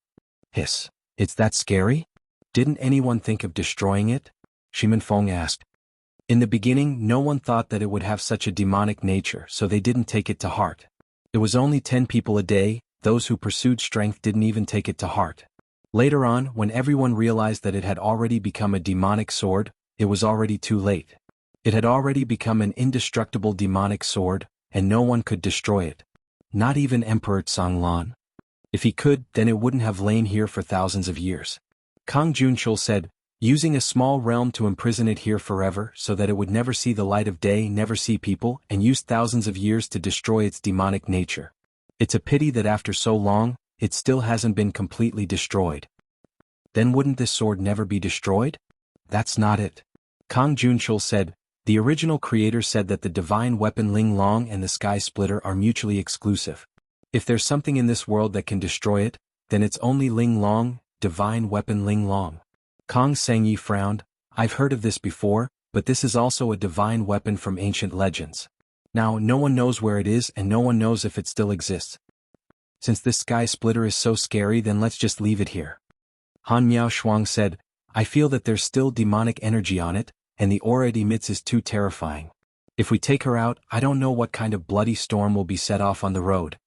Hiss. It's that scary? Didn't anyone think of destroying it? Shimen Feng asked. In the beginning, no one thought that it would have such a demonic nature, so they didn't take it to heart. It was only 10 people a day, those who pursued strength didn't even take it to heart. Later on, when everyone realized that it had already become a demonic sword, it was already too late. It had already become an indestructible demonic sword, and no one could destroy it. Not even Emperor Zhonglan. If he could, then it wouldn't have lain here for thousands of years. Kang Junshul said, using a small realm to imprison it here forever so that it would never see the light of day, never see people, and use thousands of years to destroy its demonic nature. It's a pity that after so long, it still hasn't been completely destroyed. Then wouldn't this sword never be destroyed? That's not it. Kang Junshul said, the original creator said that the divine weapon Ling Long and the Sky Splitter are mutually exclusive. If there's something in this world that can destroy it, then it's only Ling Long, divine weapon Ling Long. Kang Sangyi frowned, I've heard of this before, but this is also a divine weapon from ancient legends. Now no one knows where it is and no one knows if it still exists. Since this Sky Splitter is so scary, then let's just leave it here. Han Miao Shuang said, I feel that there's still demonic energy on it, and the aura it emits is too terrifying. If we take her out, I don't know what kind of bloody storm will be set off on the road.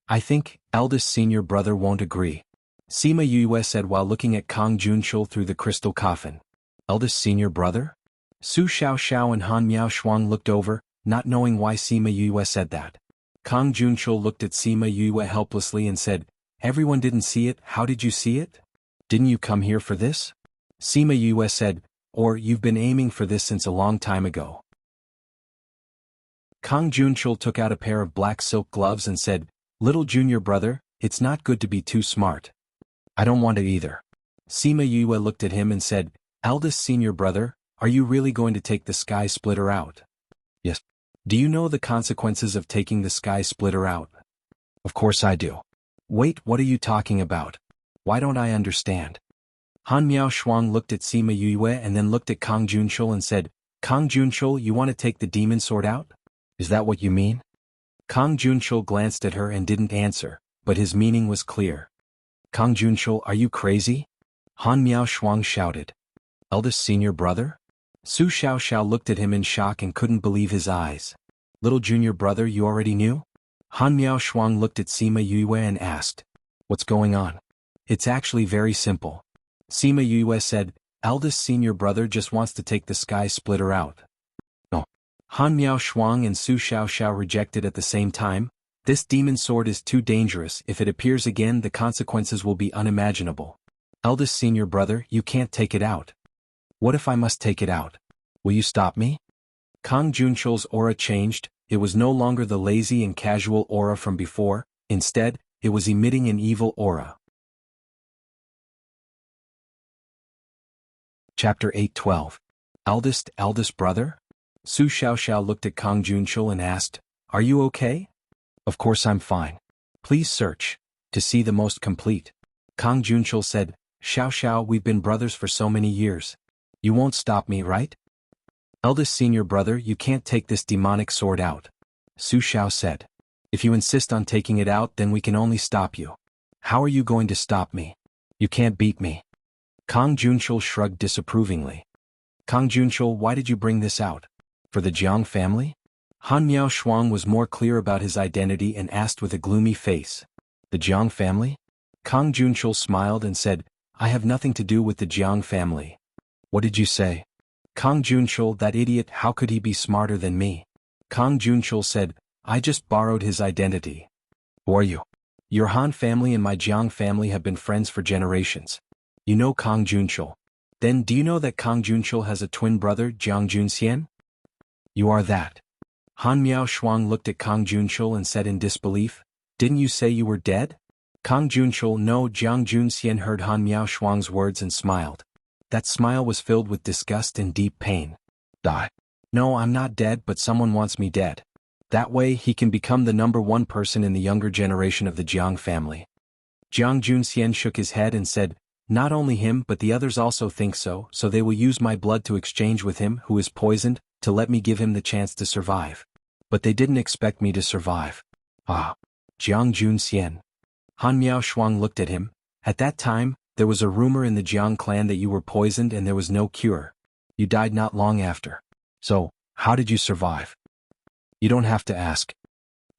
I think, eldest senior brother won't agree. Sima Yue said while looking at Kang Junshul through the crystal coffin. Eldest senior brother? Su Xiaoxiao and Han Miao Shuang looked over, not knowing why Sima Yue said that. Kang Junshul looked at Sima Yue helplessly and said, everyone didn't see it, how did you see it? Didn't you come here for this? Sima Yue said, or you've been aiming for this since a long time ago. Kang Junshul took out a pair of black silk gloves and said, little junior brother, it's not good to be too smart. I don't want it either. Sima Yue looked at him and said, eldest senior brother, are you really going to take the Sky Splitter out? Yes. Do you know the consequences of taking the Sky Splitter out? Of course I do. Wait, what are you talking about? Why don't I understand? Han Miao Shuang looked at Sima Yue and then looked at Kang Junshul and said, Kang Junshul, you want to take the demon sword out? Is that what you mean? Kang Junshul glanced at her and didn't answer, but his meaning was clear. Kang Junshul, are you crazy? Han Miao Shuang shouted. Eldest senior brother? Su Xiaoxiao looked at him in shock and couldn't believe his eyes. Little junior brother, you already knew? Han Miao Shuang looked at Sima Yue and asked, what's going on? It's actually very simple. Sima Yue said, eldest senior brother just wants to take the Sky Splitter out. No. Han Miao Shuang and Su Xiaoxiao rejected at the same time. This demon sword is too dangerous. If it appears again, the consequences will be unimaginable. Eldest senior brother, you can't take it out. What if I must take it out? Will you stop me? Kang Junshul's aura changed. It was no longer the lazy and casual aura from before. Instead, it was emitting an evil aura. Chapter 8:12. Eldest brother? Su Xiaoxiao looked at Kang Junshul and asked, are you okay? Of course I'm fine. Please search. To see the most complete. Kang Junshul said, Xiaoxiao, we've been brothers for so many years. You won't stop me, right? Eldest senior brother, you can't take this demonic sword out. Su Xiao said. If you insist on taking it out, then we can only stop you. How are you going to stop me? You can't beat me. Kang Junshul shrugged disapprovingly. Kang Junshul, why did you bring this out? For the Jiang family? Han Miao Shuang was more clear about his identity and asked with a gloomy face. The Jiang family? Kang Junshul smiled and said, I have nothing to do with the Jiang family. What did you say? Kang Junshul, that idiot, how could he be smarter than me? Kang Junshul said, I just borrowed his identity. Who are you? Your Han family and my Jiang family have been friends for generations. You know Kang Junshul. Then do you know that Kang Junshul has a twin brother, Jiang Junxian? You are that. Han Miao Shuang looked at Kang Junshul and said in disbelief, Didn't you say you were dead? Kang Junshul, no. Jiang Junxian heard Han Miao Shuang's words and smiled. That smile was filled with disgust and deep pain. Die. No, I'm not dead, but someone wants me dead. That way he can become the number one person in the younger generation of the Jiang family. Jiang Junxian shook his head and said, Not only him but the others also think so they will use my blood to exchange with him who is poisoned, to let me give him the chance to survive. But they didn't expect me to survive. Ah. Jiang Junxian. Han Miao Shuang looked at him. At that time, there was a rumor in the Jiang clan that you were poisoned and there was no cure. You died not long after. So, how did you survive? You don't have to ask.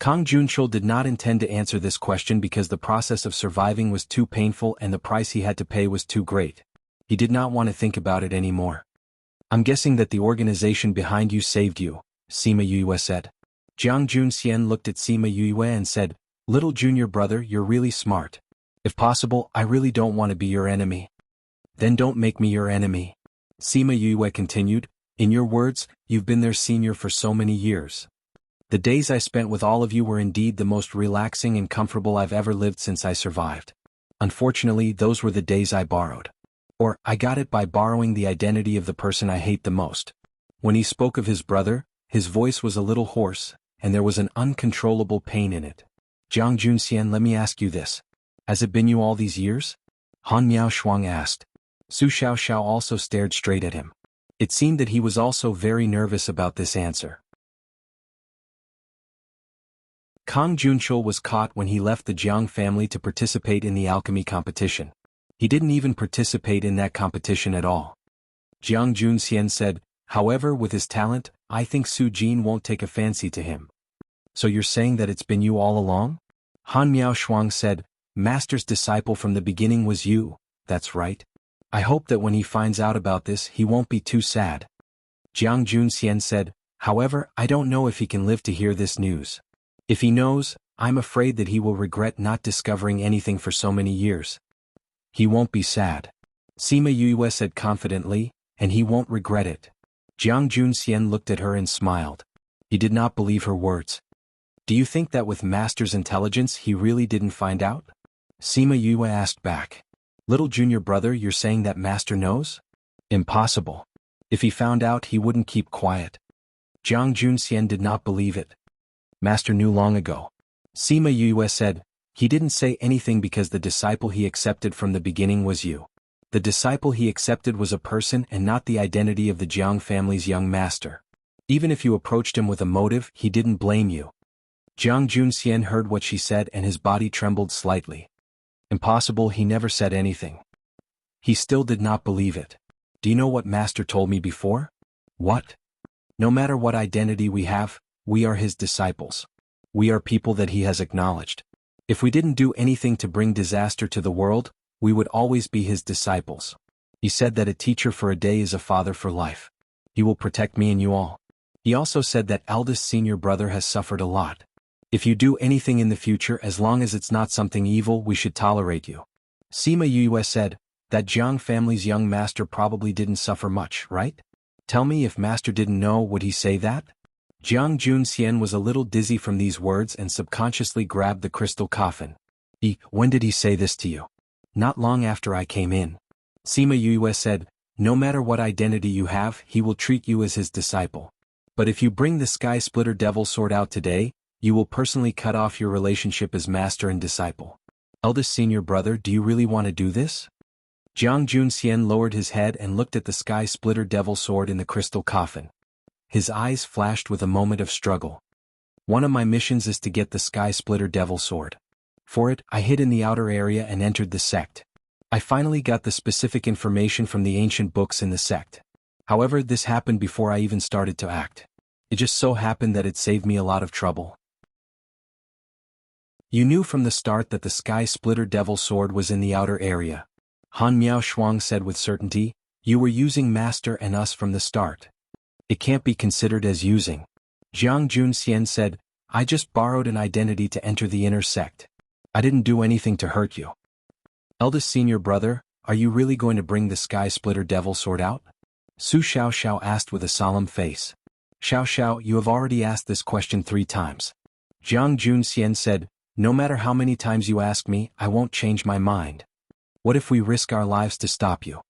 Kang Junshul did not intend to answer this question because the process of surviving was too painful and the price he had to pay was too great. He did not want to think about it anymore. I'm guessing that the organization behind you saved you, Sima Yue said. Jiang Junxian looked at Sima Yue and said, Little junior brother, you're really smart. If possible, I really don't want to be your enemy. Then don't make me your enemy. Sima Yue continued, In your words, you've been their senior for so many years. The days I spent with all of you were indeed the most relaxing and comfortable I've ever lived since I survived. Unfortunately, those were the days I borrowed. Or, I got it by borrowing the identity of the person I hate the most. When he spoke of his brother, his voice was a little hoarse, and there was an uncontrollable pain in it. Jiang Junxian, let me ask you this. Has it been you all these years? Han Miao Shuang asked. Su Xiao also stared straight at him. It seemed that he was also very nervous about this answer. Kang Junshul was caught when he left the Jiang family to participate in the alchemy competition. He didn't even participate in that competition at all. Jiang Junxian said, However, with his talent, I think Su Jin won't take a fancy to him. So you're saying that it's been you all along? Han Miao Shuang said, Master's disciple from the beginning was you, that's right. I hope that when he finds out about this he won't be too sad. Jiang Junxian said, However, I don't know if he can live to hear this news. If he knows, I'm afraid that he will regret not discovering anything for so many years. He won't be sad. Sima Yue said confidently, and he won't regret it. Jiang Junxian looked at her and smiled. He did not believe her words. Do you think that with Master's intelligence he really didn't find out? Sima Yue asked back. Little junior brother, you're saying that Master knows? Impossible. If he found out he wouldn't keep quiet. Jiang Junxian did not believe it. Master knew long ago. Sima Yue said, He didn't say anything because the disciple he accepted from the beginning was you. The disciple he accepted was a person and not the identity of the Jiang family's young master. Even if you approached him with a motive, he didn't blame you. Jiang Junxian heard what she said and his body trembled slightly. Impossible, he never said anything. He still did not believe it. Do you know what Master told me before? What? No matter what identity we have, we are his disciples. We are people that he has acknowledged. If we didn't do anything to bring disaster to the world, we would always be his disciples. He said that a teacher for a day is a father for life. He will protect me and you all. He also said that eldest senior brother has suffered a lot. If you do anything in the future, as long as it's not something evil, we should tolerate you. Sima Yue said, That Jiang family's young master probably didn't suffer much, right? Tell me, if Master didn't know, would he say that? Jiang Junxian was a little dizzy from these words and subconsciously grabbed the crystal coffin. When did he say this to you? Not long after I came in. Sima Yue said, No matter what identity you have, he will treat you as his disciple. But if you bring the Sky Splitter Devil Sword out today, you will personally cut off your relationship as master and disciple. Eldest senior brother, do you really want to do this? Jiang Junxian lowered his head and looked at the sky splitter devil sword in the crystal coffin. His eyes flashed with a moment of struggle. One of my missions is to get the sky splitter devil sword. For it, I hid in the outer area and entered the sect. I finally got the specific information from the ancient books in the sect. However, this happened before I even started to act. It just so happened that it saved me a lot of trouble. You knew from the start that the sky splitter devil sword was in the outer area. Han Miao Shuang said with certainty. You were using Master and us from the start. It can't be considered as using. Jiang Junxian said, I just borrowed an identity to enter the inner sect. I didn't do anything to hurt you. Eldest senior brother, are you really going to bring the sky splitter devil sword out? Su Xiao asked with a solemn face. Xiao, you have already asked this question 3 times. Jiang Junxian said, no matter how many times you ask me, I won't change my mind. What if we risk our lives to stop you?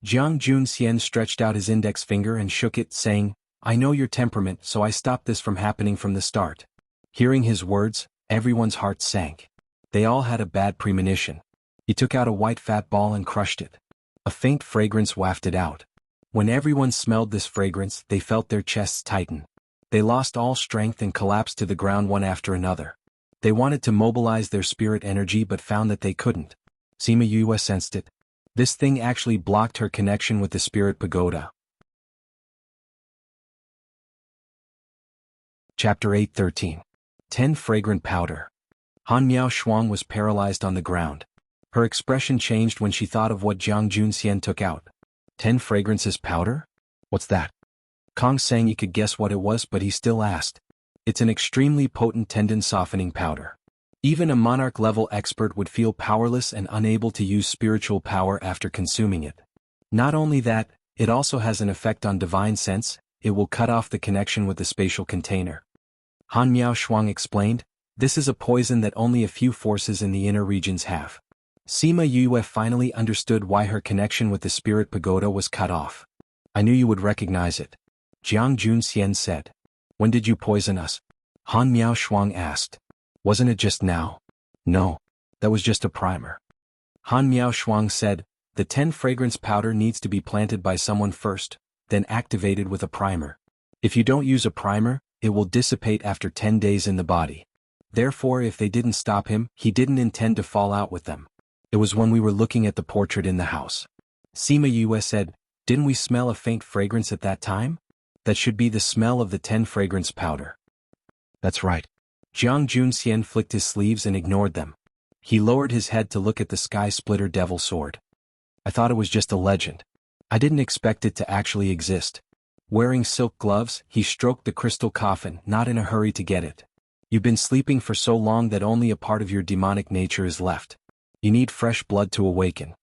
Jiang Junxian stretched out his index finger and shook it, saying, I know your temperament, so I stopped this from happening from the start. Hearing his words, everyone's heart sank. They all had a bad premonition. He took out a white fat ball and crushed it. A faint fragrance wafted out. When everyone smelled this fragrance, they felt their chests tighten. They lost all strength and collapsed to the ground one after another. They wanted to mobilize their spirit energy but found that they couldn't. Sima Yue sensed it. This thing actually blocked her connection with the spirit pagoda. Chapter 8:13. 10 Fragrant Powder. Han Miao Shuang was paralyzed on the ground. Her expression changed when she thought of what Jiang Junxian took out. 10 fragrances powder? What's that? Kong Sangyi could guess what it was, but he still asked. It's an extremely potent tendon-softening powder. Even a monarch-level expert would feel powerless and unable to use spiritual power after consuming it. Not only that, it also has an effect on divine sense. It will cut off the connection with the spatial container. Han Miao Shuang explained, this is a poison that only a few forces in the inner regions have. Sima Yue finally understood why her connection with the spirit pagoda was cut off. I knew you would recognize it. Jiang Junxian said. When did you poison us? Han Miao Shuang asked. Wasn't it just now? No. That was just a primer. Han Miao Shuang said, the 10 fragrance powder needs to be planted by someone first, then activated with a primer. If you don't use a primer, it will dissipate after 10 days in the body. Therefore, if they didn't stop him, he didn't intend to fall out with them. It was when we were looking at the portrait in the house. Sima Yue said, didn't we smell a faint fragrance at that time? That should be the smell of the 10 fragrance powder. That's right. Jiang Junxian flicked his sleeves and ignored them. He lowered his head to look at the sky splitter devil sword. I thought it was just a legend. I didn't expect it to actually exist. Wearing silk gloves, he stroked the crystal coffin, not in a hurry to get it. You've been sleeping for so long that only a part of your demonic nature is left. You need fresh blood to awaken.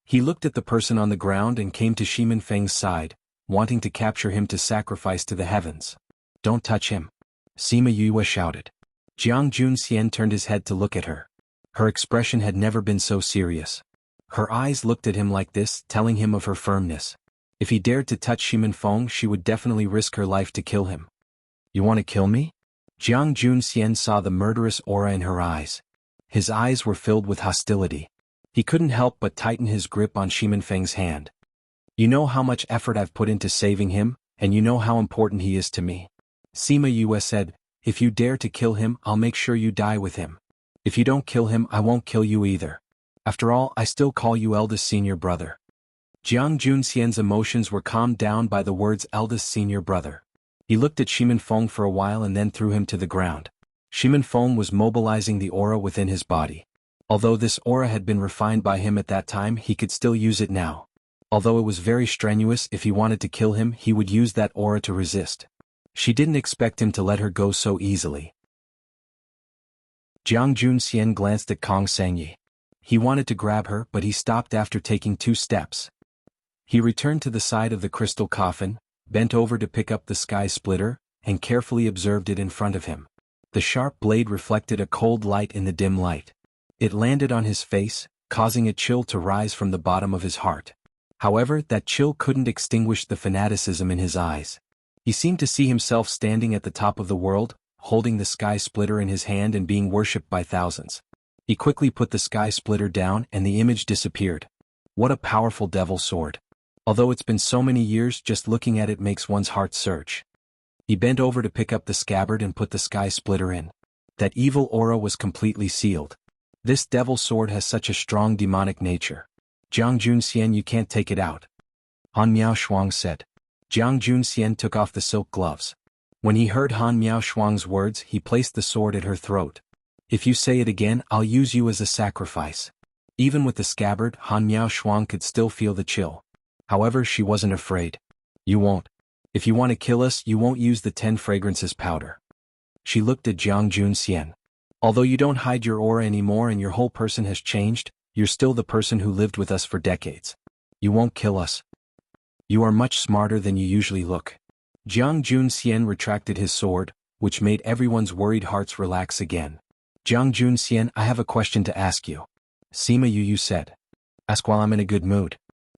He looked at the person on the ground and came to Shimin Feng's side, wanting to capture him to sacrifice to the heavens. Don't touch him. Sima Yue shouted. Jiang Junxian turned his head to look at her. Her expression had never been so serious. Her eyes looked at him like this, telling him of her firmness. If he dared to touch Shimin Feng, she would definitely risk her life to kill him. You want to kill me? Jiang Junxian saw the murderous aura in her eyes. His eyes were filled with hostility. He couldn't help but tighten his grip on Shimin Feng's hand. You know how much effort I've put into saving him, and you know how important he is to me. Sima Yue said, if you dare to kill him, I'll make sure you die with him. If you don't kill him, I won't kill you either. After all, I still call you eldest senior brother. Jiang Junxian's emotions were calmed down by the words eldest senior brother. He looked at Shimin Feng for a while and then threw him to the ground. Shimin Feng was mobilizing the aura within his body. Although this aura had been refined by him at that time, he could still use it now. Although it was very strenuous, if he wanted to kill him, he would use that aura to resist. She didn't expect him to let her go so easily. Jiang Junxian glanced at Kong Sangyi. He wanted to grab her, but he stopped after taking 2 steps. He returned to the side of the crystal coffin, bent over to pick up the sky splitter, and carefully observed it in front of him. The sharp blade reflected a cold light in the dim light. It landed on his face, causing a chill to rise from the bottom of his heart. However, that chill couldn't extinguish the fanaticism in his eyes. He seemed to see himself standing at the top of the world, holding the sky splitter in his hand and being worshipped by thousands. He quickly put the sky splitter down and the image disappeared. What a powerful devil sword. Although it's been so many years, just looking at it makes one's heart surge. He bent over to pick up the scabbard and put the sky splitter in. That evil aura was completely sealed. This devil sword has such a strong demonic nature. Jiang Junxian, you can't take it out. Han Miao Shuang said. Jiang Junxian took off the silk gloves. When he heard Han Miao Shuang's words, he placed the sword at her throat. If you say it again, I'll use you as a sacrifice. Even with the scabbard, Han Miao Shuang could still feel the chill. However, she wasn't afraid. You won't. If you want to kill us, you won't use the 10 fragrances powder. She looked at Jiang Junxian. Although you don't hide your aura anymore and your whole person has changed, you're still the person who lived with us for decades. You won't kill us. You are much smarter than you usually look. Jiang Junxian retracted his sword, which made everyone's worried hearts relax again. Jiang Junxian, I have a question to ask you. Sima Yu said. Ask while I'm in a good mood.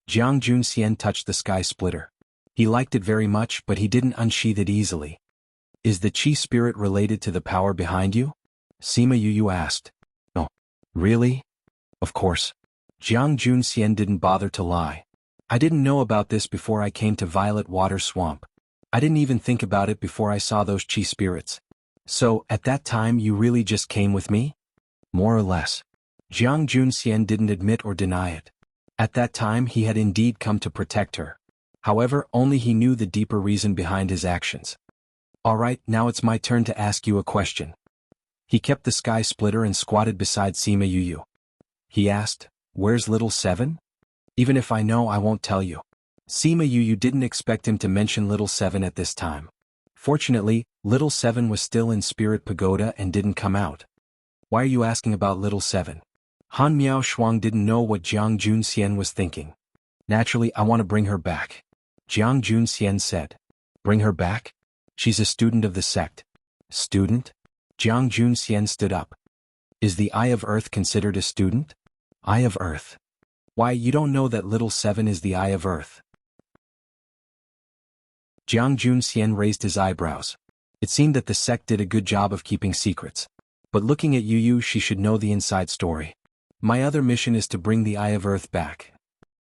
Jiang Junxian touched the sky splitter. He liked it very much, but he didn't unsheath it easily. Is the chi spirit related to the power behind you? Sima Yu asked. No. Really? Of course. Jiang Junxian didn't bother to lie. I didn't know about this before I came to Violet Water Swamp. I didn't even think about it before I saw those chi spirits. So, at that time you really just came with me? More or less. Jiang Junxian didn't admit or deny it. At that time he had indeed come to protect her. However, only he knew the deeper reason behind his actions. Alright, now it's my turn to ask you a question. He kept the sky splitter and squatted beside Sima Yu. He asked, where's little Seven? Even if I know, I won't tell you. Sima Yu didn't expect him to mention little Seven at this time. Fortunately, little Seven was still in Spirit Pagoda and didn't come out. Why are you asking about little Seven? Han Miao Shuang didn't know what Jiang Junxian was thinking. Naturally, I want to bring her back. Jiang Junxian said. Bring her back? She's a student of the sect. Student? Jiang Junxian stood up. Is the Eye of Earth considered a student? Eye of Earth. Why, you don't know that little Seven is the Eye of Earth? Jiang Junxian raised his eyebrows. It seemed that the sect did a good job of keeping secrets. But looking at Yu, she should know the inside story. My other mission is to bring the Eye of Earth back.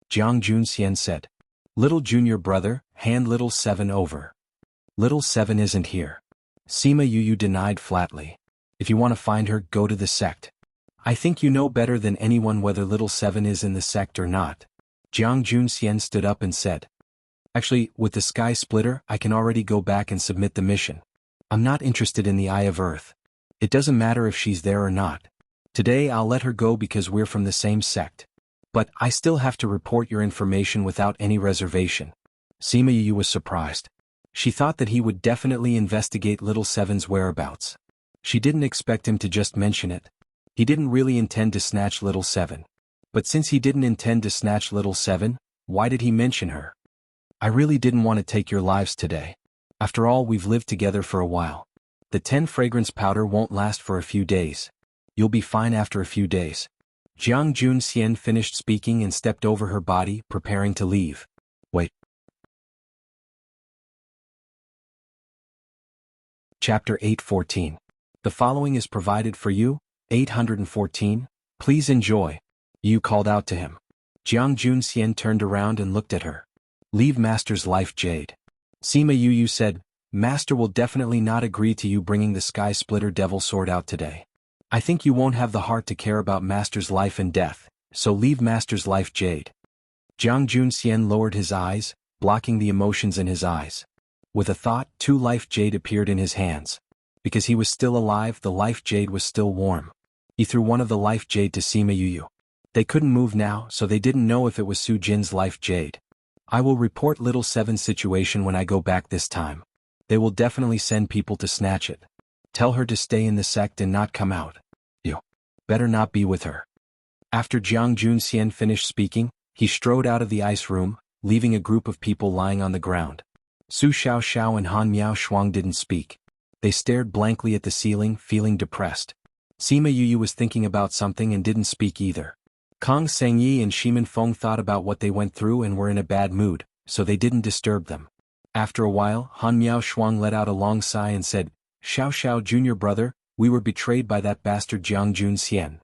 Jiang Junxian said. Little junior brother, hand little Seven over. Little Seven isn't here. Sima Yu denied flatly. If you want to find her, go to the sect. I think you know better than anyone whether little Seven is in the sect or not. Jiang Junxian stood up and said. Actually, with the sky splitter, I can already go back and submit the mission. I'm not interested in the Eye of Earth. It doesn't matter if she's there or not. Today I'll let her go because we're from the same sect. But I still have to report your information without any reservation. Sima Yu was surprised. She thought that he would definitely investigate little Seven's whereabouts. She didn't expect him to just mention it. He didn't really intend to snatch little Seven. But since he didn't intend to snatch little Seven, why did he mention her? I really didn't want to take your lives today. After all, we've lived together for a while. The 10 fragrance powder won't last for a few days. You'll be fine after a few days. Jiang Junxian finished speaking and stepped over her body, preparing to leave. Wait. Chapter 814. The following is provided for you, 814. Please enjoy. Yu called out to him. Jiang Junxian turned around and looked at her. Leave Master's life, Jade. Sima Yu said, Master will definitely not agree to you bringing the Sky Splitter Devil Sword out today. I think you won't have the heart to care about Master's life and death, so leave Master's life, Jade. Jiang Junxian lowered his eyes, blocking the emotions in his eyes. With a thought, 2 life jade appeared in his hands. Because he was still alive, the life jade was still warm. He threw one of the life jade to Sima Yu. They couldn't move now, so they didn't know if it was Su Jin's life jade. I will report little Seven's situation when I go back this time. They will definitely send people to snatch it. Tell her to stay in the sect and not come out. You better not be with her. After Jiang Junxian finished speaking, he strode out of the ice room, leaving a group of people lying on the ground. Su Xiao and Han Miao Shuang didn't speak. They stared blankly at the ceiling, feeling depressed. Sima Yu was thinking about something and didn't speak either. Kong Sengyi and Shimin Feng thought about what they went through and were in a bad mood, so they didn't disturb them. After a while, Han Miao Shuang let out a long sigh and said, Xiao junior brother, we were betrayed by that bastard Jiang Junxian.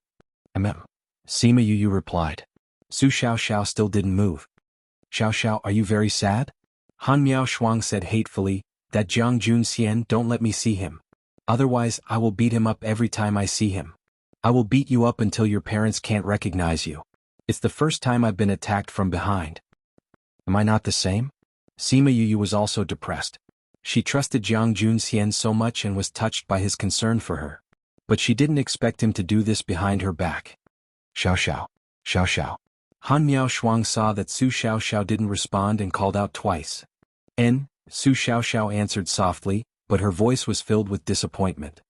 Sima Yu replied. Su Xiaoxiao still didn't move. Xiaoxiao, are you very sad? Han Miao Shuang said hatefully, that Jiang Junxian, don't let me see him. Otherwise, I will beat him up every time I see him. I will beat you up until your parents can't recognize you. It's the first time I've been attacked from behind. Am I not the same? Sima Yuyu was also depressed. She trusted Jiang Junxian so much and was touched by his concern for her. But she didn't expect him to do this behind her back. Xiaoxiao. Xiaoxiao. Han Miao Shuang saw that Su Xiaoxiao didn't respond and called out twice. Su Xiaoxiao answered softly, but her voice was filled with disappointment.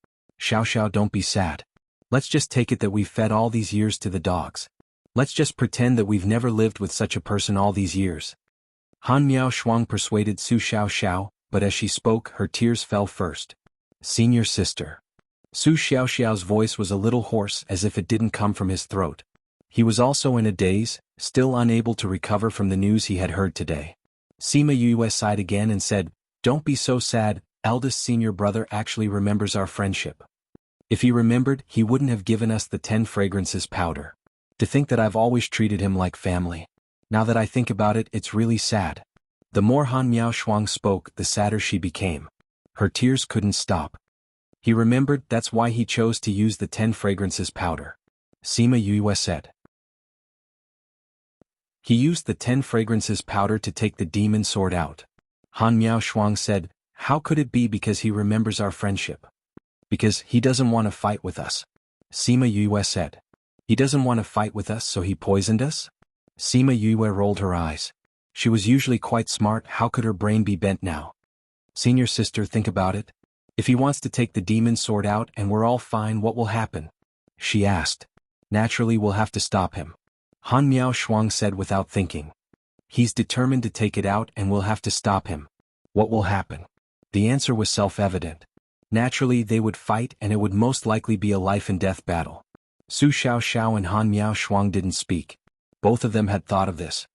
Xiaoxiao, don't be sad. Let's just take it that we've fed all these years to the dogs. Let's just pretend that we've never lived with such a person all these years. Han Miao Shuang persuaded Su Xiaoxiao, but as she spoke, her tears fell first. Senior sister. Su Xiaoxiao's voice was a little hoarse as if it didn't come from his throat. He was also in a daze, still unable to recover from the news he had heard today. Sima Yue sighed again and said, don't be so sad, eldest senior brother actually remembers our friendship. If he remembered, he wouldn't have given us the 10 fragrances powder. To think that I've always treated him like family. Now that I think about it, it's really sad. The more Han Miao Shuang spoke, the sadder she became. Her tears couldn't stop. He remembered, that's why he chose to use the 10 fragrances powder. Sima Yue said. He used the 10 fragrances powder to take the demon sword out. Han Miao Shuang said, how could it be because he remembers our friendship? Because he doesn't want to fight with us. Sima Yue said. He doesn't want to fight with us, so he poisoned us? Sima Yue rolled her eyes. She was usually quite smart, how could her brain be bent now? Senior sister, think about it. If he wants to take the demon sword out and we're all fine, what will happen? She asked. Naturally, we'll have to stop him. Han Miao Shuang said without thinking. He's determined to take it out and we'll have to stop him. What will happen? The answer was self-evident. Naturally, they would fight and it would most likely be a life-and-death battle. Su Xiaoxiao and Han Miao Shuang didn't speak. Both of them had thought of this.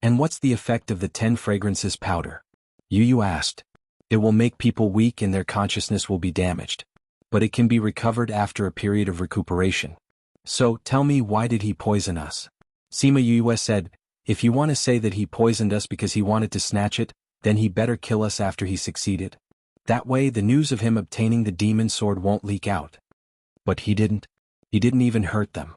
And what's the effect of the 10 fragrances powder? Yu asked. It will make people weak and their consciousness will be damaged. But it can be recovered after a period of recuperation. So, tell me, why did he poison us? Sima Yue said, if you want to say that he poisoned us because he wanted to snatch it, then he better kill us after he succeeded. That way the news of him obtaining the demon sword won't leak out. But he didn't. He didn't even hurt them.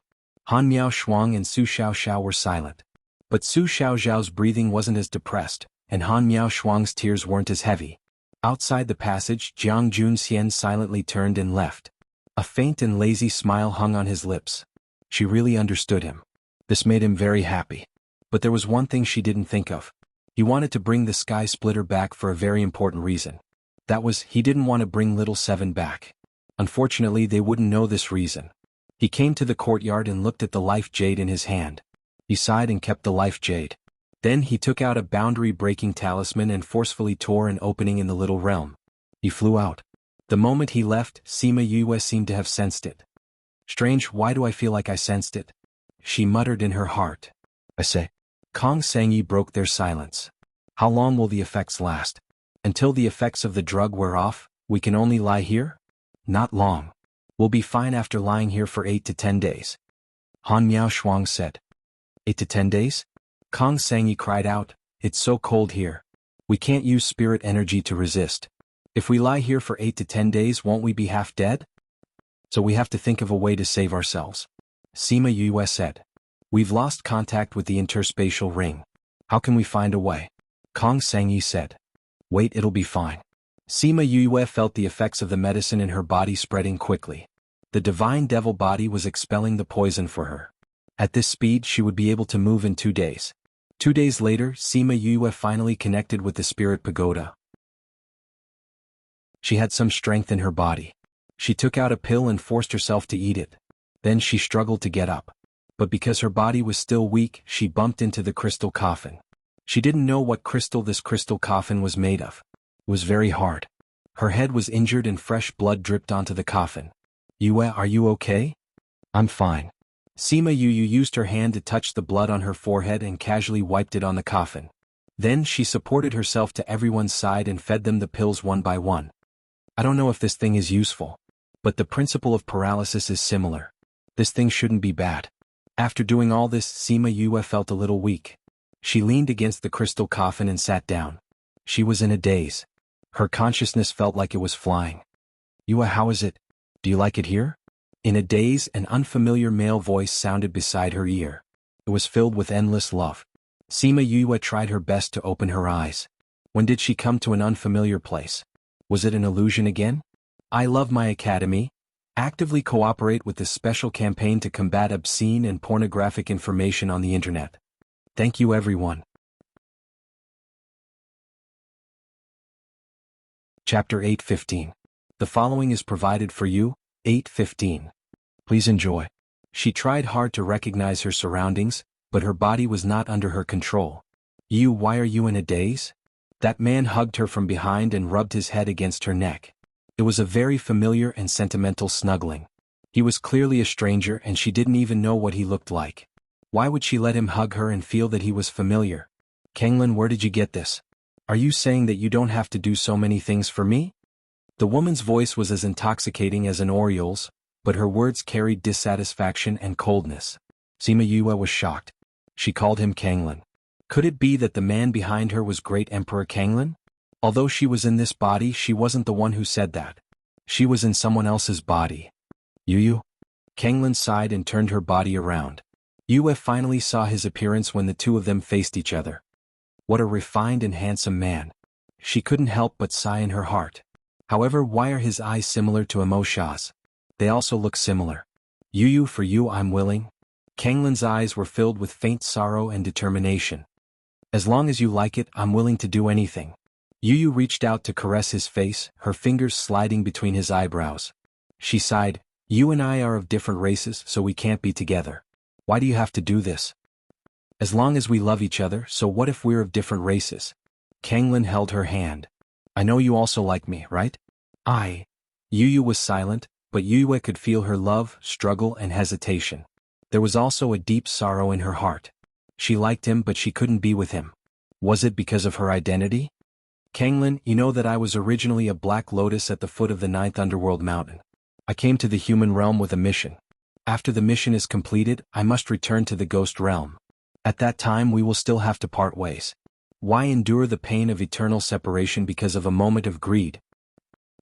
Han Miao Shuang and Su Xiaoxiao were silent. But Su Xiaoxiao's breathing wasn't as depressed, and Han Miao Shuang's tears weren't as heavy. Outside the passage, Jiang Junxian silently turned and left. A faint and lazy smile hung on his lips. She really understood him. This made him very happy. But there was one thing she didn't think of. He wanted to bring the Sky Splitter back for a very important reason. That was, he didn't want to bring Little Seven back. Unfortunately, they wouldn't know this reason. He came to the courtyard and looked at the life jade in his hand. He sighed and kept the life jade. Then he took out a boundary-breaking talisman and forcefully tore an opening in the little realm. He flew out. The moment he left, Sima Yue seemed to have sensed it. Strange, why do I feel like I sensed it? She muttered in her heart. I say. Kong Sangyi broke their silence. How long will the effects last? Until the effects of the drug wear off, we can only lie here? Not long. We'll be fine after lying here for 8 to 10 days. Han Miao Shuang said. 8 to 10 days? Kong Sangyi cried out, it's so cold here. We can't use spirit energy to resist. If we lie here for 8 to 10 days, won't we be half dead? So we have to think of a way to save ourselves. Sima Yue said. We've lost contact with the interspatial ring. How can we find a way? Kong Sangyi said. Wait, it'll be fine. Sima Yue felt the effects of the medicine in her body spreading quickly. The divine devil body was expelling the poison for her. At this speed, she would be able to move in 2 days. 2 days later, Sima Yue finally connected with the spirit pagoda. She had some strength in her body. She took out a pill and forced herself to eat it. Then she struggled to get up. But because her body was still weak, she bumped into the crystal coffin. She didn't know what crystal this crystal coffin was made of. It was very hard. Her head was injured and fresh blood dripped onto the coffin. Yue, are you okay? I'm fine. Sima Yue used her hand to touch the blood on her forehead and casually wiped it on the coffin. Then she supported herself to everyone's side and fed them the pills one by one. I don't know if this thing is useful. But the principle of paralysis is similar. This thing shouldn't be bad. After doing all this, Sima Yue felt a little weak. She leaned against the crystal coffin and sat down. She was in a daze. Her consciousness felt like it was flying. Yue, how is it? Do you like it here? In a daze, an unfamiliar male voice sounded beside her ear. It was filled with endless love. Sima Yue tried her best to open her eyes. When did she come to an unfamiliar place? Was it an illusion again? I love my academy. Actively cooperate with this special campaign to combat obscene and pornographic information on the internet. Thank you, everyone. Chapter 8:15. The following is provided for you, 8:15. Please enjoy. She tried hard to recognize her surroundings, but her body was not under her control. You, why are you in a daze? That man hugged her from behind and rubbed his head against her neck. It was a very familiar and sentimental snuggling. He was clearly a stranger and she didn't even know what he looked like. Why would she let him hug her and feel that he was familiar? Kenglin, where did you get this? Are you saying that you don't have to do so many things for me? The woman's voice was as intoxicating as an oriole's, but her words carried dissatisfaction and coldness. Sima Yue was shocked. She called him Kenglin. Could it be that the man behind her was Great Emperor Kenglin? Although she was in this body, she wasn't the one who said that. She was in someone else's body. Yue? Kenglin sighed and turned her body around. Yue finally saw his appearance when the two of them faced each other. What a refined and handsome man. She couldn't help but sigh in her heart. However, why are his eyes similar to Emosha's? They also look similar. Yue, for you I'm willing. Kanglin's eyes were filled with faint sorrow and determination. As long as you like it, I'm willing to do anything. Yue reached out to caress his face, her fingers sliding between his eyebrows. She sighed, you and I are of different races, so we can't be together. Why do you have to do this? As long as we love each other, so what if we're of different races? Kenglin held her hand. I know you also like me, right? Yue was silent, but Yue could feel her love, struggle, and hesitation. There was also a deep sorrow in her heart. She liked him, but she couldn't be with him. Was it because of her identity? Kenglin, you know that I was originally a black lotus at the foot of the 9th underworld mountain. I came to the human realm with a mission. After the mission is completed, I must return to the ghost realm. At that time we will still have to part ways. Why endure the pain of eternal separation because of a moment of greed?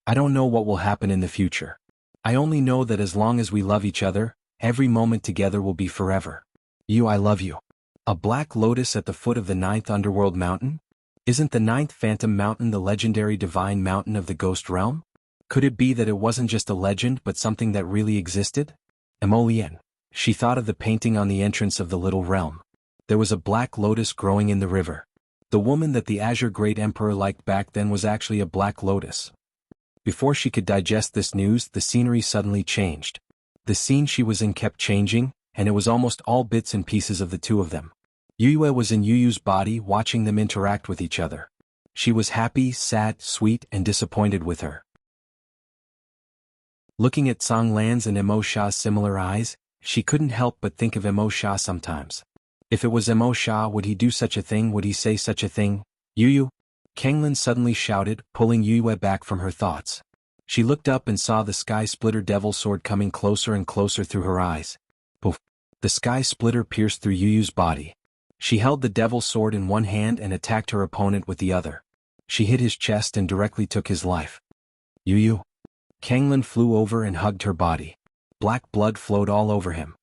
I don't know what will happen in the future. I only know that as long as we love each other, every moment together will be forever. You, I love you. A black lotus at the foot of the 9th underworld mountain? Isn't the 9th phantom mountain the legendary divine mountain of the ghost realm? Could it be that it wasn't just a legend but something that really existed? Emolian. She thought of the painting on the entrance of the little realm. There was a black lotus growing in the river. The woman that the Azure Great Emperor liked back then was actually a black lotus. Before she could digest this news, the scenery suddenly changed. The scene she was in kept changing, and it was almost all bits and pieces of the two of them. Yue was in Yu's body, watching them interact with each other. She was happy, sad, sweet, and disappointed with her. Looking at Songlan's and Emosha's similar eyes, she couldn't help but think of Emosha sometimes. If it was Emosha, would he do such a thing? Would he say such a thing? Yue? Kenglin suddenly shouted, pulling Yue back from her thoughts. She looked up and saw the Sky Splitter Devil Sword coming closer and closer through her eyes. Poof! The Sky Splitter pierced through Yu's body. She held the Devil Sword in one hand and attacked her opponent with the other. She hit his chest and directly took his life. Yue? Kenglin flew over and hugged her body. Black blood flowed all over him.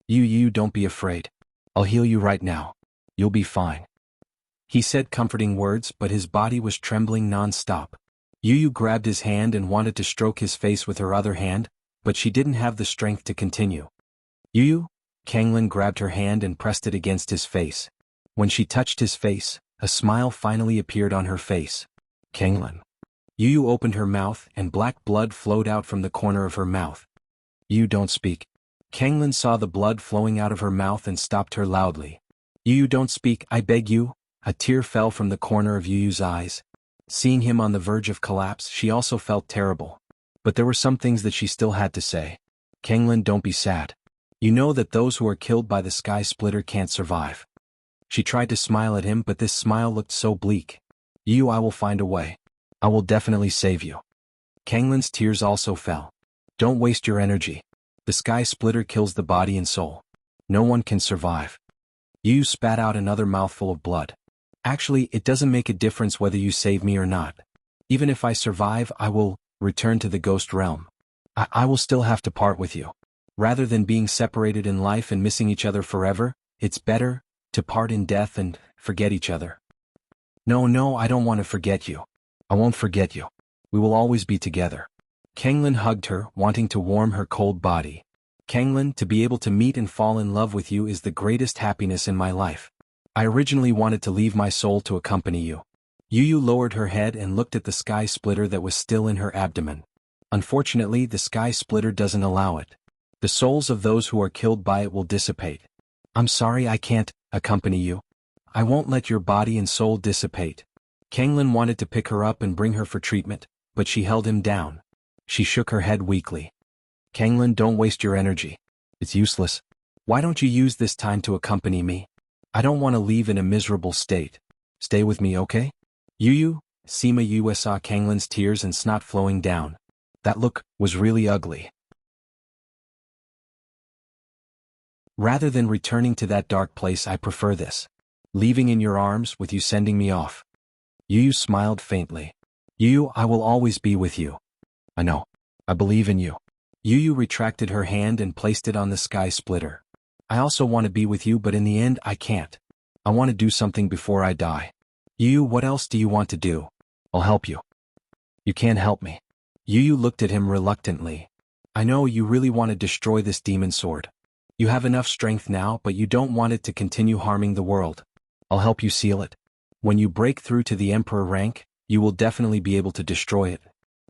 Yue, don't be afraid. I'll heal you right now. You'll be fine. He said comforting words, but his body was trembling non-stop. Yue grabbed his hand and wanted to stroke his face with her other hand, but she didn't have the strength to continue. Yue? Kenglin grabbed her hand and pressed it against his face. When she touched his face, a smile finally appeared on her face. Kenglin. Yue opened her mouth and black blood flowed out from the corner of her mouth. You don't speak. Kenglin saw the blood flowing out of her mouth and stopped her loudly. Yue, don't speak, I beg you. A tear fell from the corner of Yu's eyes. Seeing him on the verge of collapse, she also felt terrible. But there were some things that she still had to say. Kenglin, don't be sad. You know that those who are killed by the Sky Splitter can't survive. She tried to smile at him, but this smile looked so bleak. Yue, I will find a way. I will definitely save you. Kanglin's tears also fell. Don't waste your energy. The Sky Splitter kills the body and soul. No one can survive. Yu spat out another mouthful of blood. Actually, it doesn't make a difference whether you save me or not. Even if I survive, I will return to the ghost realm. I will still have to part with you. Rather than being separated in life and missing each other forever, it's better to part in death and forget each other. No, I don't want to forget you. I won't forget you. We will always be together. Kanglin hugged her, wanting to warm her cold body. Kanglin, to be able to meet and fall in love with you is the greatest happiness in my life. I originally wanted to leave my soul to accompany you. Yu lowered her head and looked at the sky splitter that was still in her abdomen. Unfortunately, the sky splitter doesn't allow it. The souls of those who are killed by it will dissipate. I'm sorry I can't accompany you. I won't let your body and soul dissipate. Kanglin wanted to pick her up and bring her for treatment, but she held him down. She shook her head weakly. Kanglin, don't waste your energy. It's useless. Why don't you use this time to accompany me? I don't want to leave in a miserable state. Stay with me, okay? Sima Yu saw Kanglin's tears and snot flowing down. That look was really ugly. Rather than returning to that dark place, I prefer this. Leaving in your arms with you sending me off. Yu smiled faintly. I will always be with you. I know. I believe in you. Yu retracted her hand and placed it on the sky splitter. I also want to be with you, but in the end I can't. I want to do something before I die. What else do you want to do? I'll help you. You can't help me. Yu looked at him reluctantly. I know you really want to destroy this demon sword. You have enough strength now, but you don't want it to continue harming the world. I'll help you seal it. When you break through to the Emperor rank, you will definitely be able to destroy it.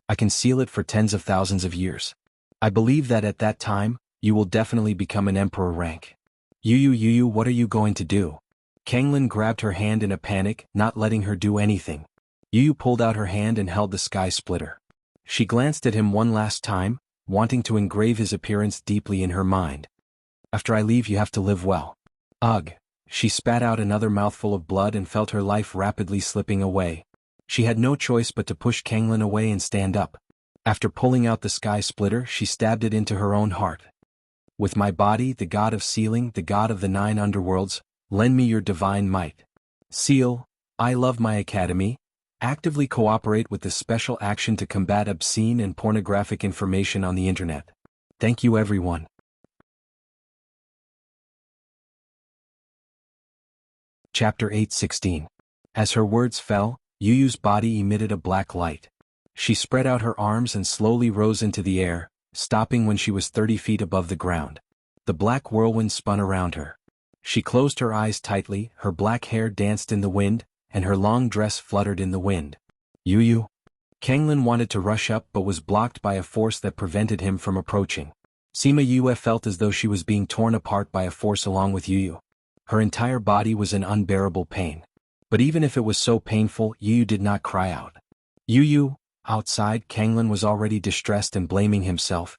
I can seal it for tens of thousands of years. I believe that at that time, you will definitely become an Emperor rank. Yu, what are you going to do? Kanglin grabbed her hand in a panic, not letting her do anything. Yu pulled out her hand and held the sky splitter. She glanced at him one last time, wanting to engrave his appearance deeply in her mind. After I leave, you have to live well. Ugh. She spat out another mouthful of blood and felt her life rapidly slipping away. She had no choice but to push Kanglin away and stand up. After pulling out the sky splitter, she stabbed it into her own heart. With my body, the god of sealing, the god of the 9 underworlds, lend me your divine might. Seal, I love my academy. Actively cooperate with the special action to combat obscene and pornographic information on the internet. Thank you, everyone. Chapter 8:16. As her words fell, Yuyu's body emitted a black light. She spread out her arms and slowly rose into the air, stopping when she was 30 feet above the ground. The black whirlwind spun around her. She closed her eyes tightly, her black hair danced in the wind, and her long dress fluttered in the wind. Yu. Kanglin wanted to rush up but was blocked by a force that prevented him from approaching. Sima Yu felt as though she was being torn apart by a force along with Yu. Her entire body was in unbearable pain. But even if it was so painful, Yu did not cry out. Yu. Outside, Kanglin was already distressed and blaming himself.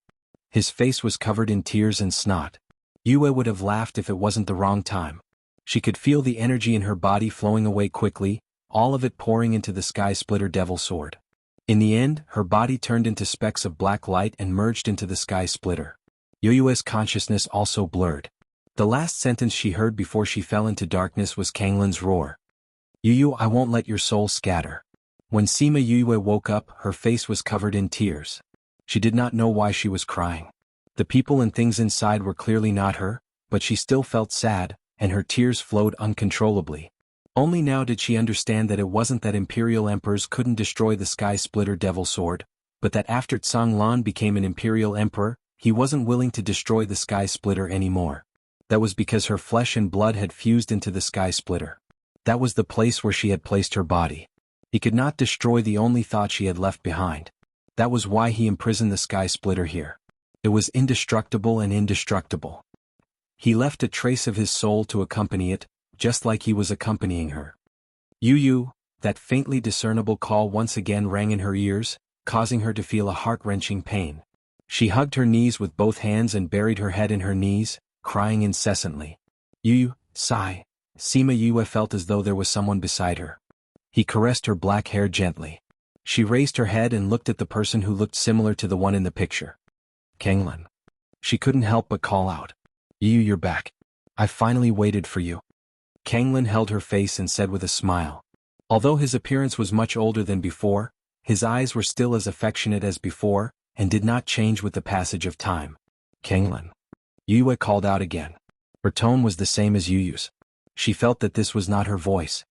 His face was covered in tears and snot. Yu would have laughed if it wasn't the wrong time. She could feel the energy in her body flowing away quickly, all of it pouring into the sky splitter devil sword. In the end, her body turned into specks of black light and merged into the sky splitter. Yuyu's consciousness also blurred. The last sentence she heard before she fell into darkness was Kanglin's roar. Yu, I won't let your soul scatter. When Sima Yu woke up, her face was covered in tears. She did not know why she was crying. The people and things inside were clearly not her, but she still felt sad, and her tears flowed uncontrollably. Only now did she understand that it wasn't that Imperial Emperors couldn't destroy the Sky Splitter Devil Sword, but that after Tsang Lan became an Imperial Emperor, he wasn't willing to destroy the Sky Splitter anymore. That was because her flesh and blood had fused into the Sky Splitter. That was the place where she had placed her body. He could not destroy the only thought she had left behind. That was why he imprisoned the Sky Splitter here. It was indestructible and indestructible. He left a trace of his soul to accompany it, just like he was accompanying her. Yu, that faintly discernible call once again rang in her ears, causing her to feel a heart-wrenching pain. She hugged her knees with both hands and buried her head in her knees, crying incessantly. Yu, sigh. Sima Yu felt as though there was someone beside her. He caressed her black hair gently. She raised her head and looked at the person who looked similar to the one in the picture. Kanglin. She couldn't help but call out. Yu, you're back. I finally waited for you. Kanglin held her face and said with a smile. Although his appearance was much older than before, his eyes were still as affectionate as before, and did not change with the passage of time. Kanglin. Yue called out again. Her tone was the same as Yuyu's. She felt that this was not her voice.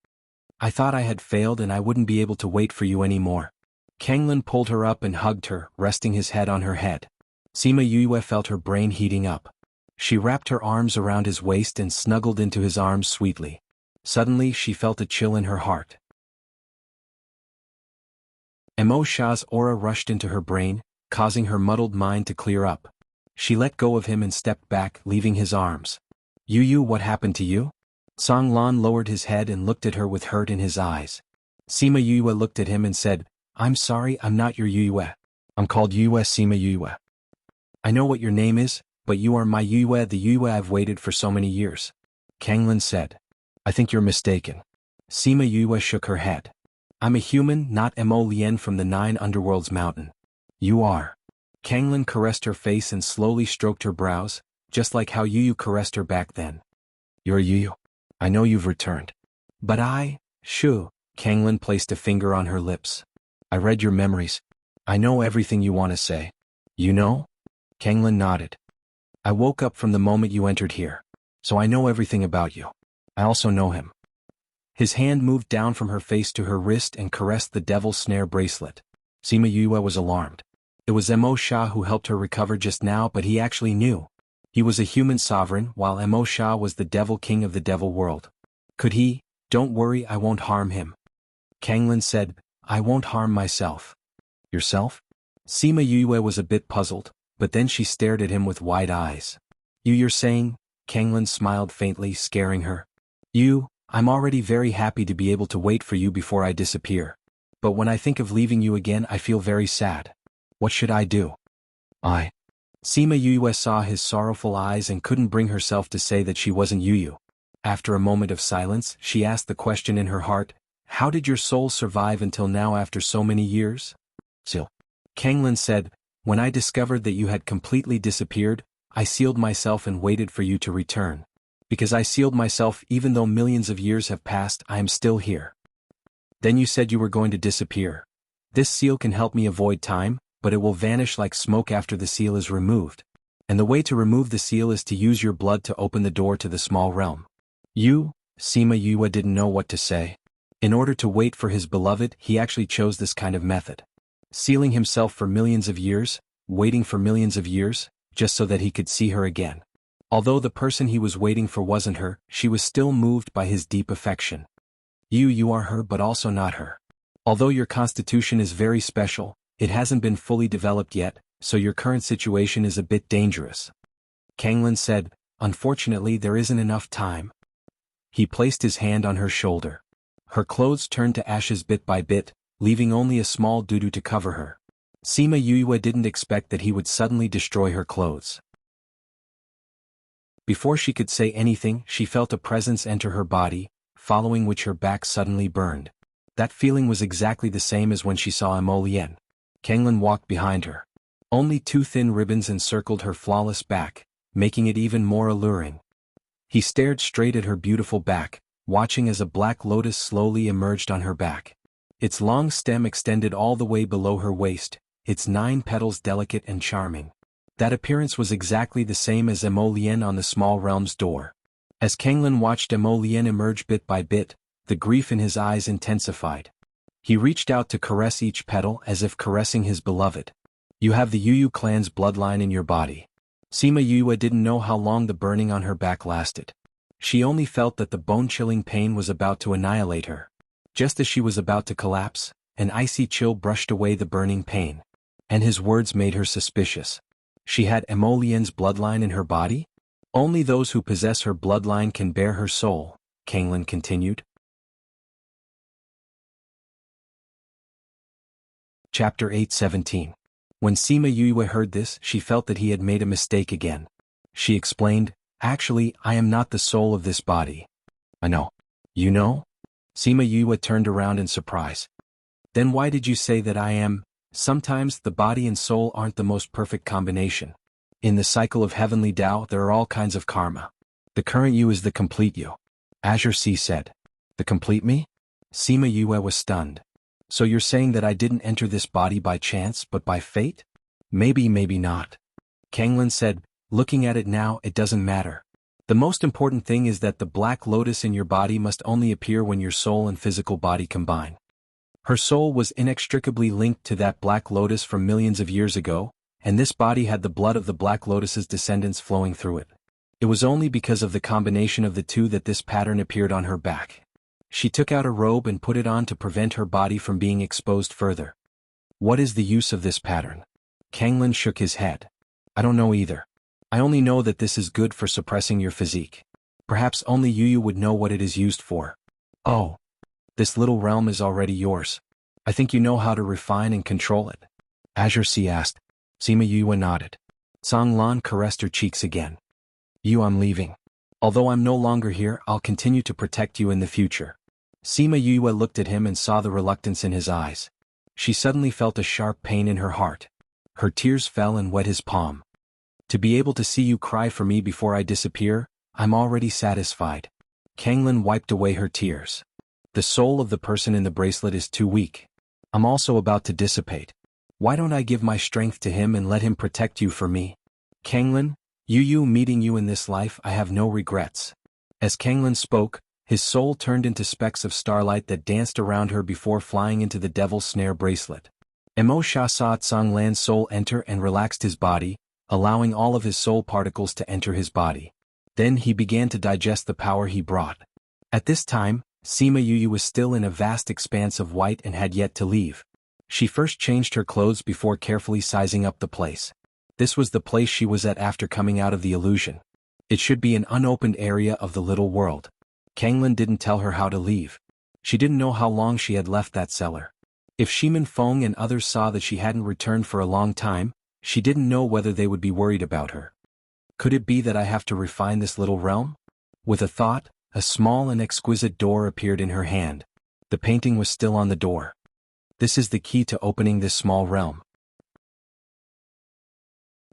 I thought I had failed and I wouldn't be able to wait for you anymore. Kanglin pulled her up and hugged her, resting his head on her head. Sima Yue felt her brain heating up. She wrapped her arms around his waist and snuggled into his arms sweetly. Suddenly she felt a chill in her heart. Emo Sha's aura rushed into her brain, causing her muddled mind to clear up. She let go of him and stepped back, leaving his arms. Yu, what happened to you? Song Lan lowered his head and looked at her with hurt in his eyes. Sima Yue looked at him and said, I'm sorry, I'm not your Yue. I'm called Yue Sima Yue. I know what your name is, but you are my Yue, the Yue I've waited for so many years. Kanglin said. I think you're mistaken. Sima Yue shook her head. I'm a human, not Mo Lien from the 9 Underworlds mountain. You are. Kanglin caressed her face and slowly stroked her brows, just like how Yu caressed her back then. You're Yu. I know you've returned. But Shu. Kanglin placed a finger on her lips. I read your memories. I know everything you want to say. You know? Kanglin nodded. I woke up from the moment you entered here. So I know everything about you. I also know him. His hand moved down from her face to her wrist and caressed the devil's snare bracelet. Sima Yue was alarmed. It was Mo Sha who helped her recover just now, but he actually knew. He was a human sovereign, while Mo Sha was the devil king of the devil world. Could he? Don't worry, I won't harm him. Kanglin said, I won't harm myself. Yourself? Sima Yue was a bit puzzled, but then she stared at him with wide eyes. You're saying? Kanglin smiled faintly, scaring her. I'm already very happy to be able to wait for you before I disappear. But when I think of leaving you again, I feel very sad. What should I do? Sima Yue saw his sorrowful eyes and couldn't bring herself to say that she wasn't Yu. After a moment of silence, she asked the question in her heart, how did your soul survive until now after so many years? Still. Kanglin said, when I discovered that you had completely disappeared, I sealed myself and waited for you to return. Because I sealed myself even though millions of years have passed, I am still here. Then you said you were going to disappear. This seal can help me avoid time, but it will vanish like smoke after the seal is removed. And the way to remove the seal is to use your blood to open the door to the small realm. Sima Yue didn't know what to say. In order to wait for his beloved, he actually chose this kind of method. Sealing himself for millions of years, waiting for millions of years, just so that he could see her again. Although the person he was waiting for wasn't her, she was still moved by his deep affection. You are her but also not her. Although your constitution is very special, it hasn't been fully developed yet, so your current situation is a bit dangerous. Kanglin said, unfortunately there isn't enough time. He placed his hand on her shoulder. Her clothes turned to ashes bit by bit, leaving only a small doo-doo to cover her. Sima Yue didn't expect that he would suddenly destroy her clothes. Before she could say anything, she felt a presence enter her body, following which her back suddenly burned. That feeling was exactly the same as when she saw Mo Lien. Kanglin walked behind her. Only 2 thin ribbons encircled her flawless back, making it even more alluring. He stared straight at her beautiful back, watching as a black lotus slowly emerged on her back. Its long stem extended all the way below her waist, its 9 petals delicate and charming. That appearance was exactly the same as Mo Lien on the small realm's door. As Kanglin watched Mo Lien emerge bit by bit, the grief in his eyes intensified. He reached out to caress each petal as if caressing his beloved. You have the Yu clan's bloodline in your body. Sima Yue didn't know how long the burning on her back lasted. She only felt that the bone-chilling pain was about to annihilate her. Just as she was about to collapse, an icy chill brushed away the burning pain. And his words made her suspicious. She had Mo Lien's bloodline in her body? Only those who possess her bloodline can bear her soul, Kanglin continued. Chapter 8:17. When Sima Yue heard this, she felt that he had made a mistake again. She explained, actually, I am not the soul of this body. I know. You know? Sima Yue turned around in surprise. Then why did you say that I am? Sometimes the body and soul aren't the most perfect combination. In the cycle of heavenly Tao there are all kinds of karma. The current you is the complete you. Azure C said. The complete me? Sima Yue was stunned. So you're saying that I didn't enter this body by chance but by fate? Maybe, maybe not. Kanglin said, looking at it now, it doesn't matter. The most important thing is that the black lotus in your body must only appear when your soul and physical body combine. Her soul was inextricably linked to that black lotus from millions of years ago, and this body had the blood of the black lotus's descendants flowing through it. It was only because of the combination of the two that this pattern appeared on her back. She took out a robe and put it on to prevent her body from being exposed further. What is the use of this pattern? Kanglin shook his head. I don't know either. I only know that this is good for suppressing your physique. Perhaps only you would know what it is used for. Oh. This little realm is already yours. I think you know how to refine and control it. Azure C asked. Sima Yue nodded. Zhang Lan caressed her cheeks again. I'm leaving. Although I'm no longer here, I'll continue to protect you in the future. Sima Yue looked at him and saw the reluctance in his eyes. She suddenly felt a sharp pain in her heart. Her tears fell and wet his palm. To be able to see you cry for me before I disappear, I'm already satisfied. Kanglin wiped away her tears. The soul of the person in the bracelet is too weak. I'm also about to dissipate. Why don't I give my strength to him and let him protect you for me? Kanglin, meeting you in this life, I have no regrets. As Kanglin spoke, his soul turned into specks of starlight that danced around her before flying into the devil's snare bracelet. Mo Sha saw Zhang Lan's soul enter and relaxed his body, allowing all of his soul particles to enter his body. Then he began to digest the power he brought. At this time, Sima Yue was still in a vast expanse of white and had yet to leave. She first changed her clothes before carefully sizing up the place. This was the place she was at after coming out of the illusion. It should be an unopened area of the little world. Kanglin didn't tell her how to leave. She didn't know how long she had left that cellar. If Shimin Feng and others saw that she hadn't returned for a long time, she didn't know whether they would be worried about her. Could it be that I have to refine this little realm? With a thought, a small and exquisite door appeared in her hand. The painting was still on the door. This is the key to opening this small realm.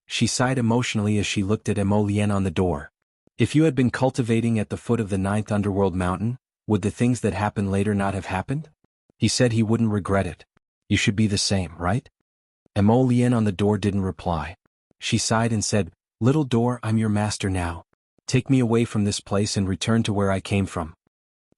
She sighed emotionally as she looked at Mo Lian on the door. If you had been cultivating at the foot of the 9th underworld mountain, would the things that happen later not have happened? He said he wouldn't regret it. You should be the same, right? Mo Lian on the door didn't reply. She sighed and said, Little door, I'm your master now. Take me away from this place and return to where I came from.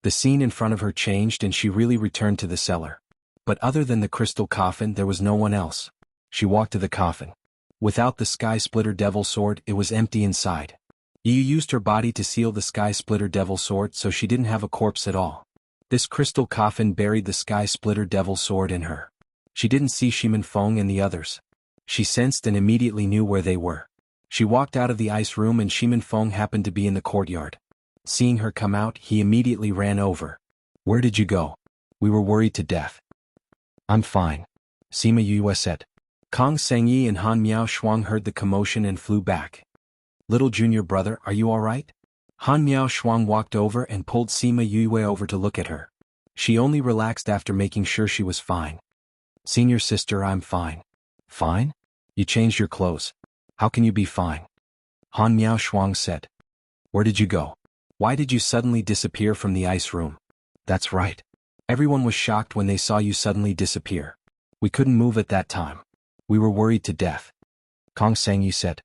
The scene in front of her changed and she really returned to the cellar. But other than the crystal coffin, there was no one else. She walked to the coffin. Without the Sky Splitter Devil Sword, it was empty inside. Yu used her body to seal the Sky Splitter Devil Sword, so she didn't have a corpse at all. This crystal coffin buried the Sky Splitter Devil Sword in her. She didn't see Shimin Feng and the others. She sensed and immediately knew where they were. She walked out of the ice room and Shimin Feng happened to be in the courtyard. Seeing her come out, he immediately ran over. Where did you go? We were worried to death. I'm fine. Sima Yue said. Kong Sengyi and Han Miao Shuang heard the commotion and flew back. Little junior brother, are you alright? Han Miao Shuang walked over and pulled Sima Yue over to look at her. She only relaxed after making sure she was fine. Senior sister, I'm fine. Fine? You changed your clothes. How can you be fine? Han Miao Shuang said. Where did you go? Why did you suddenly disappear from the ice room? That's right. Everyone was shocked when they saw you suddenly disappear. We couldn't move at that time. We were worried to death. Kong Sengyi said.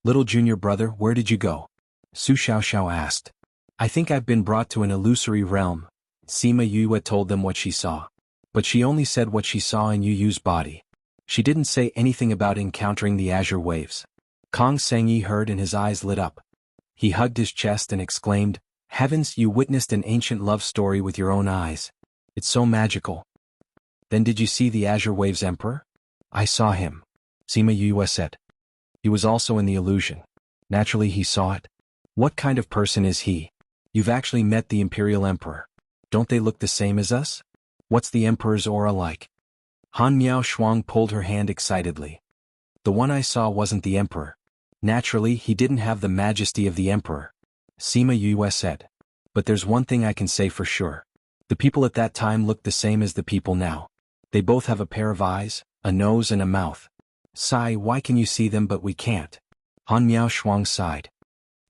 Little junior brother, where did you go? Su Xiaoxiao asked. I think I've been brought to an illusory realm. Sima Yue told them what she saw. But she only said what she saw in Yu Yu's body. She didn't say anything about encountering the azure waves. Kong Sengyi heard and his eyes lit up. He hugged his chest and exclaimed, Heavens, you witnessed an ancient love story with your own eyes. It's so magical. Then did you see the azure waves emperor? I saw him. Sima Yue said. He was also in the illusion. Naturally he saw it. What kind of person is he? You've actually met the Imperial Emperor. Don't they look the same as us? What's the Emperor's aura like? Han Miao Shuang pulled her hand excitedly. The one I saw wasn't the Emperor. Naturally, he didn't have the majesty of the Emperor. Sima Yue said. But there's one thing I can say for sure. The people at that time looked the same as the people now. They both have a pair of eyes, a nose and a mouth. Sigh, why can you see them but we can't? Han Miao Shuang sighed.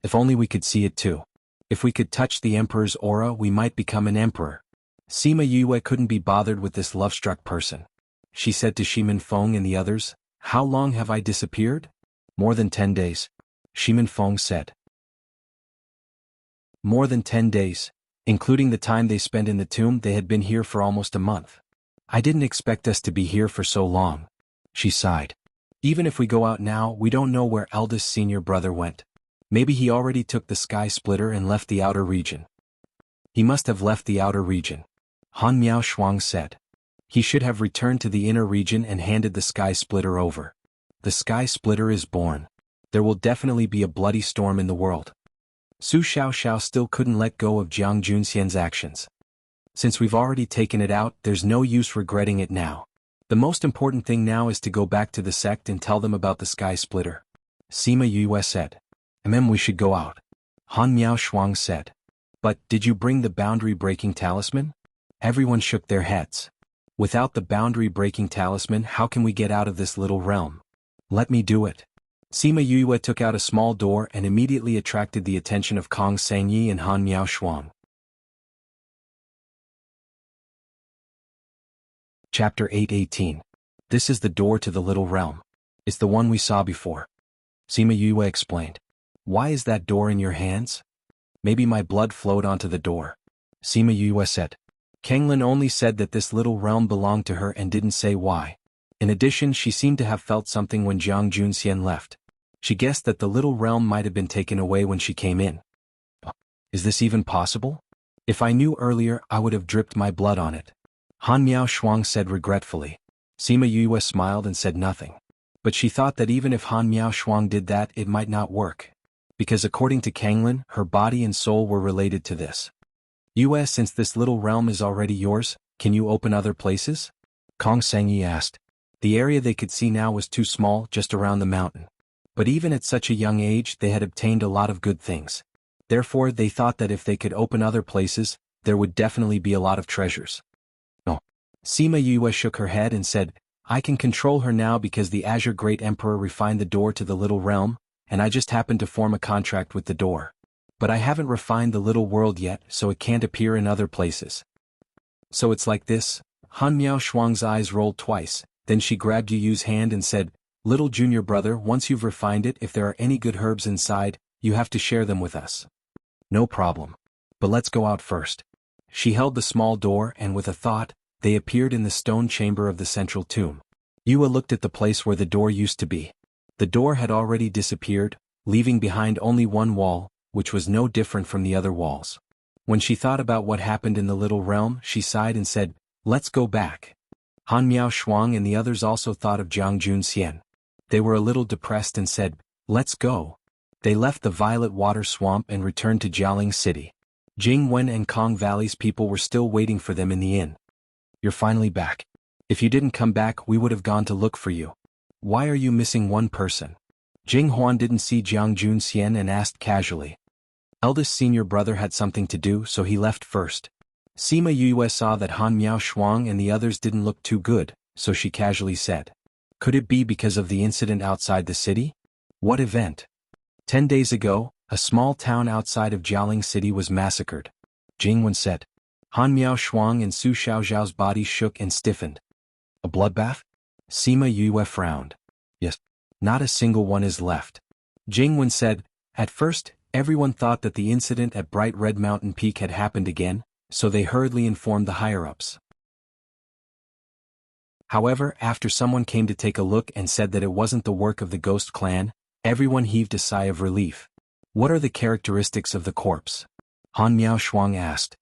If only we could see it too. If we could touch the Emperor's aura, we might become an emperor. Sima Yue couldn't be bothered with this love-struck person. She said to Shimin Feng and the others, "How long have I disappeared?" "More than 10 days. Shimin Feng said. More than 10 days. Including the time they spent in the tomb, they had been here for almost a month. I didn't expect us to be here for so long. She sighed. Even if we go out now, we don't know where eldest senior brother went. Maybe he already took the sky splitter and left the outer region. He must have left the outer region. Han Miao Shuang said. He should have returned to the inner region and handed the sky splitter over. The sky splitter is born. There will definitely be a bloody storm in the world. Su Xiaoxiao still couldn't let go of Jiang Junxian's actions. Since we've already taken it out, there's no use regretting it now. The most important thing now is to go back to the sect and tell them about the sky splitter. Sima Yue said. We should go out. Han Miao Shuang said. But, did you bring the boundary-breaking talisman? Everyone shook their heads. Without the boundary-breaking talisman, how can we get out of this little realm? Let me do it. Sima Yue took out a small door and immediately attracted the attention of Kong Sangyi and Han Miao Shuang. Chapter 8:18. This is the door to the little realm. It's the one we saw before. Sima Yue explained. Why is that door in your hands? Maybe my blood flowed onto the door. Sima Yue said. Kenglin only said that this little realm belonged to her and didn't say why. In addition, she seemed to have felt something when Jiang Junxian left. She guessed that the little realm might have been taken away when she came in. Is this even possible? If I knew earlier, I would have dripped my blood on it. Han Miao Shuang said regretfully. Sima Yue smiled and said nothing. But she thought that even if Han Miao Shuang did that, it might not work. Because according to Kenglin, her body and soul were related to this. Since this little realm is already yours, can you open other places? Kong Sangyi asked. The area they could see now was too small, just around the mountain. But even at such a young age, they had obtained a lot of good things. Therefore, they thought that if they could open other places, there would definitely be a lot of treasures. No. Sima Yue shook her head and said, I can control her now because the Azure Great Emperor refined the door to the little realm, and I just happened to form a contract with the door. But I haven't refined the little world yet, so it can't appear in other places. So it's like this? Han Miao Shuang's eyes rolled twice, then she grabbed Yu's hand and said, Little junior brother, once you've refined it, if there are any good herbs inside, you have to share them with us. No problem. But let's go out first. She held the small door and with a thought, they appeared in the stone chamber of the central tomb. Yue looked at the place where the door used to be. The door had already disappeared, leaving behind only one wall, which was no different from the other walls. When she thought about what happened in the little realm, she sighed and said, Let's go back. Han Miao Shuang and the others also thought of Jiang Junxian. They were a little depressed and said, Let's go. They left the Violet Water Swamp and returned to Jialing City. Jingwen and Kong Valley's people were still waiting for them in the inn. You're finally back. If you didn't come back, we would have gone to look for you. Why are you missing one person? Jing Huan didn't see Jiang Junxian and asked casually. Eldest senior brother had something to do, so he left first. Sima Yue saw that Han Miao Shuang and the others didn't look too good, so she casually said. Could it be because of the incident outside the city? What event? 10 days ago, a small town outside of Jialing City was massacred. Jingwen said. Han Miao Shuang and Su Xiaozhao's bodies shook and stiffened. A bloodbath? Sima Yue frowned. Yes. Not a single one is left. Jingwen said, At first, everyone thought that the incident at Bright Red Mountain Peak had happened again, so they hurriedly informed the higher-ups. However, after someone came to take a look and said that it wasn't the work of the Ghost Clan, everyone heaved a sigh of relief. What are the characteristics of the corpse? Han Miao Shuang asked.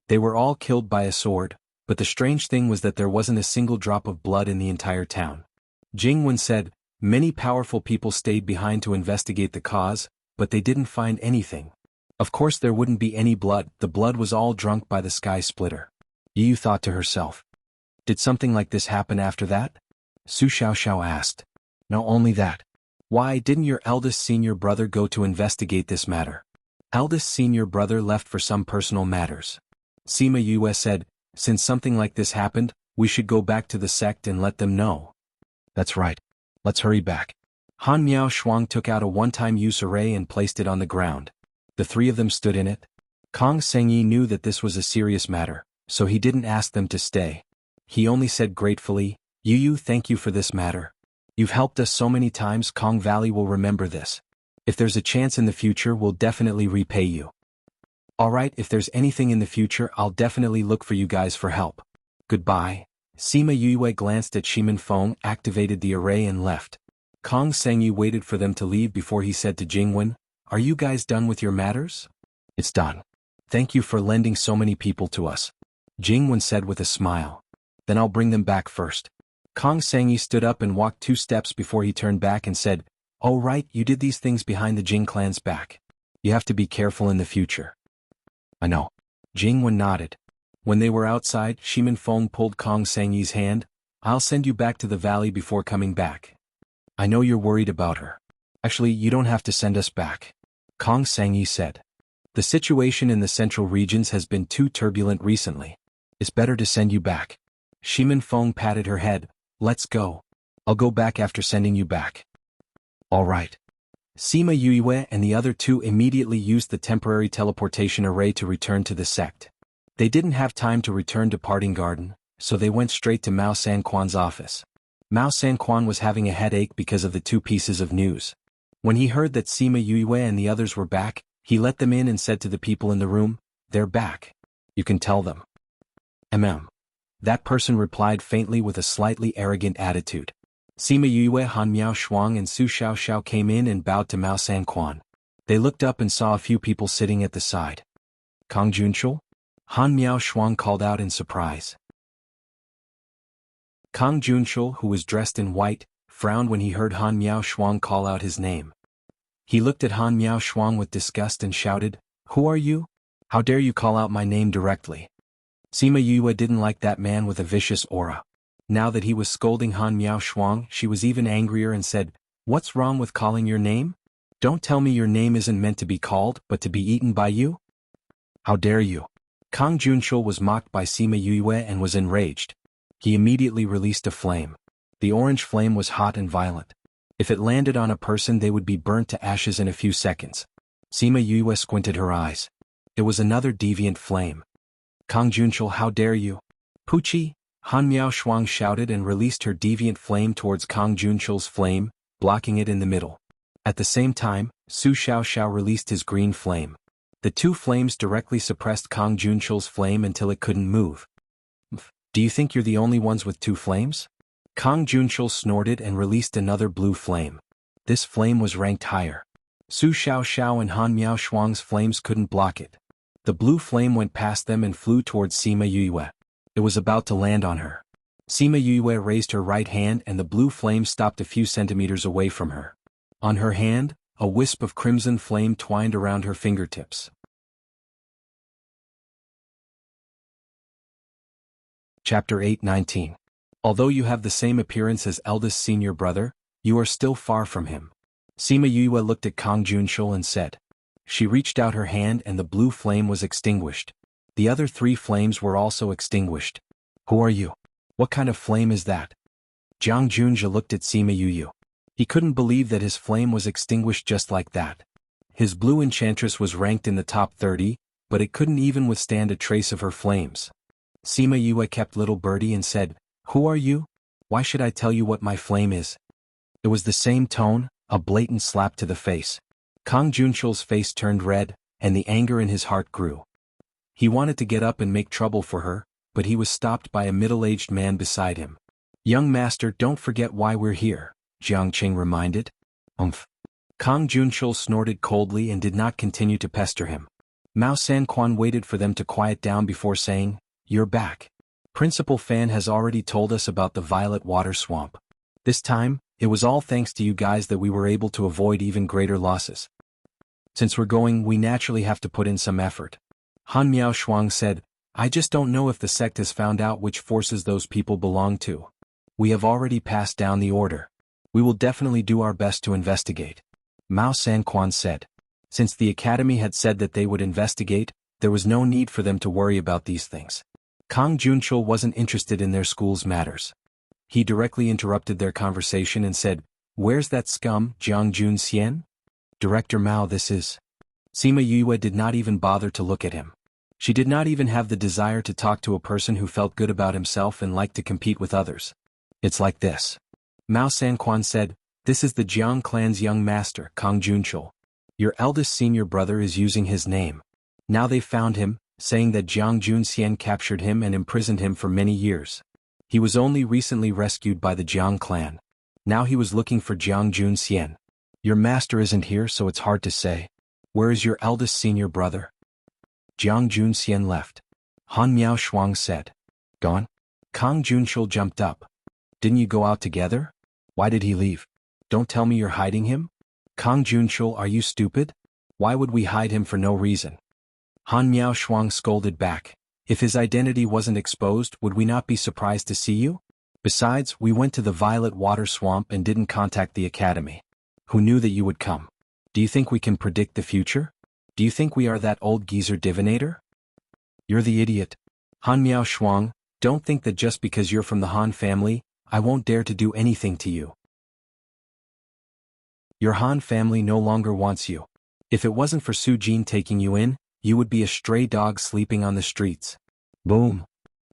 They were all killed by a sword, but the strange thing was that there wasn't a single drop of blood in the entire town. Jingwen said, Many powerful people stayed behind to investigate the cause, but they didn't find anything. Of course there wouldn't be any blood, the blood was all drunk by the sky splitter. Yu thought to herself. Did something like this happen after that? Su Xiaoxiao asked. No, only that. Why didn't your eldest senior brother go to investigate this matter? Eldest senior brother left for some personal matters. Sima Yue said, Since something like this happened, we should go back to the sect and let them know. That's right. Let's hurry back. Han Miao Shuang took out a one-time-use array and placed it on the ground. The three of them stood in it. Kong Sengyi knew that this was a serious matter, so he didn't ask them to stay. He only said gratefully, Yu, thank you for this matter. You've helped us so many times. Kong Valley will remember this. If there's a chance in the future, we'll definitely repay you. Alright, if there's anything in the future, I'll definitely look for you guys for help. Goodbye. Sima Yue glanced at Shimin Feng, activated the array and left. Kong Sengyi waited for them to leave before he said to Jingwen, Are you guys done with your matters? It's done. Thank you for lending so many people to us. Jingwen said with a smile. Then I'll bring them back first. Kong Sengyi stood up and walked 2 steps before he turned back and said, Oh right, you did these things behind the Jing clan's back. You have to be careful in the future. I know. Jingwen nodded. When they were outside, Shimin Feng pulled Kong Sengyi's hand. I'll send you back to the valley before coming back. I know you're worried about her. Actually, you don't have to send us back. Kong Sengyi said. The situation in the central regions has been too turbulent recently. It's better to send you back. Shimin Feng patted her head. Let's go. I'll go back after sending you back. All right. Sima Yue and the other 2 immediately used the temporary teleportation array to return to the sect. They didn't have time to return to Parting Garden, so they went straight to Mao Sanquan's office. Mao Sanquan was having a headache because of the 2 pieces of news. When he heard that Sima Yue and the others were back, he let them in and said to the people in the room, They're back. You can tell them. That person replied faintly with a slightly arrogant attitude. Sima Yue, Han Miao Shuang and Su Xiaoxiao came in and bowed to Mao Sanquan. They looked up and saw a few people sitting at the side. Kong Junshul? Han Miao Shuang called out in surprise. Kong Junshul, who was dressed in white, frowned when he heard Han Miao Shuang call out his name. He looked at Han Miao Shuang with disgust and shouted, Who are you? How dare you call out my name directly? Sima Yue didn't like that man with a vicious aura. Now that he was scolding Han Miao Shuang, she was even angrier and said, What's wrong with calling your name? Don't tell me your name isn't meant to be called, but to be eaten by you? How dare you? Kong Junshul was mocked by Sima Yue and was enraged. He immediately released a flame. The orange flame was hot and violent. If it landed on a person, they would be burnt to ashes in a few seconds. Sima Yue squinted her eyes. It was another deviant flame. Kong Junshul, how dare you? Puchi! Han Miao Shuang shouted and released her deviant flame towards Kong Junshul's flame, blocking it in the middle. At the same time, Su Xiaoxiao released his green flame. The 2 flames directly suppressed Kong Junshul's flame until it couldn't move. Do you think you're the only ones with 2 flames? Kong Junshul snorted and released another blue flame. This flame was ranked higher. Su Xiaoxiao and Han Miao Shuang's flames couldn't block it. The blue flame went past them and flew towards Sima Yue. It was about to land on her. Sima Yue raised her right hand and the blue flame stopped a few centimeters away from her. On her hand, a wisp of crimson flame twined around her fingertips. Chapter 8:19. Although you have the same appearance as eldest senior brother, you are still far from him. Sima Yue looked at Kong Junshul and said. She reached out her hand and the blue flame was extinguished. The other 3 flames were also extinguished. Who are you? What kind of flame is that? Jiang Junzhi looked at Sima Yue. He couldn't believe that his flame was extinguished just like that. His blue enchantress was ranked in the top 30, but it couldn't even withstand a trace of her flames. Sima Yue kept little birdie and said, Who are you? Why should I tell you what my flame is? It was the same tone, a blatant slap to the face. Kong Junshul's face turned red, and the anger in his heart grew. He wanted to get up and make trouble for her, but he was stopped by a middle-aged man beside him. Young master, don't forget why we're here, Jiang Qing reminded. Kong Junshul snorted coldly and did not continue to pester him. Mao Sanquan waited for them to quiet down before saying, You're back. Principal Fan has already told us about the violet water swamp. This time, it was all thanks to you guys that we were able to avoid even greater losses. Since we're going, we naturally have to put in some effort. Han Miao Shuang said, I just don't know if the sect has found out which forces those people belong to. We have already passed down the order. We will definitely do our best to investigate. Mao Sanquan said. Since the academy had said that they would investigate, there was no need for them to worry about these things. Kong Junshul wasn't interested in their school's matters. He directly interrupted their conversation and said, Where's that scum, Jiang Junxian? Director Mao, this is. Sima Yue did not even bother to look at him. She did not even have the desire to talk to a person who felt good about himself and liked to compete with others. It's like this. Mao Sanquan said, this is the Jiang clan's young master, Kang Junchul. Your eldest senior brother is using his name. Now they've found him, saying that Jiang Junxian captured him and imprisoned him for many years. He was only recently rescued by the Jiang clan. Now he was looking for Jiang Junxian. Your master isn't here, so it's hard to say. Where is your eldest senior brother? Jiang Junxian left. Han Miao Shuang said. Gone? Kang Junchul jumped up. Didn't you go out together? Why did he leave? Don't tell me you're hiding him? Kang Junchul, are you stupid? Why would we hide him for no reason? Han Miao Shuang scolded back. If his identity wasn't exposed, would we not be surprised to see you? Besides, we went to the Violet Water Swamp and didn't contact the academy. Who knew that you would come? Do you think we can predict the future? Do you think we are that old geezer divinator? You're the idiot. Han Miao Shuang, don't think that just because you're from the Han family, I won't dare to do anything to you. Your Han family no longer wants you. If it wasn't for Su Jin taking you in, you would be a stray dog sleeping on the streets. Boom.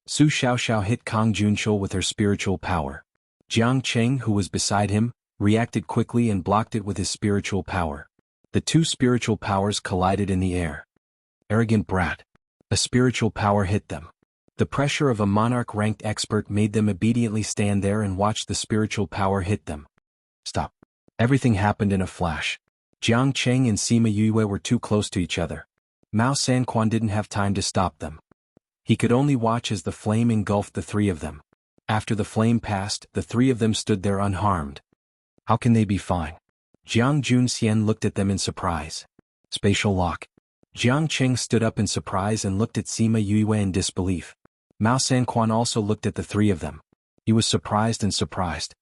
Su Xiaoxiao hit Kang Junchul with her spiritual power. Jiang Cheng, who was beside him, reacted quickly and blocked it with his spiritual power. The two spiritual powers collided in the air. Arrogant brat. A spiritual power hit them. The pressure of a monarch-ranked expert made them obediently stand there and watch the spiritual power hit them. Stop. Everything happened in a flash. Jiang Cheng and Sima Yue were too close to each other. Mao Sanquan didn't have time to stop them. He could only watch as the flame engulfed the three of them. After the flame passed, the three of them stood there unharmed. How can they be fine? Jiang Junxian looked at them in surprise. Spatial lock. Jiang Cheng stood up in surprise and looked at Sima Yue in disbelief. Mao Sanquan also looked at the three of them. He was surprised and surprised.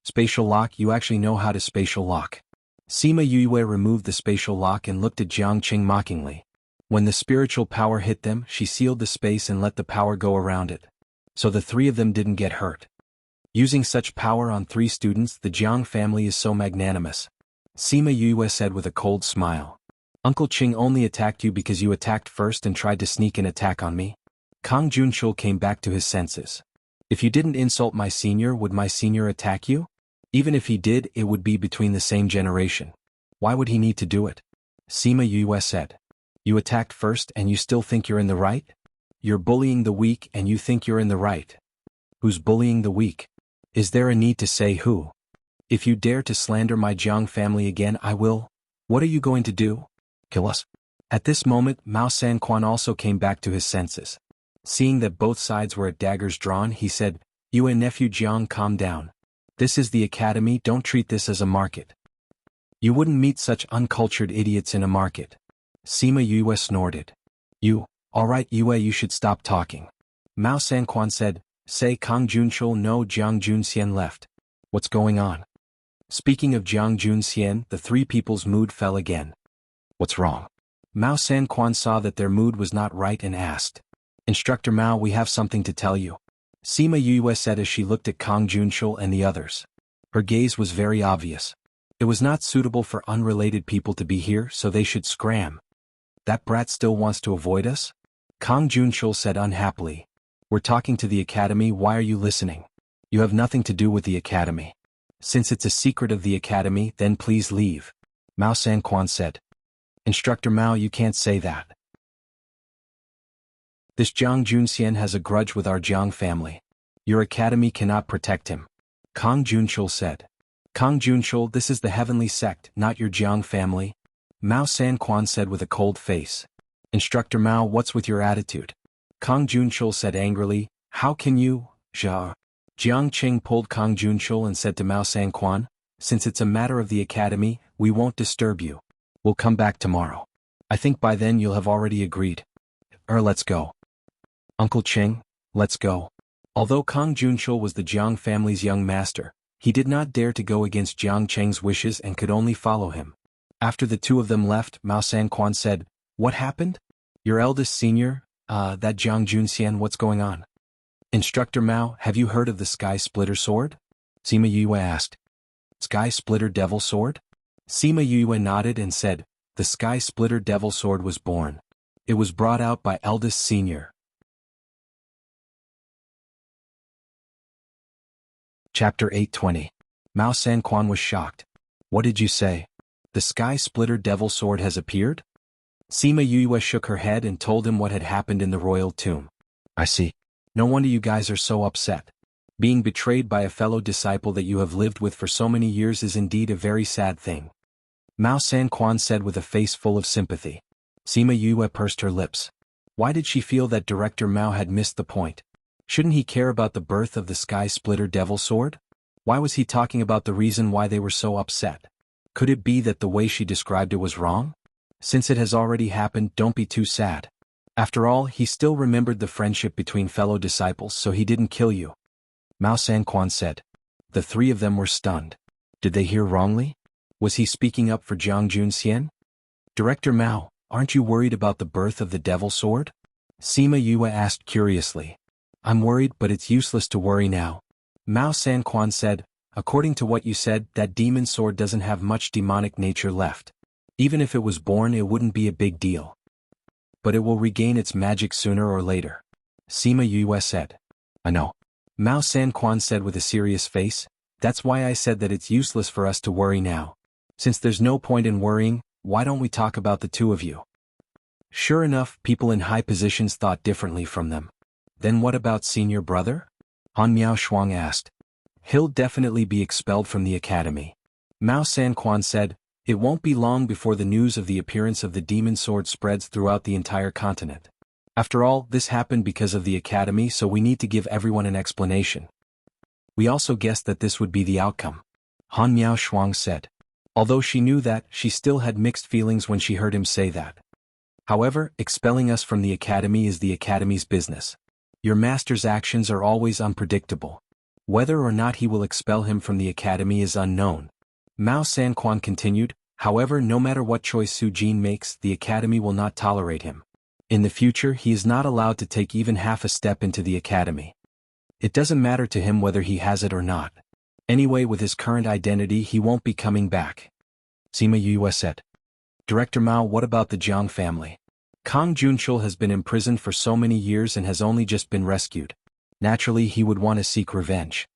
Spatial lock, you actually know how to spatial lock. Sima Yue removed the spatial lock and looked at Jiang Cheng mockingly. When the spiritual power hit them, she sealed the space and let the power go around it. So the three of them didn't get hurt. Using such power on three students, the Jiang family is so magnanimous. Sima Yue said with a cold smile. Uncle Qing only attacked you because you attacked first and tried to sneak an attack on me? Kang Junchul came back to his senses. If you didn't insult my senior, would my senior attack you? Even if he did, it would be between the same generation. Why would he need to do it? Sima Yue said. You attacked first and you still think you're in the right? You're bullying the weak and you think you're in the right. Who's bullying the weak? Is there a need to say who? If you dare to slander my Jiang family again, I will. What are you going to do? Kill us? At this moment, Mao Sanquan also came back to his senses. Seeing that both sides were at daggers drawn, he said, You and nephew Jiang, calm down. This is the academy, don't treat this as a market. You wouldn't meet such uncultured idiots in a market. Sima Yue snorted. Alright Yue, you should stop talking. Mao Sanquan said, Say Kang Junchul no, Jiang Junxian left. What's going on? Speaking of Jiang Junxian, the three people's mood fell again. What's wrong? Mao Sanquan saw that their mood was not right and asked. Instructor Mao, we have something to tell you. Sima Yue said as she looked at Kang Junchul and the others. Her gaze was very obvious. It was not suitable for unrelated people to be here, so they should scram. That brat still wants to avoid us? Kang Junchul said unhappily. We're talking to the academy, why are you listening? You have nothing to do with the academy. Since it's a secret of the academy, then please leave. Mao Sanquan said. Instructor Mao, you can't say that. This Jiang Junxian has a grudge with our Jiang family. Your academy cannot protect him. Kang Junchul said. Kang Junchul, this is the heavenly sect, not your Jiang family. Mao Sanquan said with a cold face. Instructor Mao, what's with your attitude? Kang Junchul said angrily, How can you, Jia? Jiang Cheng pulled Kang Junchul and said to Mao Sanquan, Since it's a matter of the academy, we won't disturb you. We'll come back tomorrow. I think by then you'll have already agreed. Let's go. Uncle Cheng, let's go. Although Kang Junchul was the Jiang family's young master, he did not dare to go against Jiang Cheng's wishes and could only follow him. After the two of them left, Mao Sanquan said, What happened? Your eldest senior, that Jiang Junxian, what's going on? Instructor Mao, have you heard of the Sky Splitter Sword? Sima Yue asked. Sky Splitter Devil Sword? Sima Yue nodded and said, the Sky Splitter Devil Sword was born. It was brought out by eldest senior. Chapter 820. Mao Sanquan was shocked. What did you say? The Sky Splitter Devil Sword has appeared? Sima Yue shook her head and told him what had happened in the royal tomb. I see. No wonder you guys are so upset. Being betrayed by a fellow disciple that you have lived with for so many years is indeed a very sad thing. Mao Sanquan said with a face full of sympathy. Sima Yue pursed her lips. Why did she feel that Director Mao had missed the point? Shouldn't he care about the birth of the Sky Splitter Devil Sword? Why was he talking about the reason why they were so upset? Could it be that the way she described it was wrong? Since it has already happened, don't be too sad. After all, he still remembered the friendship between fellow disciples, so he didn't kill you. Mao Sanquan said. The three of them were stunned. Did they hear wrongly? Was he speaking up for Jiang Junxian? Director Mao, aren't you worried about the birth of the Devil Sword? Sima Yue asked curiously. I'm worried, but it's useless to worry now. Mao Sanquan said, according to what you said, that demon sword doesn't have much demonic nature left. Even if it was born, it wouldn't be a big deal. But it will regain its magic sooner or later. Sima Yue said. I know. Mao Sanquan said with a serious face, that's why I said that it's useless for us to worry now. Since there's no point in worrying, why don't we talk about the two of you? Sure enough, people in high positions thought differently from them. Then what about senior brother? Han Miao Shuang asked. He'll definitely be expelled from the academy. Mao Sanquan said, it won't be long before the news of the appearance of the demon sword spreads throughout the entire continent. After all, this happened because of the academy, so we need to give everyone an explanation. We also guessed that this would be the outcome. Han Miao Shuang said. Although she knew that, she still had mixed feelings when she heard him say that. However, expelling us from the academy is the academy's business. Your master's actions are always unpredictable. Whether or not he will expel him from the academy is unknown. Mao Sanquan continued, however, no matter what choice Su Jin makes, the academy will not tolerate him. In the future, he is not allowed to take even half a step into the academy. It doesn't matter to him whether he has it or not. Anyway, with his current identity, he won't be coming back. Sima Yue said. Director Mao, what about the Jiang family? Kang Junchul has been imprisoned for so many years and has only just been rescued. Naturally, he would want to seek revenge.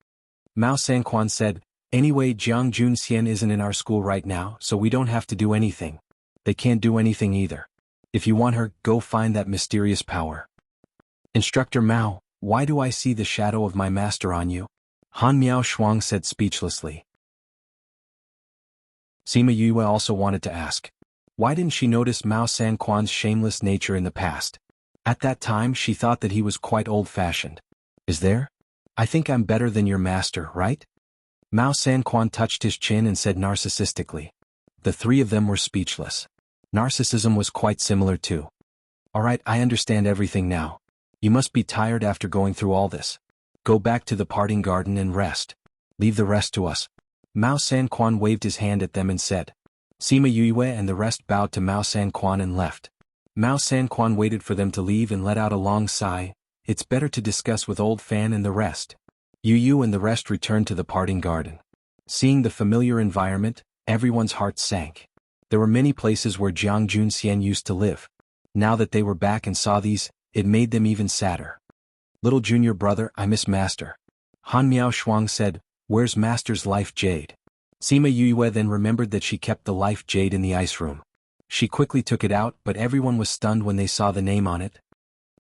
Mao Sanquan said, anyway, Jiang Junxian isn't in our school right now, so we don't have to do anything. They can't do anything either. If you want her, go find that mysterious power. Instructor Mao, why do I see the shadow of my master on you? Han Miao Shuang said speechlessly. Sima Yue also wanted to ask. Why didn't she notice Mao Sanquan's shameless nature in the past? At that time, she thought that he was quite old-fashioned. Is there? I think I'm better than your master, right? Mao Sanquan touched his chin and said narcissistically. The three of them were speechless. Narcissism was quite similar too. Alright, I understand everything now. You must be tired after going through all this. Go back to the parting garden and rest. Leave the rest to us. Mao Sanquan waved his hand at them and said. Sima Yue and the rest bowed to Mao Sanquan and left. Mao Sanquan waited for them to leave and let out a long sigh. It's better to discuss with old Fan and the rest. Yu and the rest returned to the parting garden. Seeing the familiar environment, everyone's heart sank. There were many places where Jiang Junxian used to live. Now that they were back and saw these, it made them even sadder. Little junior brother, I miss Master. Han Miao Shuang said, where's Master's life jade? Sima Yue then remembered that she kept the life jade in the ice room. She quickly took it out, but everyone was stunned when they saw the name on it.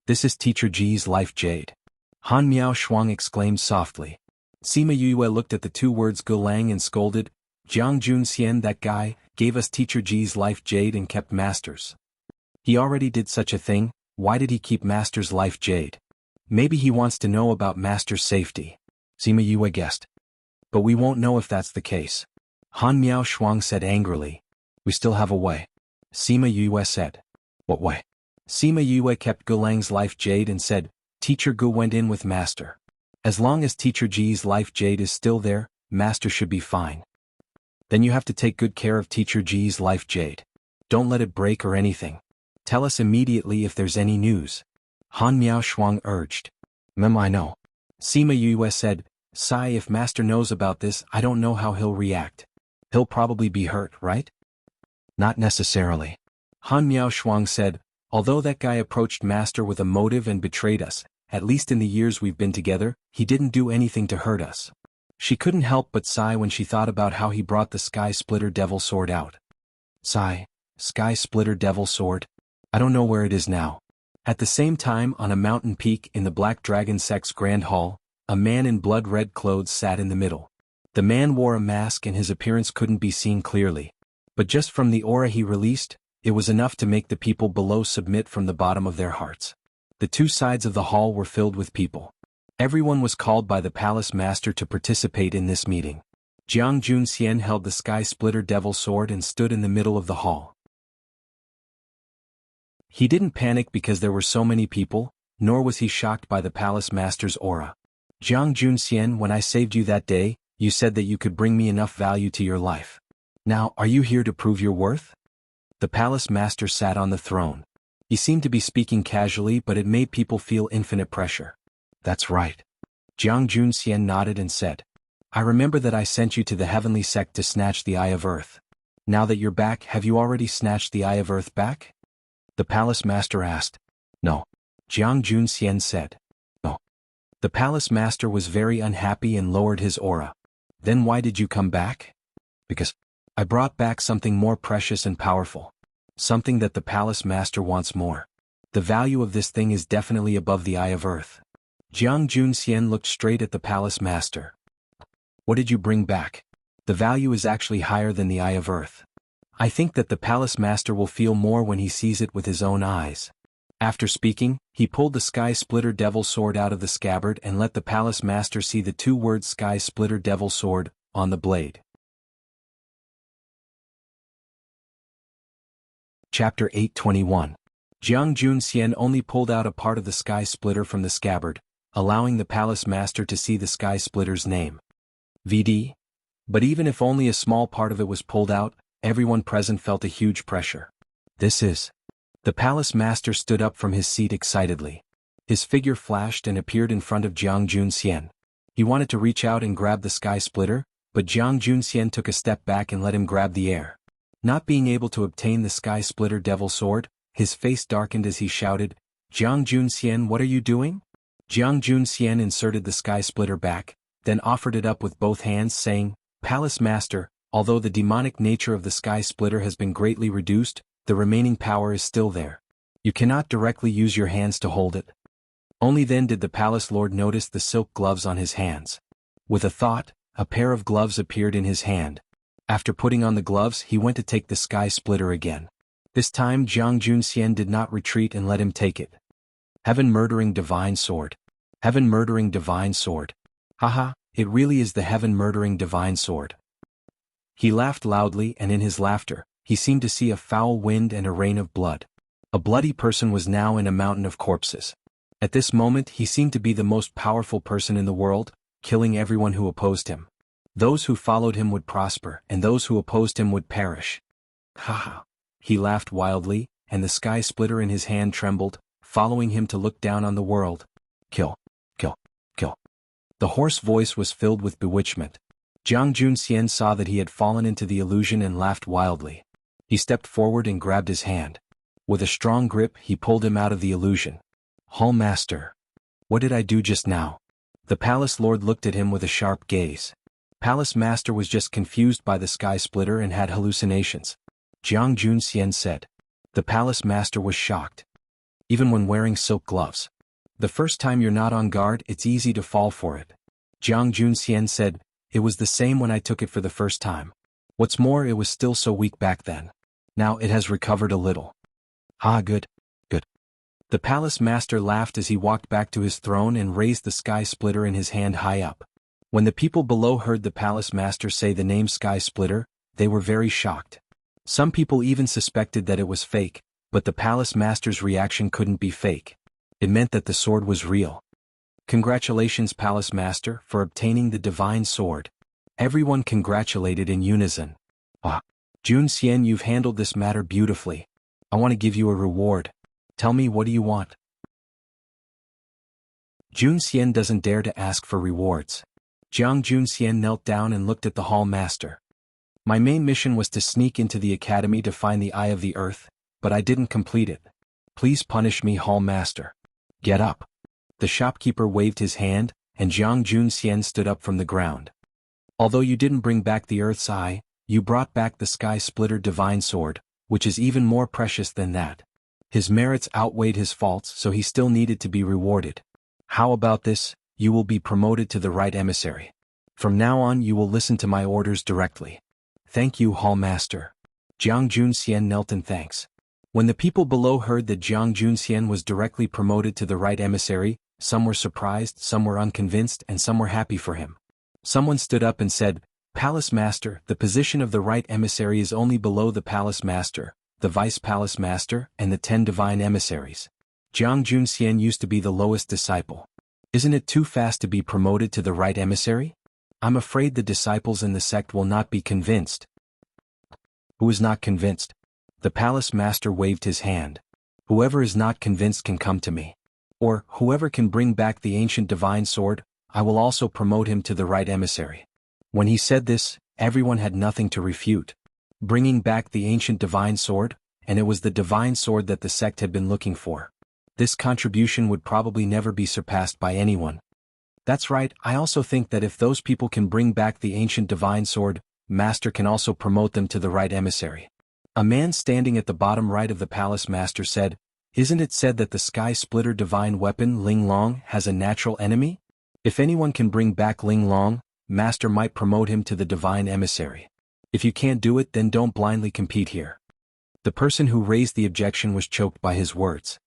This is Teacher Ji's life jade. Han Miao Shuang exclaimed softly. Sima Yue looked at the two words Gulang and scolded, Jiang Junxian, that guy, gave us Teacher Ji's life jade and kept Master's. He already did such a thing, why did he keep Master's life jade? Maybe he wants to know about Master's safety. Sima Yue guessed. But we won't know if that's the case. Han Miao Shuang said angrily. We still have a way. Sima Yue said. What way? Sima Yue kept Gulang's life jade and said, Teacher Gu went in with Master. As long as Teacher Ji's life jade is still there, Master should be fine. Then you have to take good care of Teacher Ji's life jade. Don't let it break or anything. Tell us immediately if there's any news. Han Miao Shuang urged. I know. Sima Yue said, Sai, if Master knows about this, I don't know how he'll react. He'll probably be hurt, right? Not necessarily. Han Miao Shuang said, although that guy approached Master with a motive and betrayed us, at least in the years we've been together, he didn't do anything to hurt us. She couldn't help but sigh when she thought about how he brought the Sky Splitter Devil Sword out. Sigh, Sky Splitter Devil Sword? I don't know where it is now. At the same time, on a mountain peak in the Black Dragon Sect's Grand Hall, a man in blood-red clothes sat in the middle. The man wore a mask and his appearance couldn't be seen clearly. But just from the aura he released, it was enough to make the people below submit from the bottom of their hearts. The two sides of the hall were filled with people. Everyone was called by the palace master to participate in this meeting. Jiang Junxian held the Sky Splitter Devil Sword and stood in the middle of the hall. He didn't panic because there were so many people, nor was he shocked by the palace master's aura. Jiang Junxian, when I saved you that day, you said that you could bring me enough value to your life. Now, are you here to prove your worth? The palace master sat on the throne. He seemed to be speaking casually, but it made people feel infinite pressure. That's right. Jiang Junxian nodded and said, I remember that I sent you to the heavenly sect to snatch the Eye of Earth. Now that you're back, have you already snatched the Eye of Earth back? The palace master asked. No. Jiang Junxian said. No. The palace master was very unhappy and lowered his aura. Then why did you come back? Because I brought back something more precious and powerful. Something that the palace master wants more. The value of this thing is definitely above the Eye of Earth. Jiang Junxian looked straight at the palace master. What did you bring back? The value is actually higher than the Eye of Earth. I think that the palace master will feel more when he sees it with his own eyes. After speaking, he pulled the Sky Splitter Devil Sword out of the scabbard and let the palace master see the two words Sky Splitter Devil Sword on the blade. Chapter 821. Jiang Junxian only pulled out a part of the Sky Splitter from the scabbard, allowing the palace master to see the Sky Splitter's name. VD. But even if only a small part of it was pulled out, everyone present felt a huge pressure. This is. The palace master stood up from his seat excitedly. His figure flashed and appeared in front of Jiang Junxian. He wanted to reach out and grab the Sky Splitter, but Jiang Junxian took a step back and let him grab the air. Not being able to obtain the Sky Splitter Devil Sword, his face darkened as he shouted, Jiang Junxian, what are you doing? Jiang Junxian inserted the Sky Splitter back, then offered it up with both hands saying, Palace Master, although the demonic nature of the Sky Splitter has been greatly reduced, the remaining power is still there. You cannot directly use your hands to hold it. Only then did the Palace Lord notice the silk gloves on his hands. With a thought, a pair of gloves appeared in his hand. After putting on the gloves, he went to take the Sky Splitter again. This time Jiang Junxian did not retreat and let him take it. Heaven-murdering divine sword. Heaven-murdering divine sword. Haha, it really is the heaven-murdering divine sword. He laughed loudly, and in his laughter, he seemed to see a foul wind and a rain of blood. A bloody person was now in a mountain of corpses. At this moment he seemed to be the most powerful person in the world, killing everyone who opposed him. Those who followed him would prosper, and those who opposed him would perish. Haha. He laughed wildly, and the Sky Splitter in his hand trembled, following him to look down on the world. Kill. Kill. Kill. The hoarse voice was filled with bewitchment. Jiang Junxian saw that he had fallen into the illusion and laughed wildly. He stepped forward and grabbed his hand. With a strong grip he pulled him out of the illusion. Hall Master. What did I do just now? The Palace Lord looked at him with a sharp gaze. Palace Master was just confused by the Sky Splitter and had hallucinations. Jiang Junxian said. The Palace Master was shocked. Even when wearing silk gloves. The first time you're not on guard, it's easy to fall for it. Jiang Junxian said, it was the same when I took it for the first time. What's more, it was still so weak back then. Now it has recovered a little. Ah, good. Good. The Palace Master laughed as he walked back to his throne and raised the Sky Splitter in his hand high up. When the people below heard the Palace Master say the name Sky Splitter, they were very shocked. Some people even suspected that it was fake, but the Palace Master's reaction couldn't be fake. It meant that the sword was real. Congratulations, Palace Master, for obtaining the divine sword. Everyone congratulated in unison. Ah, Junxian, you've handled this matter beautifully. I want to give you a reward. Tell me, what do you want? Junxian doesn't dare to ask for rewards. Jiang Junxian knelt down and looked at the hall master. My main mission was to sneak into the academy to find the Eye of the Earth, but I didn't complete it. Please punish me, hall master. Get up. The shopkeeper waved his hand, and Jiang Junxian stood up from the ground. Although you didn't bring back the Earth's Eye, you brought back the Sky Splitter Divine Sword, which is even more precious than that. His merits outweighed his faults, so he still needed to be rewarded. How about this? You will be promoted to the right emissary. From now on you will listen to my orders directly. Thank you, hall master. Jiang Junxian knelt in thanks. When the people below heard that Jiang Junxian was directly promoted to the right emissary, some were surprised, some were unconvinced, and some were happy for him. Someone stood up and said, Palace Master, the position of the right emissary is only below the Palace Master, the Vice Palace Master, and the 10 Divine Emissaries. Jiang Junxian used to be the lowest disciple. Isn't it too fast to be promoted to the right emissary? I'm afraid the disciples in the sect will not be convinced. Who is not convinced? The Palace Master waved his hand. Whoever is not convinced can come to me. Or, whoever can bring back the ancient divine sword, I will also promote him to the right emissary. When he said this, everyone had nothing to refute. Bringing back the ancient divine sword, and it was the divine sword that the sect had been looking for. This contribution would probably never be surpassed by anyone. That's right, I also think that if those people can bring back the ancient divine sword, Master can also promote them to the right emissary. A man standing at the bottom right of the Palace Master said, Isn't it said that the Sky Splitter divine weapon Ling Long has a natural enemy? If anyone can bring back Ling Long, Master might promote him to the divine emissary. If you can't do it, then don't blindly compete here. The person who raised the objection was choked by his words.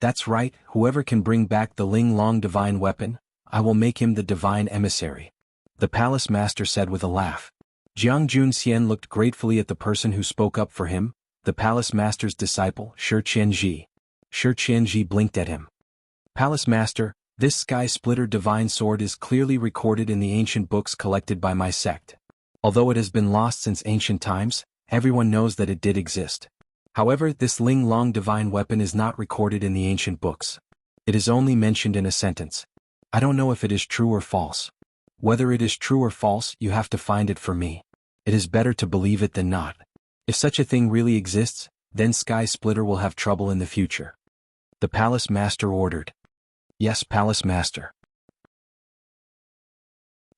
That's right, whoever can bring back the Ling Long divine weapon, I will make him the divine emissary. The Palace Master said with a laugh. Jiang Junxian looked gratefully at the person who spoke up for him, the Palace Master's disciple, Shi Qianji. Shi Qianji blinked at him. Palace Master, this Sky Splitter divine sword is clearly recorded in the ancient books collected by my sect. Although it has been lost since ancient times, everyone knows that it did exist. However, this Ling Long divine weapon is not recorded in the ancient books. It is only mentioned in a sentence. I don't know if it is true or false. Whether it is true or false, you have to find it for me. It is better to believe it than not. If such a thing really exists, then Sky Splitter will have trouble in the future. The Palace Master ordered. Yes, Palace Master.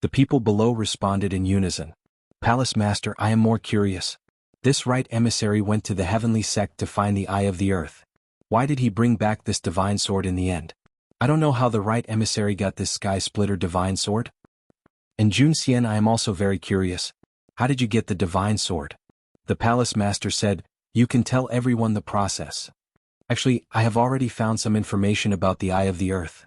The people below responded in unison. Palace Master, I am more curious. This right emissary went to the heavenly sect to find the Eye of the Earth. Why did he bring back this divine sword in the end? I don't know how the right emissary got this Sky Splitter divine sword. And Junxian, I am also very curious. How did you get the divine sword? The Palace Master said, You can tell everyone the process. Actually, I have already found some information about the Eye of the Earth.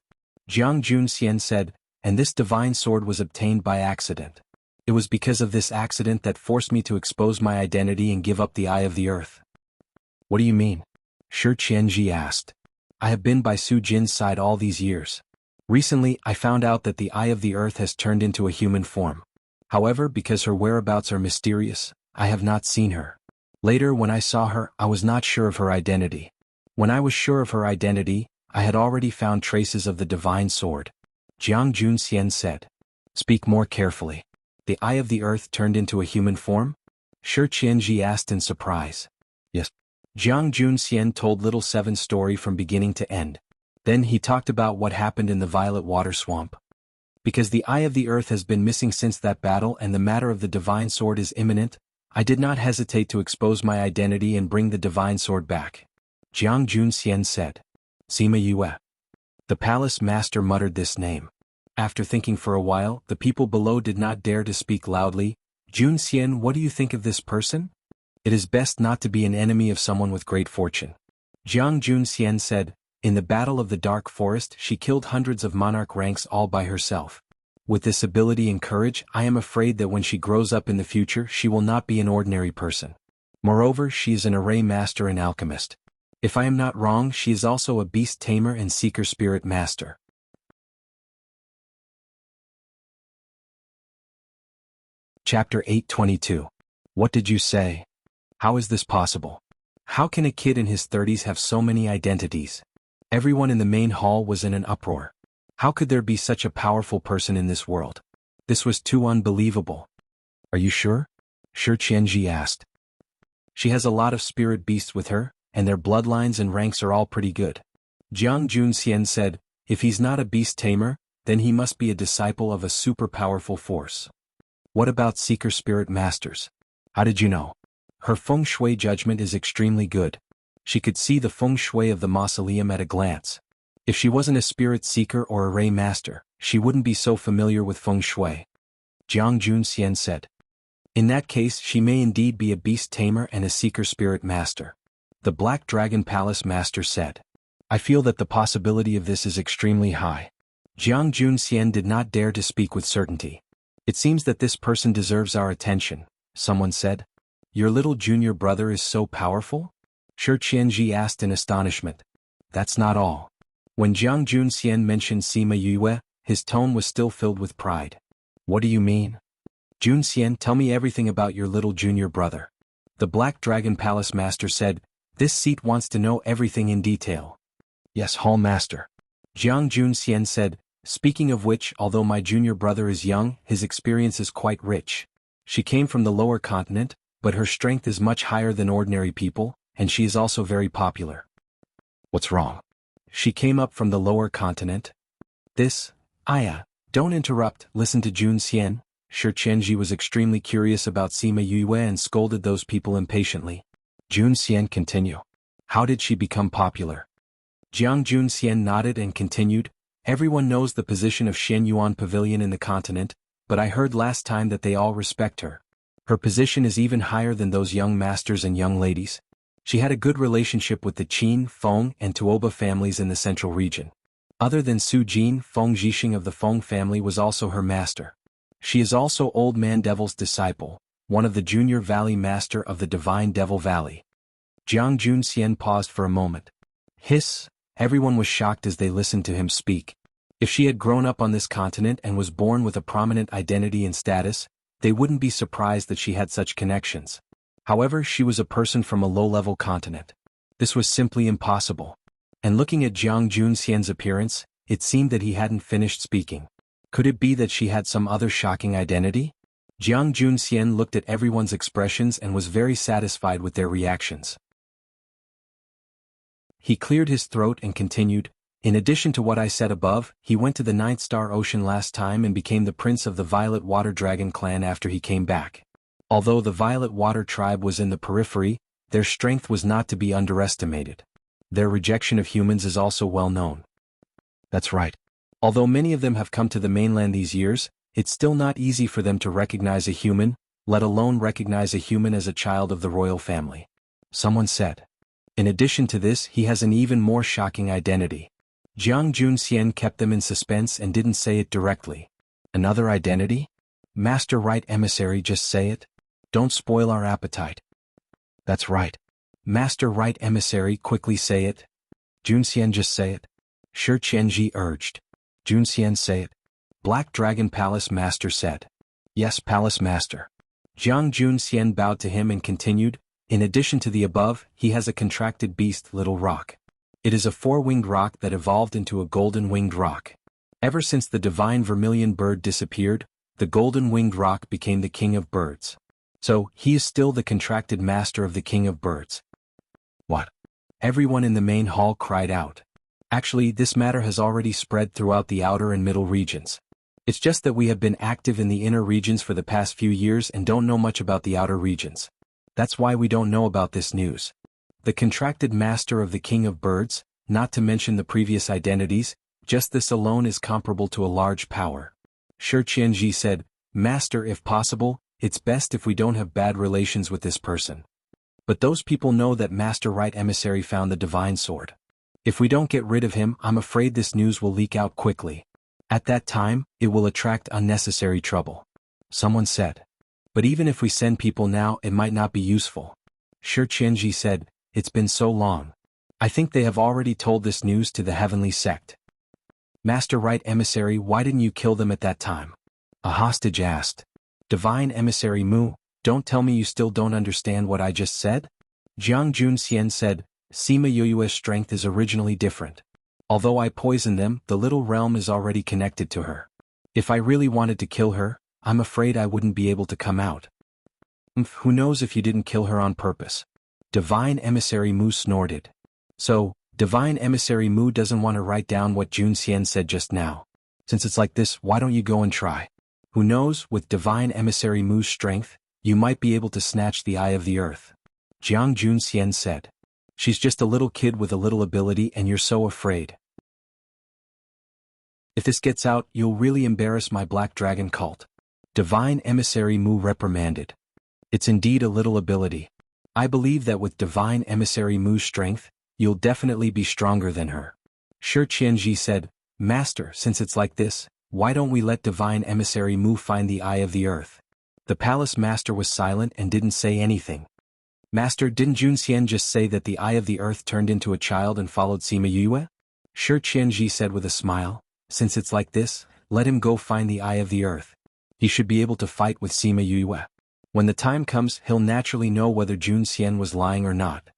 Jiang Junxian said, and this divine sword was obtained by accident. It was because of this accident that forced me to expose my identity and give up the Eye of the Earth. What do you mean? Shi Qianji asked. I have been by Su Jin's side all these years. Recently, I found out that the Eye of the Earth has turned into a human form. However, because her whereabouts are mysterious, I have not seen her. Later, when I saw her, I was not sure of her identity. When I was sure of her identity, I had already found traces of the divine sword. Jiang Junxian said. Speak more carefully. The Eye of the Earth turned into a human form? Shi Qianji asked in surprise. Yes. Jiang Junxian told Little Seven's story from beginning to end. Then he talked about what happened in the Violet Water Swamp. Because the Eye of the Earth has been missing since that battle and the matter of the divine sword is imminent, I did not hesitate to expose my identity and bring the divine sword back. Jiang Junxian said. Sima Yue. The Palace Master muttered this name. After thinking for a while, the people below did not dare to speak loudly. Junxian, what do you think of this person? It is best not to be an enemy of someone with great fortune. Jiang Junxian said, in the Battle of the Dark Forest she killed hundreds of monarch ranks all by herself. With this ability and courage, I am afraid that when she grows up in the future she will not be an ordinary person. Moreover, she is an array master and alchemist. If I am not wrong, she is also a beast tamer and seeker spirit master. Chapter 822. What did you say? How is this possible? How can a kid in his 30s have so many identities? Everyone in the main hall was in an uproar. How could there be such a powerful person in this world? This was too unbelievable. Are you sure? Shi Qianji asked. She has a lot of spirit beasts with her, and their bloodlines and ranks are all pretty good. Jiang Junxian said, if he's not a beast tamer, then he must be a disciple of a super powerful force. What about Seeker Spirit Masters? How did you know? Her feng shui judgment is extremely good. She could see the feng shui of the mausoleum at a glance. If she wasn't a spirit seeker or a ray master, she wouldn't be so familiar with feng shui. Jiang Junxian said. In that case, she may indeed be a beast tamer and a seeker spirit master. The Black Dragon Palace Master said. I feel that the possibility of this is extremely high. Jiang Junxian did not dare to speak with certainty. It seems that this person deserves our attention, someone said. Your little junior brother is so powerful? Shi Qianji asked in astonishment. That's not all. When Jiang Junxian mentioned Sima Yue, his tone was still filled with pride. What do you mean? Junxian, tell me everything about your little junior brother. The Black Dragon Palace Master said, this seat wants to know everything in detail. Yes, Hall Master. Jiang Junxian said, speaking of which, although my junior brother is young, his experience is quite rich. She came from the lower continent, but her strength is much higher than ordinary people, and she is also very popular. What's wrong? She came up from the lower continent? Don't interrupt, listen to Junxian. Shi Qianji was extremely curious about Sima Yue and scolded those people impatiently. Junxian, continue. How did she become popular? Jiang Junxian nodded and continued, everyone knows the position of Shen Yuan Pavilion in the continent, but I heard last time that they all respect her. Her position is even higher than those young masters and young ladies. She had a good relationship with the Qin, Feng, and Tuoba families in the central region. Other than Su Jin, Feng Zhixing of the Feng family was also her master. She is also Old Man Devil's disciple, one of the junior valley master of the Divine Devil Valley. Jiang Junxian paused for a moment. Everyone was shocked as they listened to him speak. If she had grown up on this continent and was born with a prominent identity and status, they wouldn't be surprised that she had such connections. However, she was a person from a low-level continent. This was simply impossible. And looking at Jiang Junxian's appearance, it seemed that he hadn't finished speaking. Could it be that she had some other shocking identity? Jiang Junxian looked at everyone's expressions and was very satisfied with their reactions. He cleared his throat and continued, in addition to what I said above, he went to the Ninth Star Ocean last time and became the prince of the Violet Water Dragon clan after he came back. Although the Violet Water tribe was in the periphery, their strength was not to be underestimated. Their rejection of humans is also well known. That's right. Although many of them have come to the mainland these years, it's still not easy for them to recognize a human, let alone recognize a human as a child of the royal family. Someone said. In addition to this, he has an even more shocking identity. Jiang Junxian kept them in suspense and didn't say it directly. Another identity? Master Right Emissary, just say it. Don't spoil our appetite. That's right. Master Right Emissary, quickly say it. Junxian, just say it. Shi Qianji urged. Junxian, say it. Black Dragon Palace Master said. Yes, Palace Master. Jiang Junxian bowed to him and continued, in addition to the above, he has a contracted beast, Little Rock. It is a four-winged rock that evolved into a golden-winged rock. Ever since the divine vermilion bird disappeared, the golden-winged rock became the king of birds. So, he is still the contracted master of the king of birds. What? Everyone in the main hall cried out. Actually, this matter has already spread throughout the outer and middle regions. It's just that we have been active in the inner regions for the past few years and don't know much about the outer regions. That's why we don't know about this news. The contracted master of the king of birds, not to mention the previous identities, just this alone is comparable to a large power. Shi Qianji said, Master, if possible, it's best if we don't have bad relations with this person. But those people know that Master Right Emissary found the divine sword. If we don't get rid of him, I'm afraid this news will leak out quickly. At that time, it will attract unnecessary trouble. Someone said. But even if we send people now, it might not be useful. Shi Qianji said, it's been so long. I think they have already told this news to the heavenly sect. Master Right Emissary, why didn't you kill them at that time? A hostage asked. Divine Emissary Mu, don't tell me you still don't understand what I just said? Jiang Junxian said, Sima Yue's strength is originally different. Although I poisoned them, the little realm is already connected to her. If I really wanted to kill her, I'm afraid I wouldn't be able to come out. Who knows if you didn't kill her on purpose? Divine Emissary Mu snorted. So, Divine Emissary Mu doesn't want to write down what Jun Xian said just now. Since it's like this, why don't you go and try? Who knows, with Divine Emissary Mu's strength, you might be able to snatch the Eye of the Earth. Jiang Jun Xian said. She's just a little kid with a little ability and you're so afraid. If this gets out, you'll really embarrass my Black Dragon cult. Divine Emissary Mu reprimanded. It's indeed a little ability. I believe that with Divine Emissary Mu's strength, you'll definitely be stronger than her. Shi Qianji said, Master, since it's like this, why don't we let Divine Emissary Mu find the Eye of the Earth? The palace master was silent and didn't say anything. Master, didn't Jun Xian just say that the Eye of the Earth turned into a child and followed Sima Yue? Shi Qianji said with a smile, since it's like this, let him go find the Eye of the Earth. He should be able to fight with Sima Yue. When the time comes, he'll naturally know whether Jun Xian was lying or not.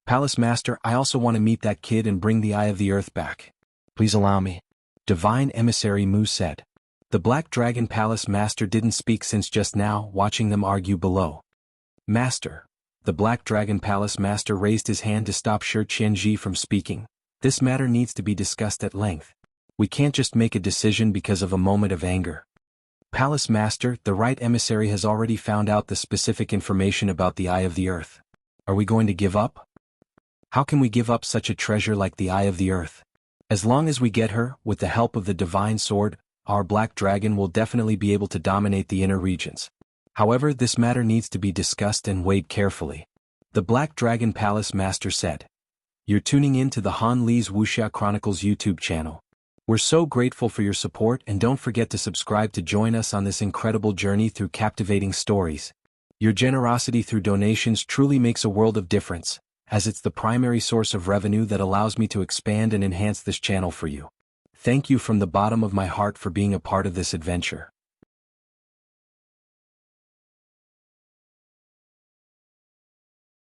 Palace Master, I also want to meet that kid and bring the Eye of the Earth back. Please allow me. Divine Emissary Mu said. The Black Dragon Palace Master didn't speak since just now, watching them argue below. Master. The Black Dragon Palace Master raised his hand to stop Shi Qianji from speaking. This matter needs to be discussed at length. We can't just make a decision because of a moment of anger. Palace Master, the right emissary has already found out the specific information about the Eye of the Earth. Are we going to give up? How can we give up such a treasure like the Eye of the Earth? As long as we get her, with the help of the Divine Sword, our Black Dragon will definitely be able to dominate the inner regions. However, this matter needs to be discussed and weighed carefully. The Black Dragon Palace Master said. You're tuning in to the Han Li's Wuxia Chronicles YouTube channel. We're so grateful for your support and don't forget to subscribe to join us on this incredible journey through captivating stories. Your generosity through donations truly makes a world of difference, as it's the primary source of revenue that allows me to expand and enhance this channel for you. Thank you from the bottom of my heart for being a part of this adventure.